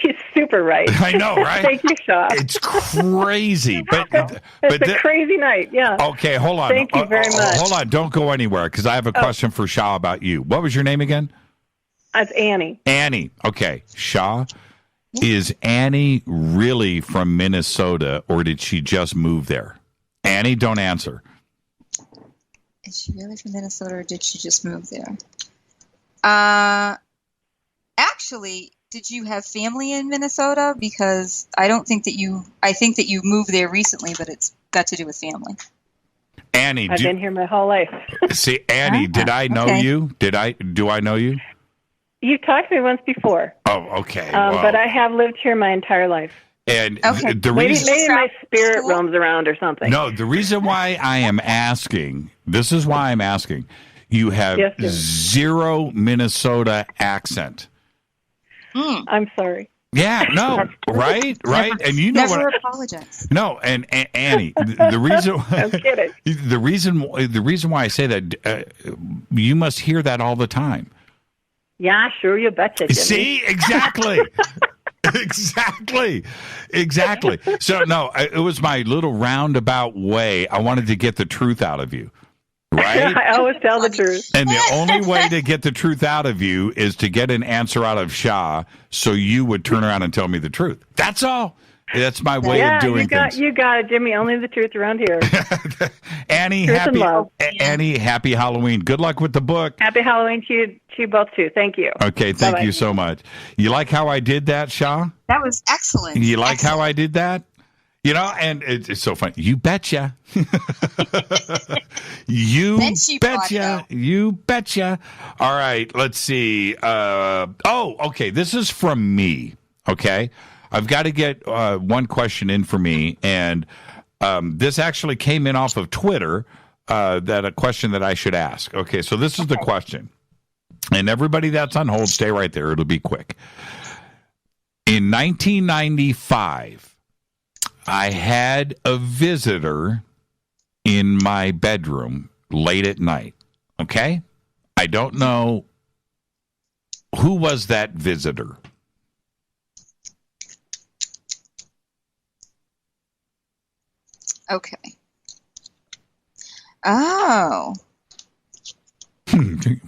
She's super right. I know, right? Thank you, Sha. It's crazy. It's a crazy night, yeah. Okay, hold on. Thank you very much. Hold on. Don't go anywhere, because I have a question for Sha about you. What was your name again? It's Annie. Annie. Okay. Sha, is Annie really from Minnesota, or did she just move there? Annie, don't answer. Is she really from Minnesota, or did she just move there? Actually, did you have family in Minnesota? Because I think that you moved there recently, but it's got to do with family. Annie, I've been here my whole life. See, Annie, did I know you? Do I know you? You talked to me once before. Oh, okay. But I have lived here my entire life. And the reason, maybe my spirit roams around or something. No, the reason why I am asking, this is why I'm asking, you have zero Minnesota accent. I'm sorry. Yeah, no, right? And you know never apologize. No, and Annie, the reason I'm kidding. the reason why I say that, you must hear that all the time. Yeah, sure, you betcha, Jimmy. See, exactly. Exactly. So, no, it was my little roundabout way. I wanted to get the truth out of you, right? I always tell the truth. And the only way to get the truth out of you is to get an answer out of Sha, so you would turn around and tell me the truth. That's all. That's my way of doing things. You got it, Jimmy. Only the truth around here. Annie, Truth and love. Annie, happy Halloween. Good luck with the book. Happy Halloween to you both, too. Thank you. Okay, thank Bye-bye. you so much. You like how I did that, Sha? That was excellent. You like how I did that? You know, and it's so funny. You betcha. You betcha. You betcha. All right, let's see. Okay, this is from me, okay? I've got to get one question in for me, and this actually came in off of Twitter, that a question that I should ask. Okay, so this is the question. And everybody that's on hold, stay right there. It'll be quick. In 1995, I had a visitor in my bedroom late at night. Okay? I don't know who was that visitor. Okay. Oh.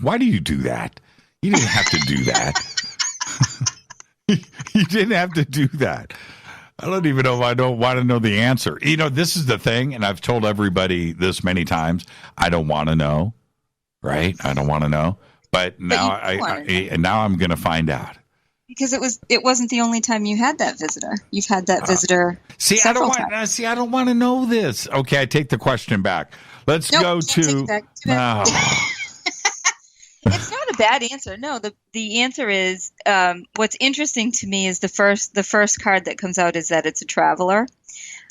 Why do you do that? You didn't have to do that. You didn't have to do that. I don't even know if I don't want to know the answer. You know, this is the thing, and I've told everybody this many times. I don't want to know, right? I don't want to know. But now now I'm going to find out. Because it wasn't the only time you had that visitor. You've had that visitor several times. I don't want to know this. Okay, I take the question back. Let's go to. It's not a bad answer. No, the answer is what's interesting to me is the first card that comes out is that it's a traveler,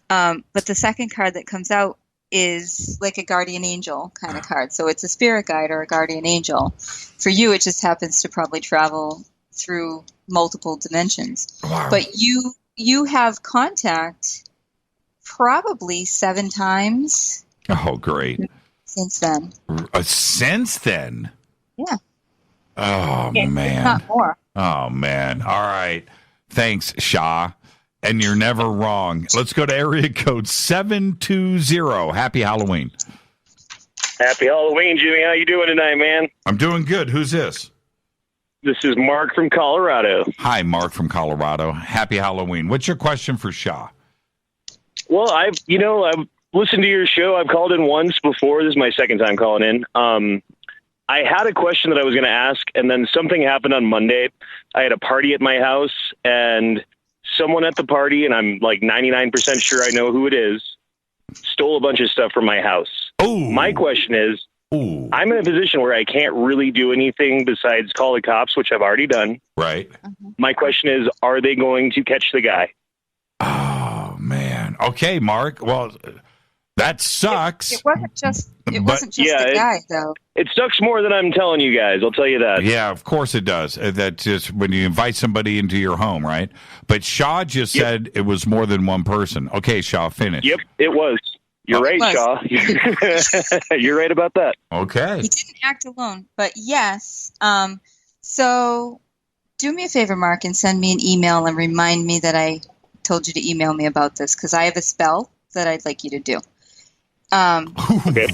but the second card that comes out is like a guardian angel kind of card. So it's a spirit guide or a guardian angel. For you, it just happens to probably travel through multiple dimensions. Wow. But you have contact probably 7 times. Oh, great! Since then. Since then. Yeah. Oh, man. If not more. Oh, man. All right. Thanks, Sha. And you're never wrong. Let's go to area code 720. Happy Halloween. Happy Halloween, Jimmy. How you doing tonight, man? I'm doing good. Who's this? This is Mark from Colorado. Hi, Mark from Colorado. Happy Halloween. What's your question for Sha? Well, I've listened to your show. I've called in once before. This is my second time calling in. I had a question that I was going to ask, and then something happened on Monday. I had a party at my house, and someone at the party, and I'm like 99% sure I know who it is, stole a bunch of stuff from my house. Oh. My question is, I'm in a position where I can't really do anything besides call the cops, which I've already done. Right. My question is, are they going to catch the guy? Oh, man. Okay, Mark. Well, that sucks. It wasn't just the guy, though. It sucks more than I'm telling you guys. I'll tell you that. Yeah, of course it does. That's just when you invite somebody into your home, right? But Sha just said it was more than one person. Okay, Sha, finish. Yep, it was. You're right, Sha. You're right about that. Okay. He didn't act alone, but yes. So do me a favor, Mark, and send me an email and remind me that I told you to email me about this, because I have a spell that I'd like you to do. Okay.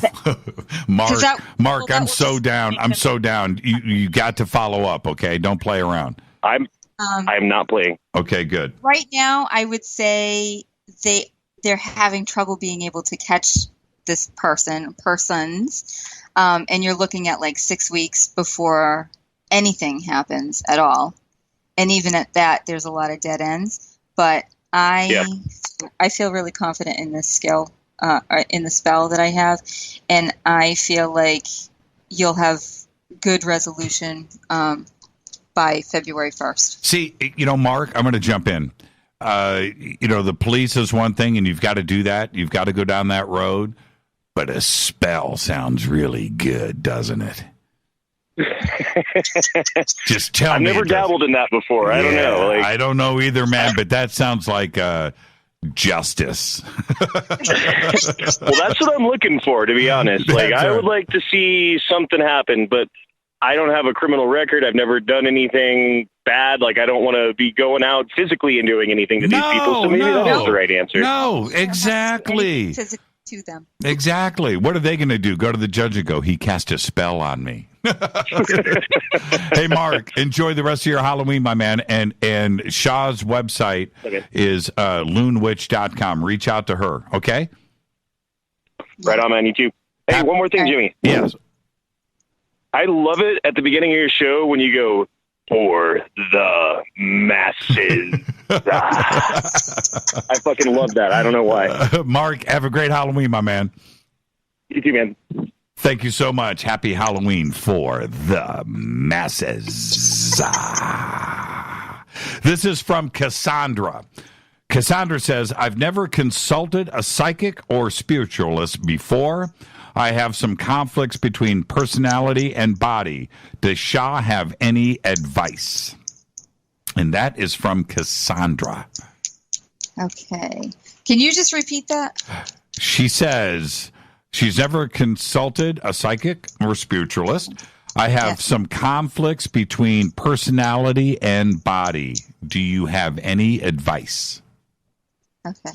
Mark, I'm so down. I'm so down. You got to follow up, okay? Don't play around. I'm not playing. Okay, good. Right now, I would say they're having trouble being able to catch this persons, and you're looking at like 6 weeks before anything happens at all. And even at that, there's a lot of dead ends. But I feel really confident in this skill. In the spell that I have, and I feel like you'll have good resolution by February 1st. See, Mark, I'm going to jump in. The police is one thing, and you've got to do that. You've got to go down that road. But a spell sounds really good, doesn't it? Just tell me. I've never dabbled in that before. I don't know. I don't know either, man, but that sounds like justice. Well, that's what I'm looking for, to be honest. Like, I would like to see something happen, but I don't have a criminal record. I've never done anything bad. Like, I don't want to be going out physically and doing anything to these people. So maybe that is the right answer. No, exactly. to them. Exactly. What are they going to do? Go to the judge and go, he cast a spell on me. Hey, Mark, enjoy the rest of your Halloween, my man. And Sha's website is loonwitch.com. Reach out to her, okay? Right on, man. You too. Hey, one more thing, Jimmy. Yes. I love it at the beginning of your show when you go, for the masses. I fucking love that. I don't know why. Mark, have a great Halloween, my man. You too, man. Thank you so much. Happy Halloween for the masses. This is from Cassandra. Cassandra says, I've never consulted a psychic or spiritualist before. I have some conflicts between personality and body. Does Sha have any advice? And that is from Cassandra. Okay. Can you just repeat that? She says she's never consulted a psychic or spiritualist. I have some conflicts between personality and body. Do you have any advice? Okay.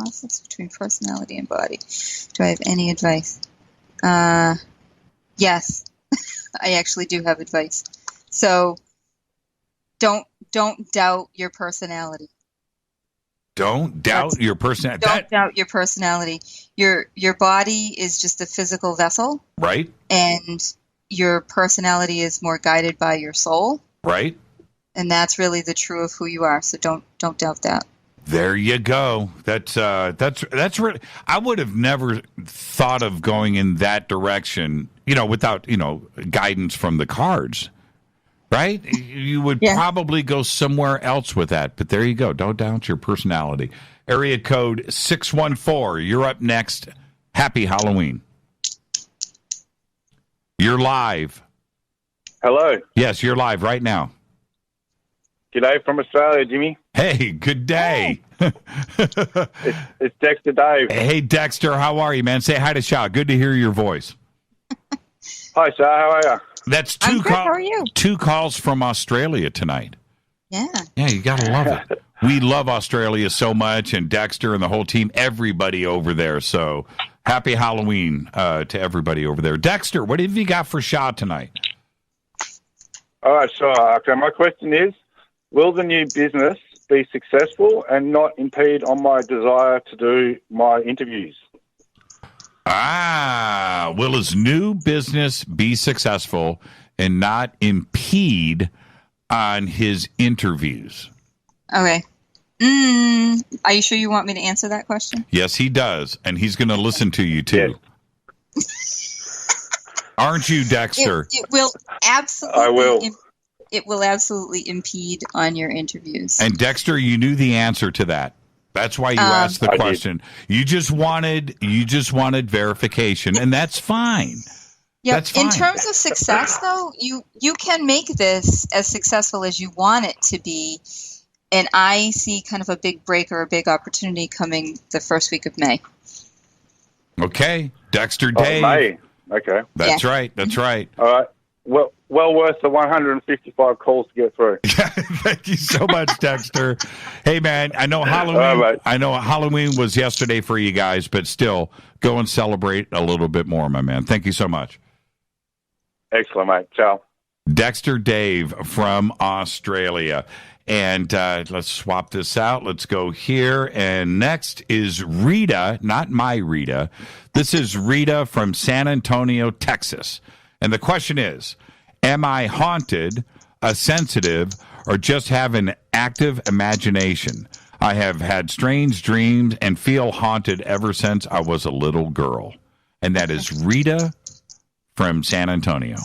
Conflicts between personality and body. Do I have any advice? Yes. I actually do have advice. So don't doubt your personality. Don't doubt your personality. Don't doubt your personality. Your body is just a physical vessel. Right. And your personality is more guided by your soul. Right. And that's really the true of who you are. So don't doubt that. There you go. That's really. I would have never thought of going in that direction, without guidance from the cards, right? You would probably go somewhere else with that. But there you go. Don't doubt your personality. Area code 614. You're up next. Happy Halloween. You're live. Hello. Yes, you're live right now. G'day from Australia, Jimmy. Hey, good day. It's Dexter Dave. Hey, Dexter, how are you, man? Say hi to Sha. Good to hear your voice. Hi, Sha. How are you? That's I'm good. How are you? 2 calls from Australia tonight. Yeah. Yeah, you got to love it. We love Australia so much, and Dexter and the whole team, everybody over there. So happy Halloween to everybody over there. Dexter, what have you got for Sha tonight? All right, sure. Okay, my question is, will the new business be successful and not impede on my desire to do my interviews? Will his new business be successful and not impede on his interviews? Okay. Are you sure you want me to answer that question? Yes, he does, and he's going to listen to you, too. Aren't you, Dexter? It will absolutely. I will. It will absolutely impede on your interviews. And Dexter, you knew the answer to that. That's why you asked the question. You just wanted verification, and that's fine. Yeah. That's fine. In terms of success, though, you can make this as successful as you want it to be, and I see kind of a big break or a big opportunity coming the first week of May. Okay, Dexter Dave. May. Okay. That's right. That's right. All right. Well worth the 155 calls to get through. Thank you so much, Dexter. Hey, man, I know Halloween. I know Halloween was yesterday for you guys, but still, go and celebrate a little bit more, my man. Thank you so much. Excellent, mate. Ciao. Dexter Dave from Australia. And let's swap this out. Let's go here. And next is Rita, not my Rita. This is Rita from San Antonio, Texas. And the question is, am I haunted, a sensitive, or just have an active imagination? I have had strange dreams and feel haunted ever since I was a little girl. And that is Rita from San Antonio.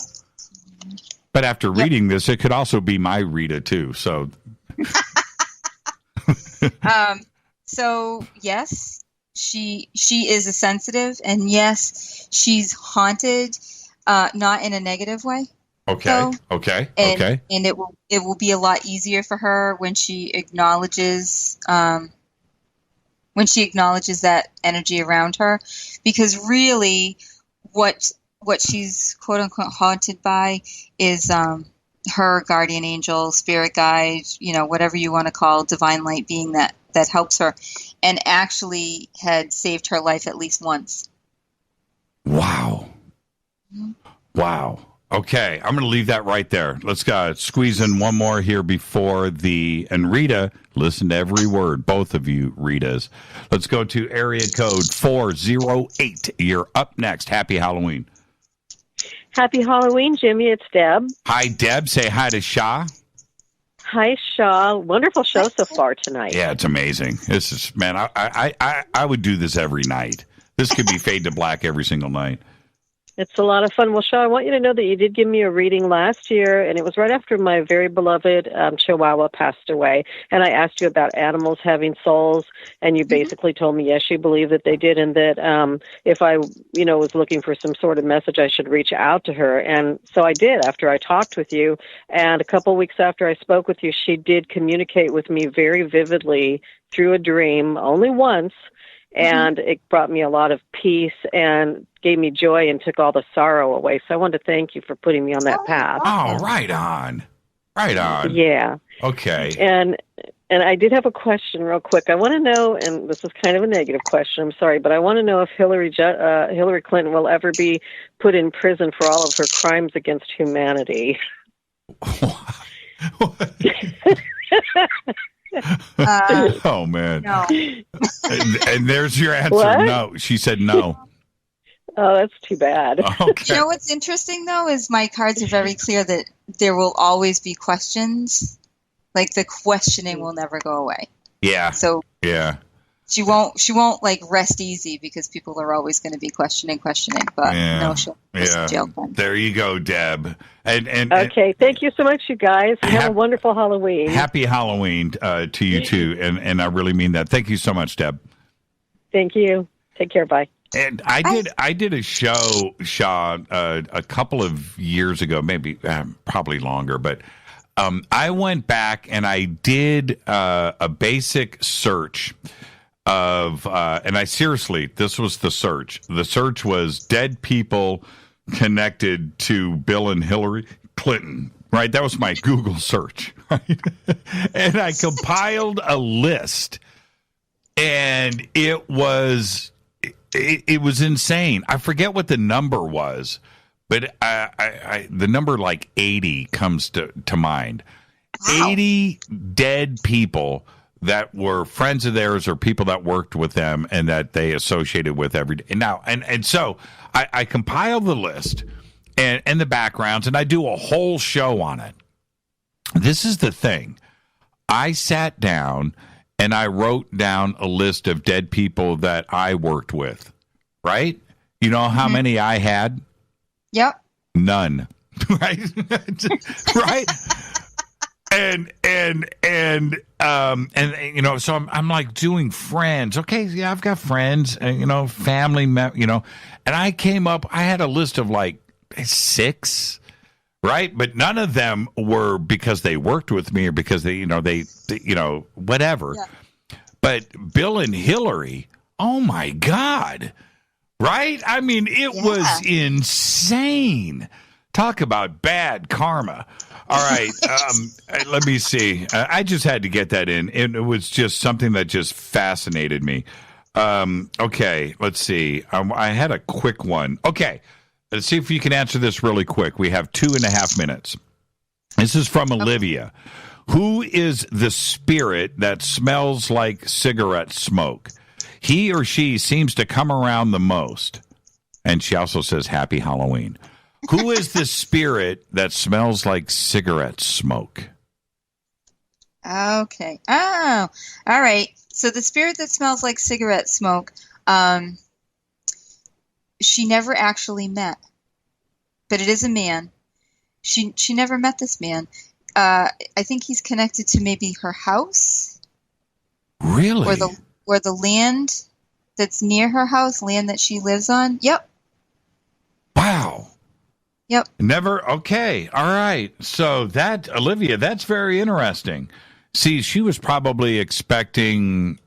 But after reading this, it could also be my Rita, too. So, so yes, she is a sensitive, and yes, she's haunted. Not in a negative way. Okay. Okay. Okay. And it will be a lot easier for her when she acknowledges that energy around her, because really, what she's quote unquote haunted by is her guardian angel, spirit guide, whatever you want to call divine light being that helps her, and actually had saved her life at least once. Wow. Wow. Okay, I'm going to leave that right there. Let's squeeze in one more here before and Rita, listen to every word, both of you Ritas. Let's go to area code 408. You're up next. Happy Halloween. Happy Halloween, Jimmy. It's Deb. Hi, Deb. Say hi to Sha. Hi, Sha. Wonderful show so far tonight. Yeah, it's amazing. This is, man, I would do this every night. This could be Fade to Black every single night. It's a lot of fun. Well, Sha, I want you to know that you did give me a reading last year, and it was right after my very beloved Chihuahua passed away. And I asked you about animals having souls, and you basically told me, yes, you believe that they did, and that if I, was looking for some sort of message, I should reach out to her. And so I did after I talked with you. And a couple weeks after I spoke with you, she did communicate with me very vividly through a dream, only once. And it brought me a lot of peace and gave me joy and took all the sorrow away. So I wanted to thank you for putting me on that path. Oh, right on. Right on. Yeah. Okay. And I did have a question real quick. I want to know, and this is kind of a negative question, I'm sorry, but I want to know if Hillary Clinton will ever be put in prison for all of her crimes against humanity. Oh, man. No. and there's your answer. What? No. She said no. Oh, that's too bad. Okay. You know what's interesting, though, is my cards are very clear that there will always be questions. Like, the questioning will never go away. Yeah. So yeah. She won't like rest easy because people are always going to be questioning. But no, she'll miss jail time. There you go, Deb. And okay, thank you so much, you guys. Have a wonderful Halloween. Happy Halloween to you too, and I really mean that. Thank you so much, Deb. Thank you. Take care. Bye. And I did a show, Sha, a couple of years ago, maybe probably longer, but I went back and I did a basic search of, and this was the search. The search was dead people connected to Bill and Hillary Clinton, right? That was my Google search, right? And I compiled a list, and it was insane. I forget what the number was, but the number like 80 comes to mind. Wow. 80 dead people that were friends of theirs or people that worked with them and that they associated with every day. And so I compiled the list and the backgrounds, and I do a whole show on it. This is the thing. I sat down and I wrote down a list of dead people that I worked with, right? You know how many I had? Yep. None. Right? Right? And so I'm like doing friends. Okay, yeah, I've got friends, family, and I came up, I had a list of like 6, right? But none of them were because they worked with me or because they whatever. Yeah. But Bill and Hillary, oh my God. Right? I mean, it was insane. Talk about bad karma. All right, let me see. I just had to get that in. It was just something that just fascinated me. Okay, let's see. I had a quick one. Okay, let's see if you can answer this really quick. We have 2.5 minutes. This is from Olivia. Who is the spirit that smells like cigarette smoke? He or she seems to come around the most. And she also says, Happy Halloween. Who is the spirit that smells like cigarette smoke? Okay. Oh, all right. So the spirit that smells like cigarette smoke, she never actually met, but it is a man. She never met this man. I think he's connected to maybe her house. Really? Or the land that's near her house, land that she lives on. Yep. Wow. Yep. Never. Okay. All right. So Olivia, that's very interesting. See, she was probably expecting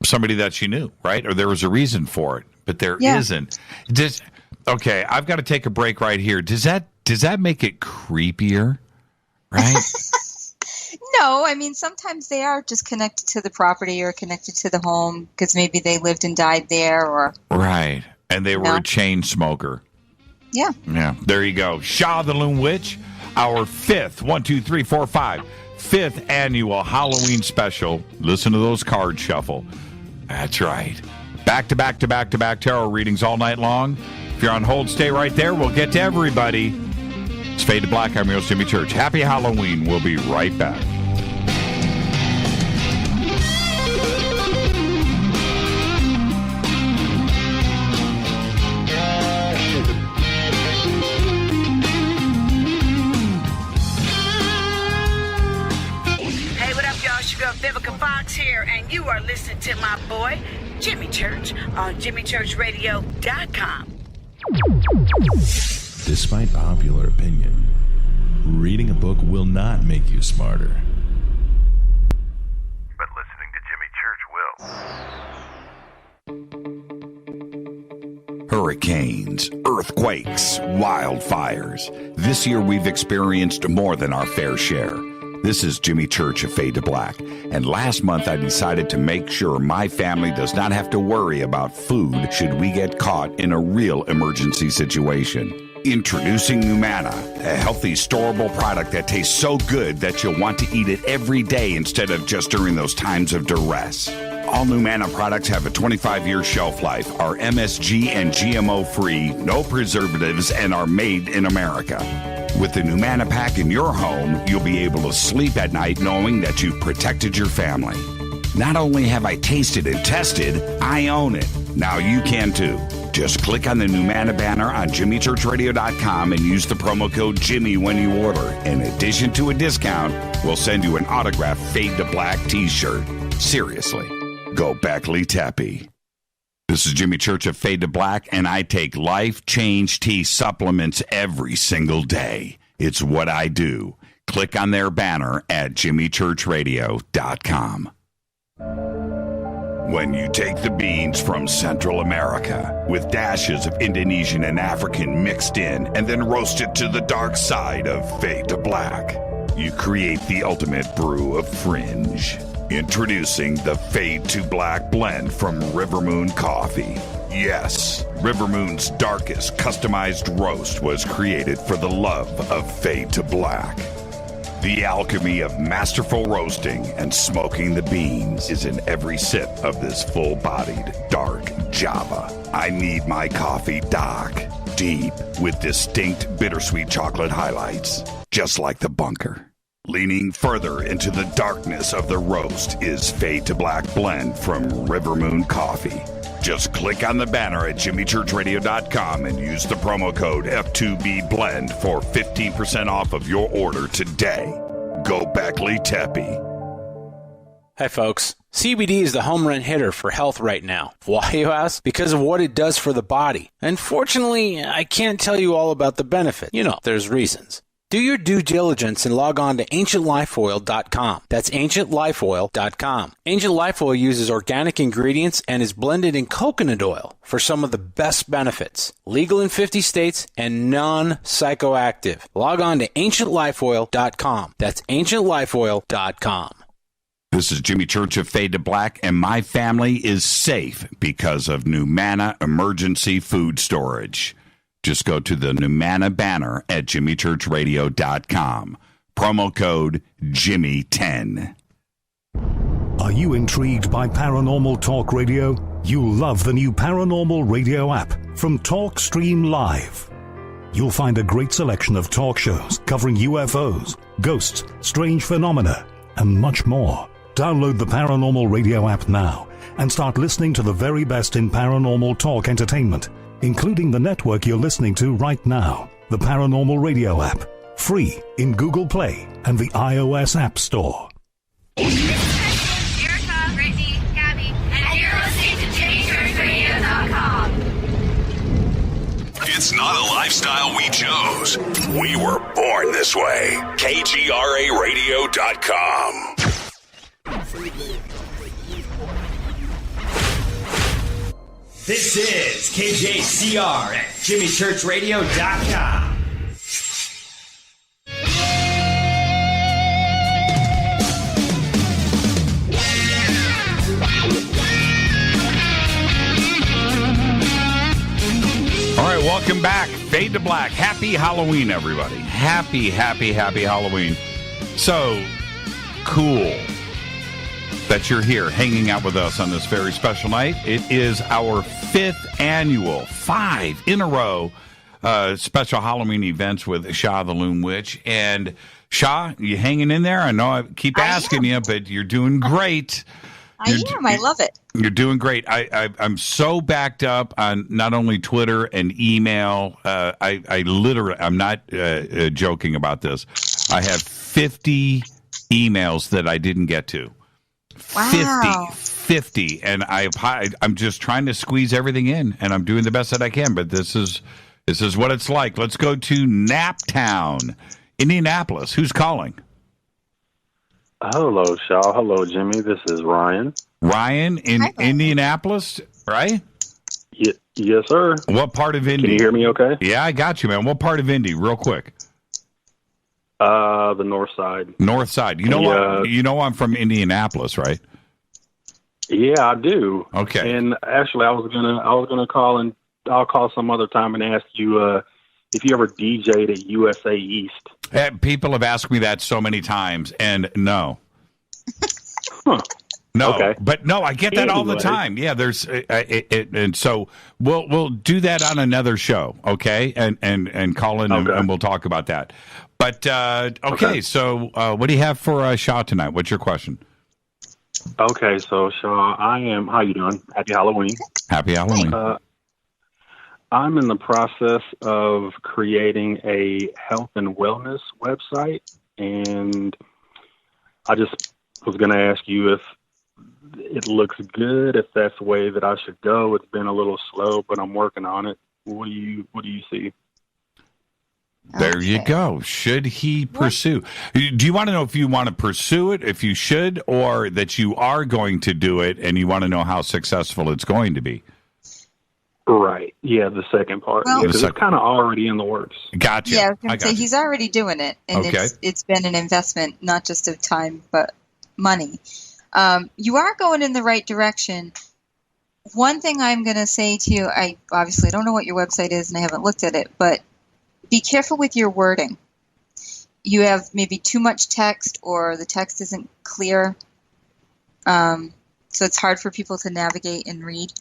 somebody that she knew, right? Or there was a reason for it, but there isn't. Okay. I've got to take a break right here. Does that make it creepier? right? No, I mean, sometimes they are just connected to the property or connected to the home because maybe they lived and died there or. Right. And they were a chain smoker. Yeah. Yeah. There you go. Sha the Loon Witch, our fifth annual Halloween special. Listen to those cards shuffle. That's right. Back to back tarot readings all night long. If you're on hold, stay right there. We'll get to everybody. It's Fade to Black. I'm your host, Jimmy Church. Happy Halloween. We'll be right back. Hey, what up, y'all? Sugar Vivica Fox here, and you are listening to my boy, Jimmy Church, on JimmyChurchRadio.com. Despite popular opinion, reading a book will not make you smarter. But listening to Jimmy Church will. Hurricanes, earthquakes, wildfires. This year we've experienced more than our fair share. This is Jimmy Church of Fade to Black, and last month I decided to make sure my family does not have to worry about food should we get caught in a real emergency situation. Introducing Numana, a healthy, storable product that tastes so good that you'll want to eat it every day instead of just during those times of duress. All Numana products have a 25-year shelf life, are MSG and GMO-free, no preservatives, and are made in America. With the Numana pack in your home, you'll be able to sleep at night knowing that you've protected your family. Not only have I tasted and tested, I own it. Now you can too. Just click on the Numana banner on JimmyChurchRadio.com and use the promo code Jimmy when you order. In addition to a discount, we'll send you an autographed Fade to Black t-shirt. Seriously, go Beckley Tappy. This is Jimmy Church of Fade to Black, and I take Life Change Tea supplements every single day. It's what I do. Click on their banner at JimmyChurchRadio.com. When you take the beans from Central America with dashes of Indonesian and African mixed in and then roasted to the dark side of Fade to Black, you create the ultimate brew of fringe. Introducing the Fade to Black blend from River Moon Coffee. Yes, River Moon's darkest customized roast was created for the love of Fade to Black. The alchemy of masterful roasting and smoking the beans is in every sip of this full-bodied, dark Java. I need my coffee dark, deep, with distinct bittersweet chocolate highlights, just like the bunker. Leaning further into the darkness of the roast is Fade to Black blend from River Moon Coffee. Just click on the banner at JimmyChurchRadio.com and use the promo code F2BBLEND for 15% off of your order today. Go Beckley Tappy. Hi, folks. CBD is the home run hitter for health right now. Why, you ask? Because of what it does for the body. Unfortunately, I can't tell you all about the benefit. You know, there's reasons. Do your due diligence and log on to AncientLifeOil.com. That's AncientLifeOil.com. Ancient Life Oil uses organic ingredients and is blended in coconut oil for some of the best benefits. Legal in 50 states and non-psychoactive. Log on to AncientLifeOil.com. That's AncientLifeOil.com. This is Jimmy Church of Fade to Black, and my family is safe because of Numana Emergency Food Storage. Just go to the Numana banner at JimmyChurchRadio.com. Promo code Jimmy10. Are you intrigued by Paranormal Talk Radio? You'll love the new Paranormal Radio app from TalkStream Live. You'll find a great selection of talk shows covering UFOs, ghosts, strange phenomena, and much more. Download the Paranormal Radio app now and start listening to the very best in paranormal talk entertainment, including the network you're listening to right now, the Paranormal Radio app, free in Google Play and the iOS App Store. Erica, Brittany, Gabby, and you're listening to JimmyChurchRadio.com. It's not a lifestyle we chose. We were born this way. KGRARadio.com. This is KJCR at JimmyChurchRadio.com. Welcome back. Fade to Black. Happy Halloween, everybody. Happy Halloween. So cool that you're here hanging out with us on this very special night. It is our 5th annual, 5 in a row, special Halloween events with Sha The Loon Witch. And Sha, you hanging in there? I know I keep asking you, but you're doing great. I am. I love it. You're doing great. I'm so backed up on not only Twitter and email. I literally, I'm not joking about this. I have 50 emails that I didn't get to. Wow. 50. And I'm just trying to squeeze everything in, and I'm doing the best that I can. But this is what it's like. Let's go to Naptown, Indianapolis. Who's calling? Hello, Shaw. Hello, Jimmy. This is Ryan. Ryan in Indianapolis, right? Yes, sir. What part of Indy? Can you hear me okay? Yeah, I got you, man. What part of Indy, real quick? The north side. North side. You know I'm from Indianapolis, right? Yeah, I do. Okay. And actually, I was gonna call, and I'll call some other time and ask you if you ever DJ'd at USA East. People have asked me that so many times, and no. Huh. No, okay. But no, I get that all the time. Yeah, there's and so we'll do that on another show, okay? And call in and we'll talk about that. But okay. So what do you have for Shaw tonight? What's your question? Okay, so Shaw, how you doing? Happy Halloween. Happy Halloween. I'm in the process of creating a health and wellness website, and I just was going to ask you if it looks good, if that's the way that I should go. It's been a little slow, but I'm working on it. What do you see? There you go. Should he pursue? Do you want to know if you want to pursue it, if you should, or that you are going to do it and you want to know how successful it's going to be? Right. Yeah, the second part. Well, because it's kind of already in the works. Gotcha. Yeah, I was going to say he's already doing it, and Okay. it's been an investment, not just of time, but money. You are going in the right direction. One thing I'm going to say to you, I obviously don't know what your website is, and I haven't looked at it, but be careful with your wording. You have maybe too much text, or the text isn't clear, so it's hard for people to navigate and read.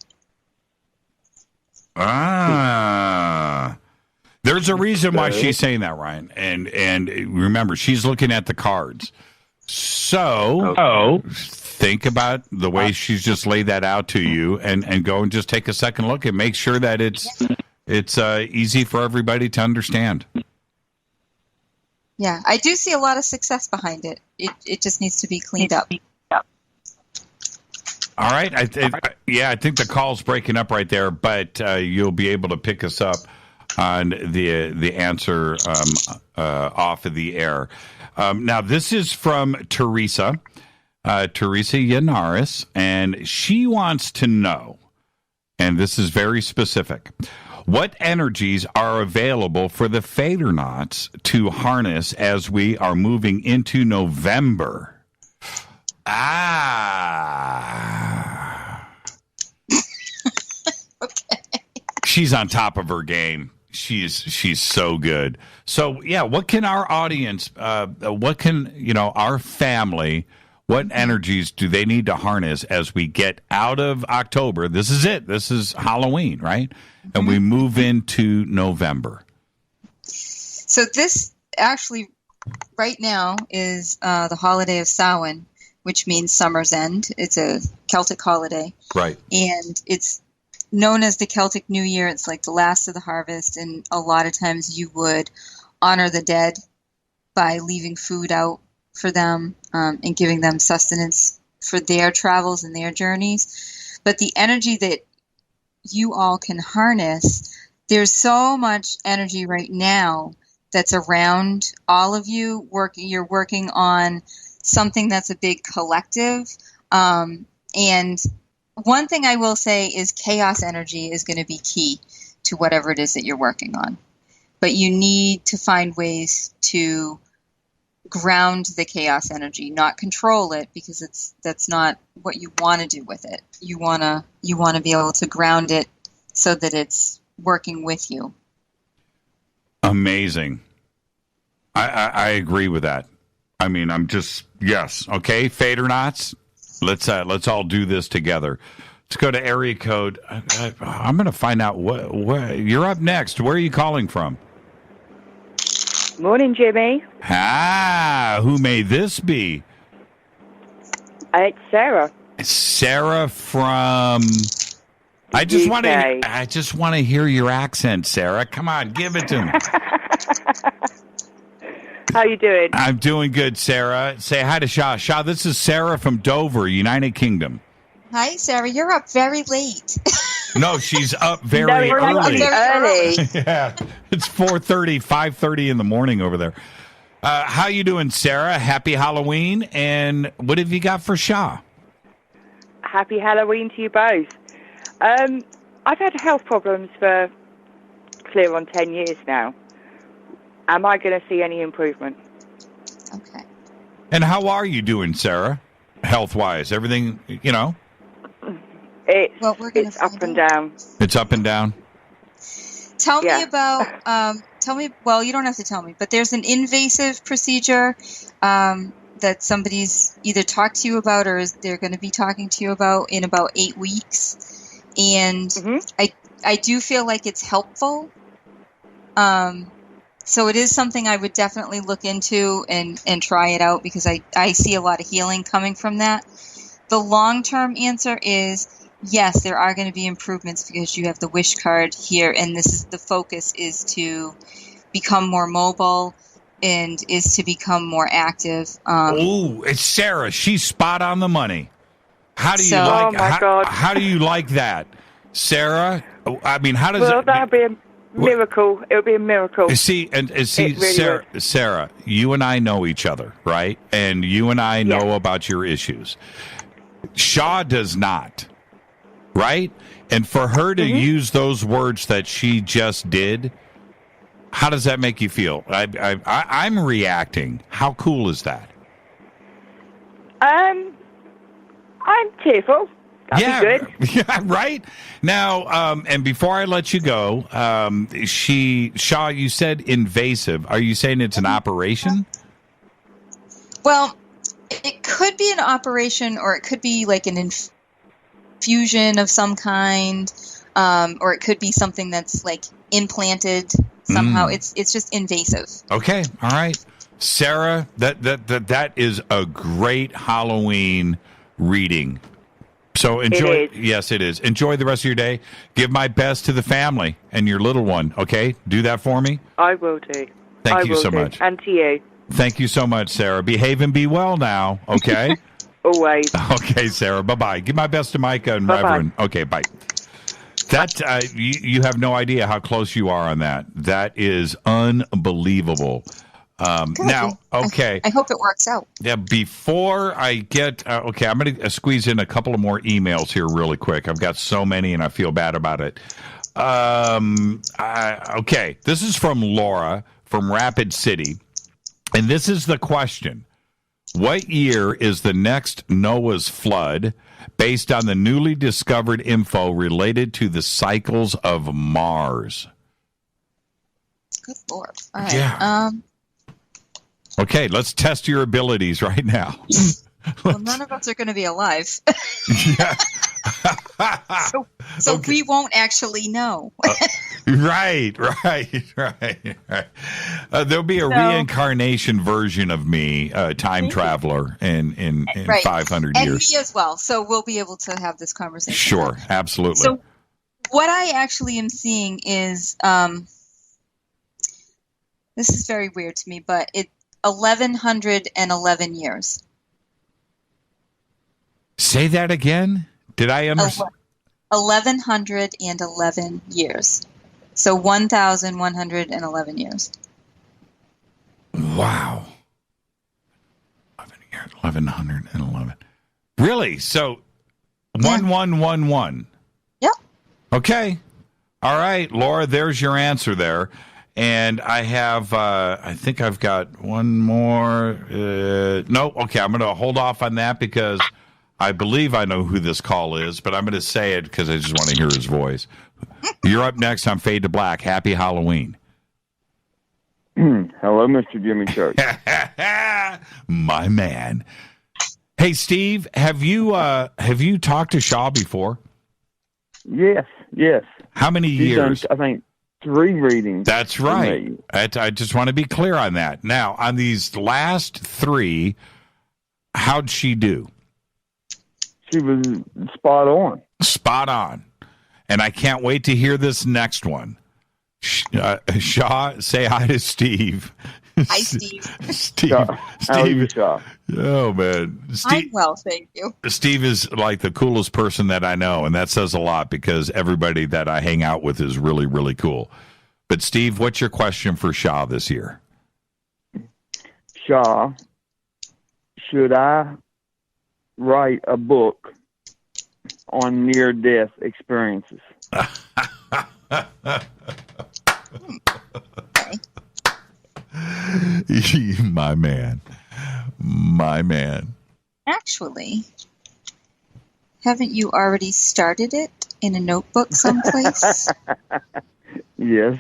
There's a reason why she's saying that, Ryan. And remember, she's looking at the cards. So think about the way she's just laid that out to you, and go and just take a second look and make sure that it's easy for everybody to understand. Yeah, I do see a lot of success behind it. It just needs to be cleaned up. All right. I think the call's breaking up right there, but you'll be able to pick us up on the answer off of the air. Now, this is from Teresa Yanaris, and she wants to know, and this is very specific, what energies are available for the Fadernauts to harness as we are moving into November? She's on top of her game. She's so good. So yeah, what can our audience, what can our family, what energies do they need to harness as we get out of October? This is it. This is Halloween, right? And we move into November. So this actually right now is the holiday of Samhain, which means summer's end. It's a Celtic holiday. Right. And it's known as the Celtic New Year. It's like the last of the harvest, and a lot of times you would honor the dead by leaving food out for them and giving them sustenance for their travels and their journeys. But the energy that you all can harness, there's so much energy right now that's around all of you. You're working on something that's a big collective. And one thing I will say is chaos energy is going to be key to whatever it is that you're working on. But you need to find ways to ground the chaos energy, not control it, because that's not what you want to do with it. You want to be able to ground it so that it's working with you Amazing. I agree with that. I mean, yes. Okay, fade or nots. Let's all do this together. Let's go to area code. I'm going to find out what you're up next. Where are you calling from? Morning, Jimmy. Who may this be? It's Sarah. Sarah from. I just want to hear your accent, Sarah. Come on, give it to me. How you doing? I'm doing good, Sarah. Say hi to Sha. Sha, this is Sarah from Dover, United Kingdom. Hi, Sarah. You're up very late. No, she's up very early. Yeah, it's 4:30, 5:30 in the morning over there. How you doing, Sarah? Happy Halloween. And what have you got for Sha? Happy Halloween to you both. I've had health problems for clear on 10 years now. Am I going to see any improvement? Okay. And how are you doing, Sarah? Health-wise, everything, you know? It's up and down. It's up and down? Tell me about, well, you don't have to tell me, but there's an invasive procedure that somebody's either talked to you about or they're going to be talking to you about in about 8 weeks. And I do feel like it's helpful. So it is something I would definitely look into and try it out because I see a lot of healing coming from that. The long-term answer is yes, there are going to be improvements because you have the wish card here, and the focus is to become more mobile and is to become more active. It's Sarah. She's spot on the money. How do you how do you like that, Sarah? I mean, how does it? Well, that'd be a miracle. It would be a miracle. See, really Sarah, you and I know each other, right? And you and I know about your issues. Sha does not, right? And for her to use those words that she just did, how does that make you feel? I'm reacting. How cool is that? I'm tearful. That'd be good. Yeah, right? Now, and before I let you go, Sha, you said invasive. Are you saying it's an operation? Well, it could be an operation or it could be like an infusion of some kind, or it could be something that's like implanted somehow. It's just invasive. Okay, all right. Sarah, that is a great Halloween reading. So enjoy. Yes, it is. Enjoy the rest of your day. Give my best to the family and your little one. Okay, do that for me. I will do. Thank you so much. And to you. Thank you so much, Sarah. Behave and be well now. Okay. Always. Okay, Sarah. Bye-bye. Give my best to Micah and Reverend. Okay, bye. That you have no idea how close you are on that. That is unbelievable. Now, okay. I hope it works out. Yeah, before I get, I'm going to squeeze in a couple of more emails here really quick. I've got so many and I feel bad about it. Okay, this is from Laura from Rapid City. And this is the question. What year is the next Noah's flood based on the newly discovered info related to the cycles of Mars? Good Lord. All right. Yeah. Okay, let's test your abilities right now. Well, none of us are going to be alive. So we won't actually know. Right. There'll be a reincarnation version of me, time traveler, in 500 years. And me as well. So we'll be able to have this conversation. Sure, absolutely. So what I actually am seeing is, this is very weird to me, but it's 1,111 years. Say that again? Did I understand? 1,111 years. So 1,111 years. Wow. 1,111. Really? So 1111. Yep. Okay. All right, Laura, there's your answer there. And I have, I think I've got one more. No, okay, I'm going to hold off on that because I believe I know who this call is, but I'm going to say it because I just want to hear his voice. You're up next on Fade to Black. Happy Halloween. Hello, Mr. Jimmy Church. My man. Hey, Steve, have you talked to Sha before? Yes. How many years? Done, I think 3 readings. That's right. I just want to be clear on that. Now, on these last 3, how'd she do? She was spot on. Spot on. And I can't wait to hear this next one. Sha, say hi to Steve. Hi, Steve. Steve. How are you, Sha? Oh, man. I'm well, thank you. Steve is like the coolest person that I know, and that says a lot because everybody that I hang out with is really, really cool. But, Steve, what's your question for Sha this year? Sha, should I write a book on near-death experiences? My man. Actually, haven't you already started it in a notebook someplace? Yes.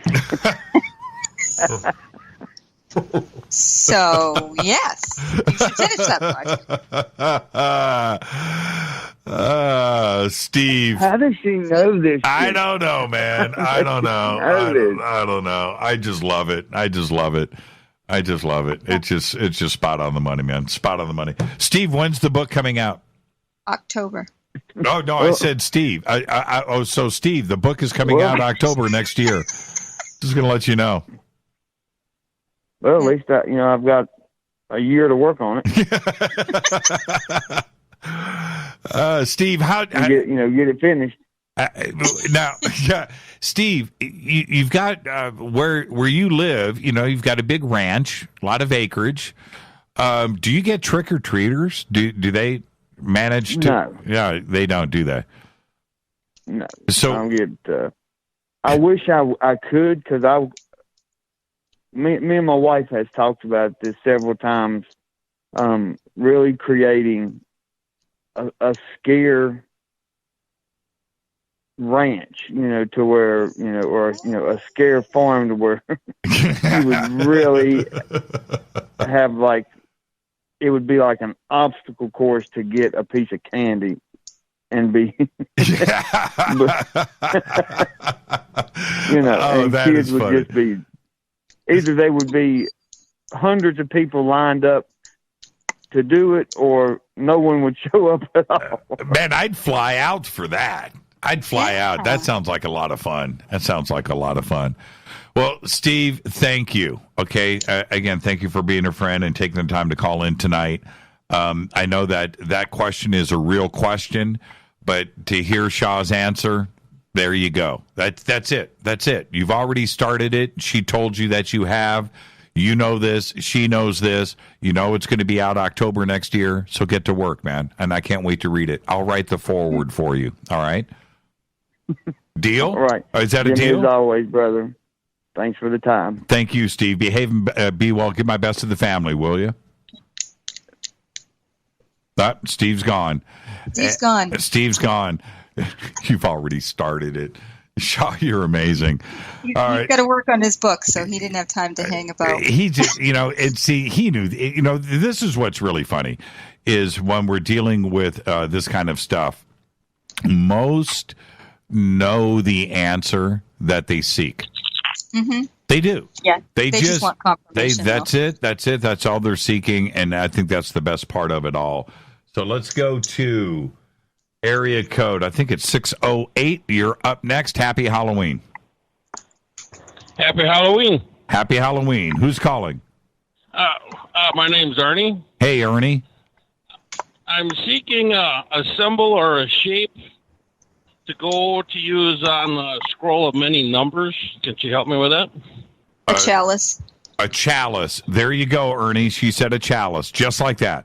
So, yes, you should finish that project. Steve. How does she know this? I don't know, man. I don't know. I don't know. I just love it. It's just spot on the money, man. Spot on the money. Steve, when's the book coming out? October. Oh, no, I said Steve. So Steve, the book is coming out October next year. Just going to let you know. Well, at least I've got a year to work on it. Steve, how get it finished? Now, Steve, you've got where you live. You've got a big ranch, a lot of acreage. Do you get trick or treaters? Do they manage to? No. Yeah, they don't do that. No. So I don't get. I wish I could, because me and my wife has talked about this several times. Really creating a scare ranch, to where, or a scare farm to where you would really have it would be like an obstacle course to get a piece of candy and be, and kids would just be, either they would be hundreds of people lined up to do it, or no one would show up at all. Man, I'd fly out for that. I'd fly out. That sounds like a lot of fun. Well, Steve, thank you. Okay. Again, thank you for being a friend and taking the time to call in tonight. I know that question is a real question, but to hear Sha's answer, there you go. That's it. You've already started it. She told you that you have. You know this. She knows this. It's going to be out October next year. So get to work, man. And I can't wait to read it. I'll write the foreword for you. All right? Deal? All right. Is that a deal? As always, brother. Thanks for the time. Thank you, Steve. Behave and be well. Give my best to the family, will you? Steve's gone. Steve's gone. You've already started it. Shaw, you're amazing. He's got to work on his book, so he didn't have time to hang about. He just, he knew, this is what's really funny, is when we're dealing with this kind of stuff, most know the answer that they seek. Mm-hmm. They do. Yeah. They just want confirmation. That's it. That's all they're seeking, and I think that's the best part of it all. So let's go to area code. I think it's 608. You're up next. Happy Halloween. Happy Halloween. Happy Halloween. Who's calling? My name's Ernie. Hey, Ernie. I'm seeking a symbol or a shape to use on the scroll of many numbers. Can you help me with that? A chalice. A chalice. There you go, Ernie. She said a chalice. Just like that.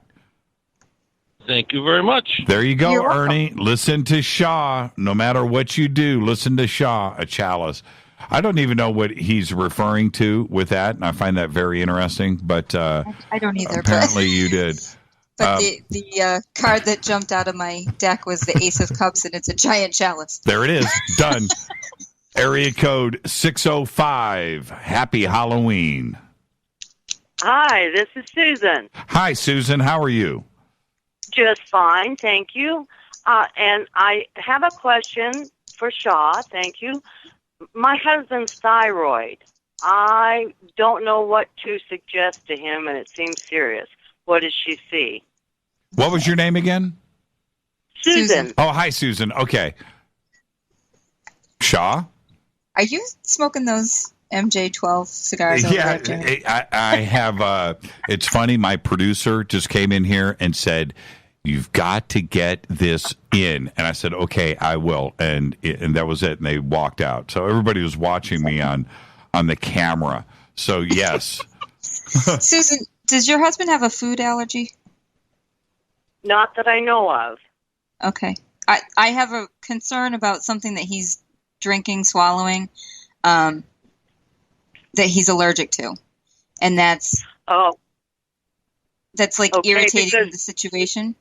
Thank you very much. There you go, Ernie. Listen to Sha. No matter what you do, listen to Sha, a chalice. I don't even know what he's referring to with that, and I find that very interesting. But I don't either. Apparently you did. But the card that jumped out of my deck was the Ace of Cups, and it's a giant chalice. There it is. Done. Area code 605. Happy Halloween. Hi, this is Susan. Hi, Susan. How are you? Just fine, thank you. And I have a question for Sha. Thank you. My husband's thyroid. I don't know what to suggest to him, and it seems serious. What does she see? What was your name again? Susan. Oh, hi, Susan. Okay. Sha? Are you smoking those MJ12 cigars over Yeah, there, Jimmy? I have. It's funny. My producer just came in here and said, "You've got to get this in," and I said, "Okay, I will." And that was it. And they walked out. So everybody was watching me on the camera. So yes. Susan, does your husband have a food allergy? Not that I know of. Okay. I have a concern about something that he's drinking, swallowing, that he's allergic to. And that's like Okay, irritating the situation.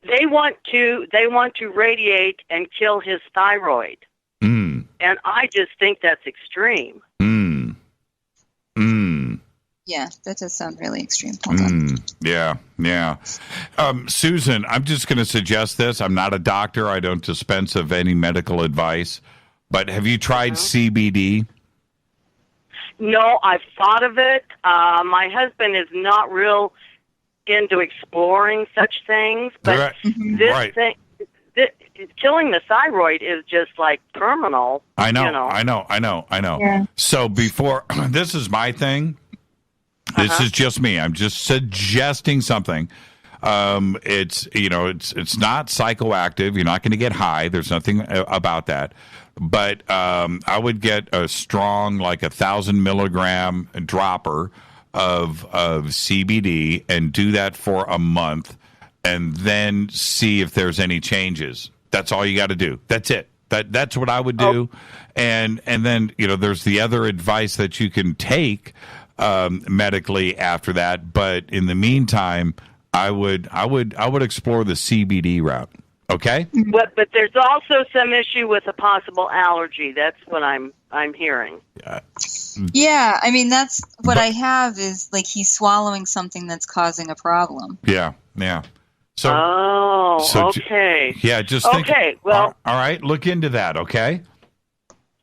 They want to radiate and kill his thyroid. And I just think that's extreme. Yeah, that does sound really extreme. Hold on. Yeah. Susan, I'm just going to suggest this. I'm not a doctor. I don't dispense of any medical advice. But have you tried CBD? No, I've thought of it. My husband is not real into exploring such things, but this thing, killing the thyroid is just like terminal. I know. Yeah. So before, this is my thing. This is just me. I'm just suggesting something. It's not psychoactive. You're not going to get high. There's nothing about that. But I would get a strong, like 1,000 milligram dropper of CBD and do that for a month, and then see if there's any changes. That's all you got to do. That's it. That's what I would do. And then there's the other advice that you can take medically after that. But in the meantime, I would explore the CBD route. Okay. But there's also some issue with a possible allergy. That's what I'm hearing. Yeah, I mean that's what I have is like he's swallowing something that's causing a problem. Yeah. So. Okay. Just think. Okay. Well. All right. Look into that. Okay.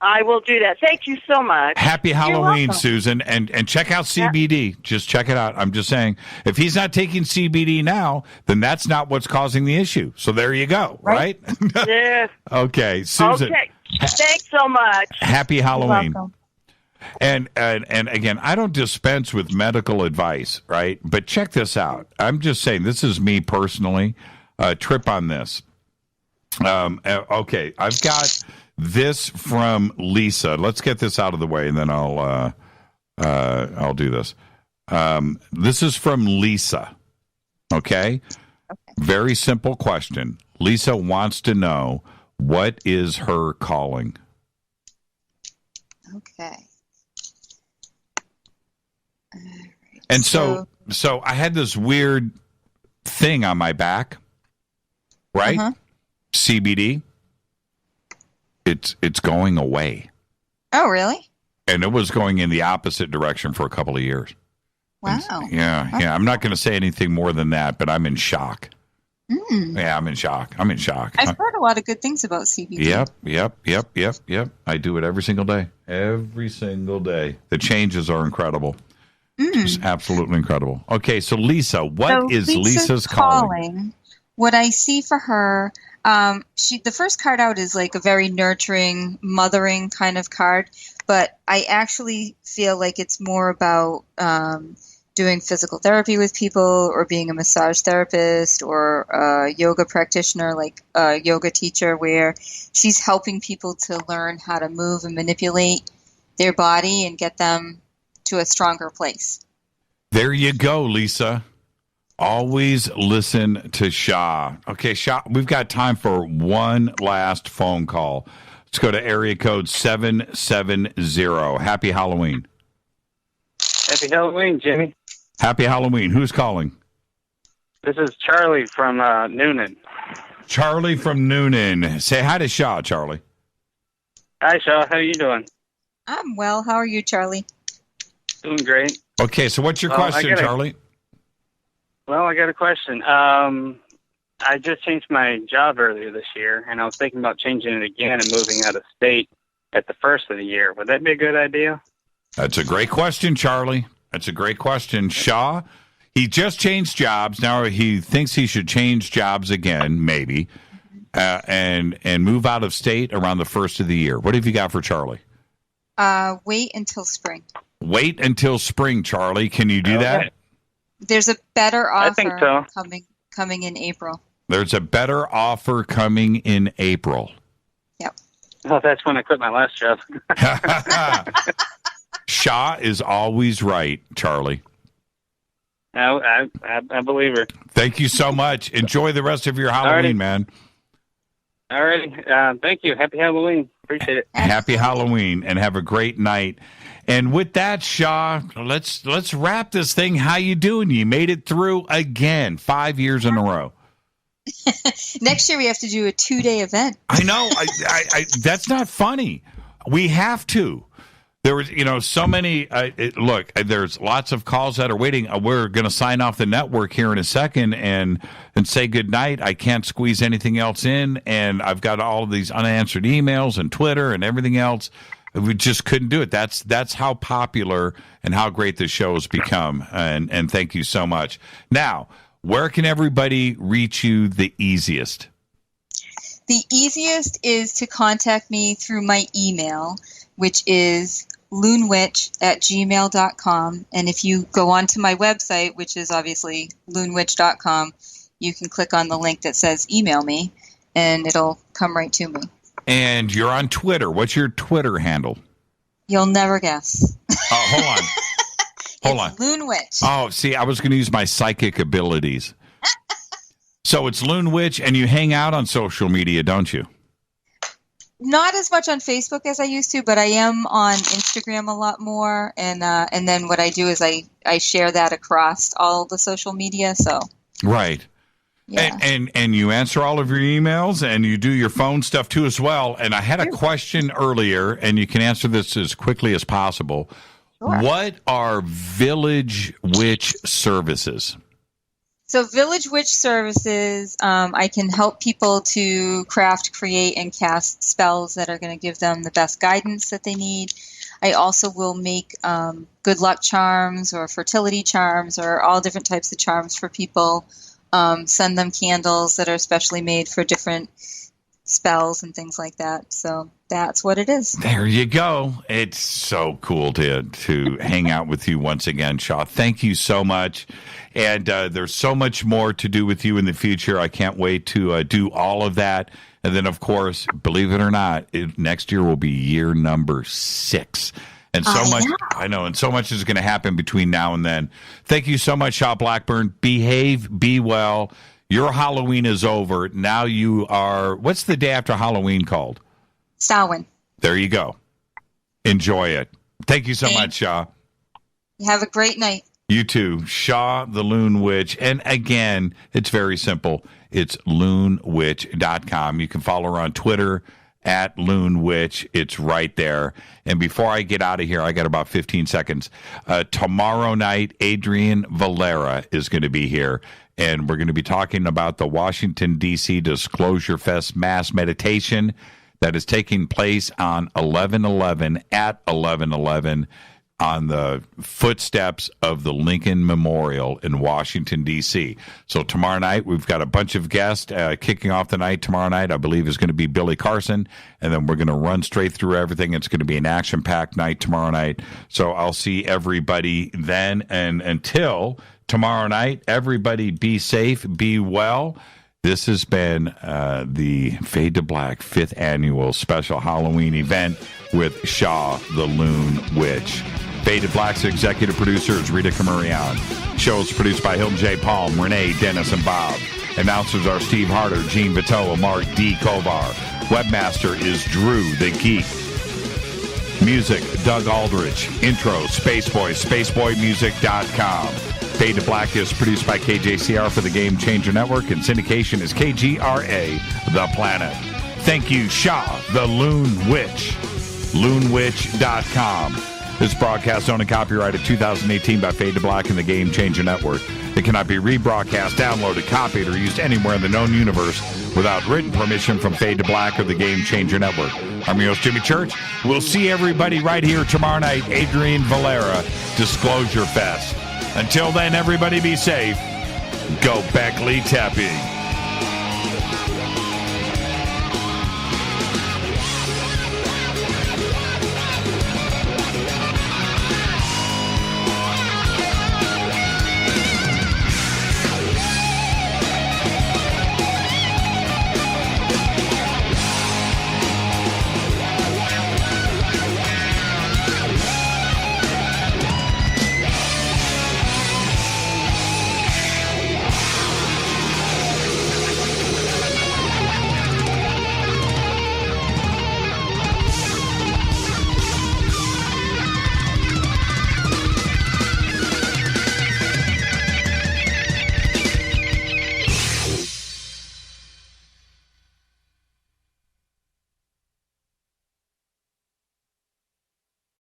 I will do that. Thank you so much. Happy Halloween, Susan, and check out CBD. Just check it out. I'm just saying, if he's not taking CBD now, then that's not what's causing the issue. So there you go, right? Yeah. Okay, Susan. Okay. Thanks so much. Happy Halloween. You're welcome. And again, I don't dispense with medical advice, right? But check this out. I'm just saying, this is me personally. Trip on this. Okay, I've got this from Lisa. Let's get this out of the way, and then I'll do this. This is from Lisa. Okay? Very simple question. Lisa wants to know, what is her calling? Okay. And so I had this weird thing on my back, right? CBD. It's going away. Oh, really? And it was going in the opposite direction for a couple of years. Wow. Yeah. I'm not going to say anything more than that, but I'm in shock. Yeah, I'm in shock. I've heard a lot of good things about CBD. Yep. I do it every single day. Every single day. The changes are incredible. Just absolutely incredible. Okay, so Lisa, what is Lisa's calling? What I see for her, the first card out is like a very nurturing, mothering kind of card, but I actually feel like it's more about doing physical therapy with people, or being a massage therapist, or a yoga practitioner, like a yoga teacher, where she's helping people to learn how to move and manipulate their body and get them to a stronger place. There you go, Lisa. Always listen to Sha. Okay, Sha, we've got time for one last phone call. Let's go to area code 770. Happy Halloween. Happy Halloween, Jimmy. Happy Halloween. Who's calling? This is Charlie from Noonan. Charlie from Noonan. Say hi to Sha, Charlie. Hi, Sha. How you doing? I'm well. How are you, Charlie? Doing great. Okay, so what's your question, Charlie? I got a question. I just changed my job earlier this year, and I was thinking about changing it again and moving out of state at the first of the year. Would that be a good idea? That's a great question, Charlie. That's a great question. Sha, he just changed jobs. Now he thinks he should change jobs again, maybe, and move out of state around the first of the year. What have you got for Charlie? Wait until spring. Wait until spring, Charlie. Can you do that? There's a better offer I think so. coming in April. There's a better offer coming in April. Yep. Oh, that's when I quit my last job. Sha is always right, Charlie. I believe her. Thank you so much. Enjoy the rest of your Halloween, man. All righty. Thank you. Happy Halloween. Appreciate it. Happy Halloween, and have a great night. And with that, Sha, let's wrap this thing. How you doing? You made it through again, 5 years in a row. Next year we have to do a 2-day event. I know. I that's not funny. We have to. There was, so many. Look, there's lots of calls that are waiting. We're going to sign off the network here in a second and say goodnight. I can't squeeze anything else in, and I've got all of these unanswered emails and Twitter and everything else. We just couldn't do it. That's how popular and how great this show has become. And thank you so much. Now, where can everybody reach you the easiest? The easiest is to contact me through my email, which is loonwitch@gmail.com. And if you go onto my website, which is obviously loonwitch.com, you can click on the link that says email me, and it'll come right to me. And you're on Twitter. What's your Twitter handle? You'll never guess. Oh, hold on. Hold on. Loon Witch. Oh, see, I was going to use my psychic abilities. So it's Loon Witch, and you hang out on social media, don't you? Not as much on Facebook as I used to, but I am on Instagram a lot more. And then what I do is I share that across all the social media. So right. Yeah. And you answer all of your emails, and you do your phone stuff too as well. And I had a question earlier, and you can answer this as quickly as possible. Sure. What are Village Witch services? So Village Witch services, I can help people to craft, create, and cast spells that are going to give them the best guidance that they need. I also will make good luck charms or fertility charms or all different types of charms for people. Send them candles that are specially made for different spells and things like that. So that's what it is. There you go. It's so cool to hang out with you once again, Sha. Thank you so much. And there's so much more to do with you in the future. I can't wait to do all of that. And then, of course, believe it or not, next year will be year number 6. And so much, I know, and so much is going to happen between now and then. Thank you so much, Sha Blackburn. Behave, be well. Your Halloween is over. Now you are, what's the day after Halloween called? Samhain. There you go. Enjoy it. Thank you so much, Sha. You have a great night. You too. Sha the Loon Witch. And again, it's very simple. It's loonwitch.com. You can follow her on Twitter at Loon Witch. It's right there. And before I get out of here, I got about 15 seconds. Tomorrow night, Adrian Valera is going to be here. And we're going to be talking about the Washington, D.C. Disclosure Fest mass meditation that is taking place on 11/11 at 11/11 on the footsteps of the Lincoln Memorial in Washington, D.C. So tomorrow night, we've got a bunch of guests kicking off the night. Tomorrow night, I believe, is going to be Billy Carson, and then we're going to run straight through everything. It's going to be an action-packed night tomorrow night. So I'll see everybody then, and until tomorrow night, everybody be safe, be well. This has been the Fade to Black 5th Annual Special Halloween event with Sha the Loon Witch. Fade to Black's executive producer is Rita Camurian. Show is produced by Hilton J. Palm, Renee, Dennis, and Bob. Announcers are Steve Harder, Gene Vitoa, Mark D. Kovar. Webmaster is Drew the Geek. Music, Doug Aldrich. Intro, Spaceboy, spaceboymusic.com. Fade to Black is produced by KJCR for the Game Changer Network, and syndication is KGRA, The Planet. Thank you, Sha the Loon Witch. Loonwitch.com. This broadcast owned and copyrighted 2018 by Fade to Black and the Game Changer Network. It cannot be rebroadcast, downloaded, copied, or used anywhere in the known universe without written permission from Fade to Black or the Game Changer Network. I'm your host, Jimmy Church. We'll see everybody right here tomorrow night, Adrian Valera, Disclosure Fest. Until then, everybody be safe. Go Beckley Tapping.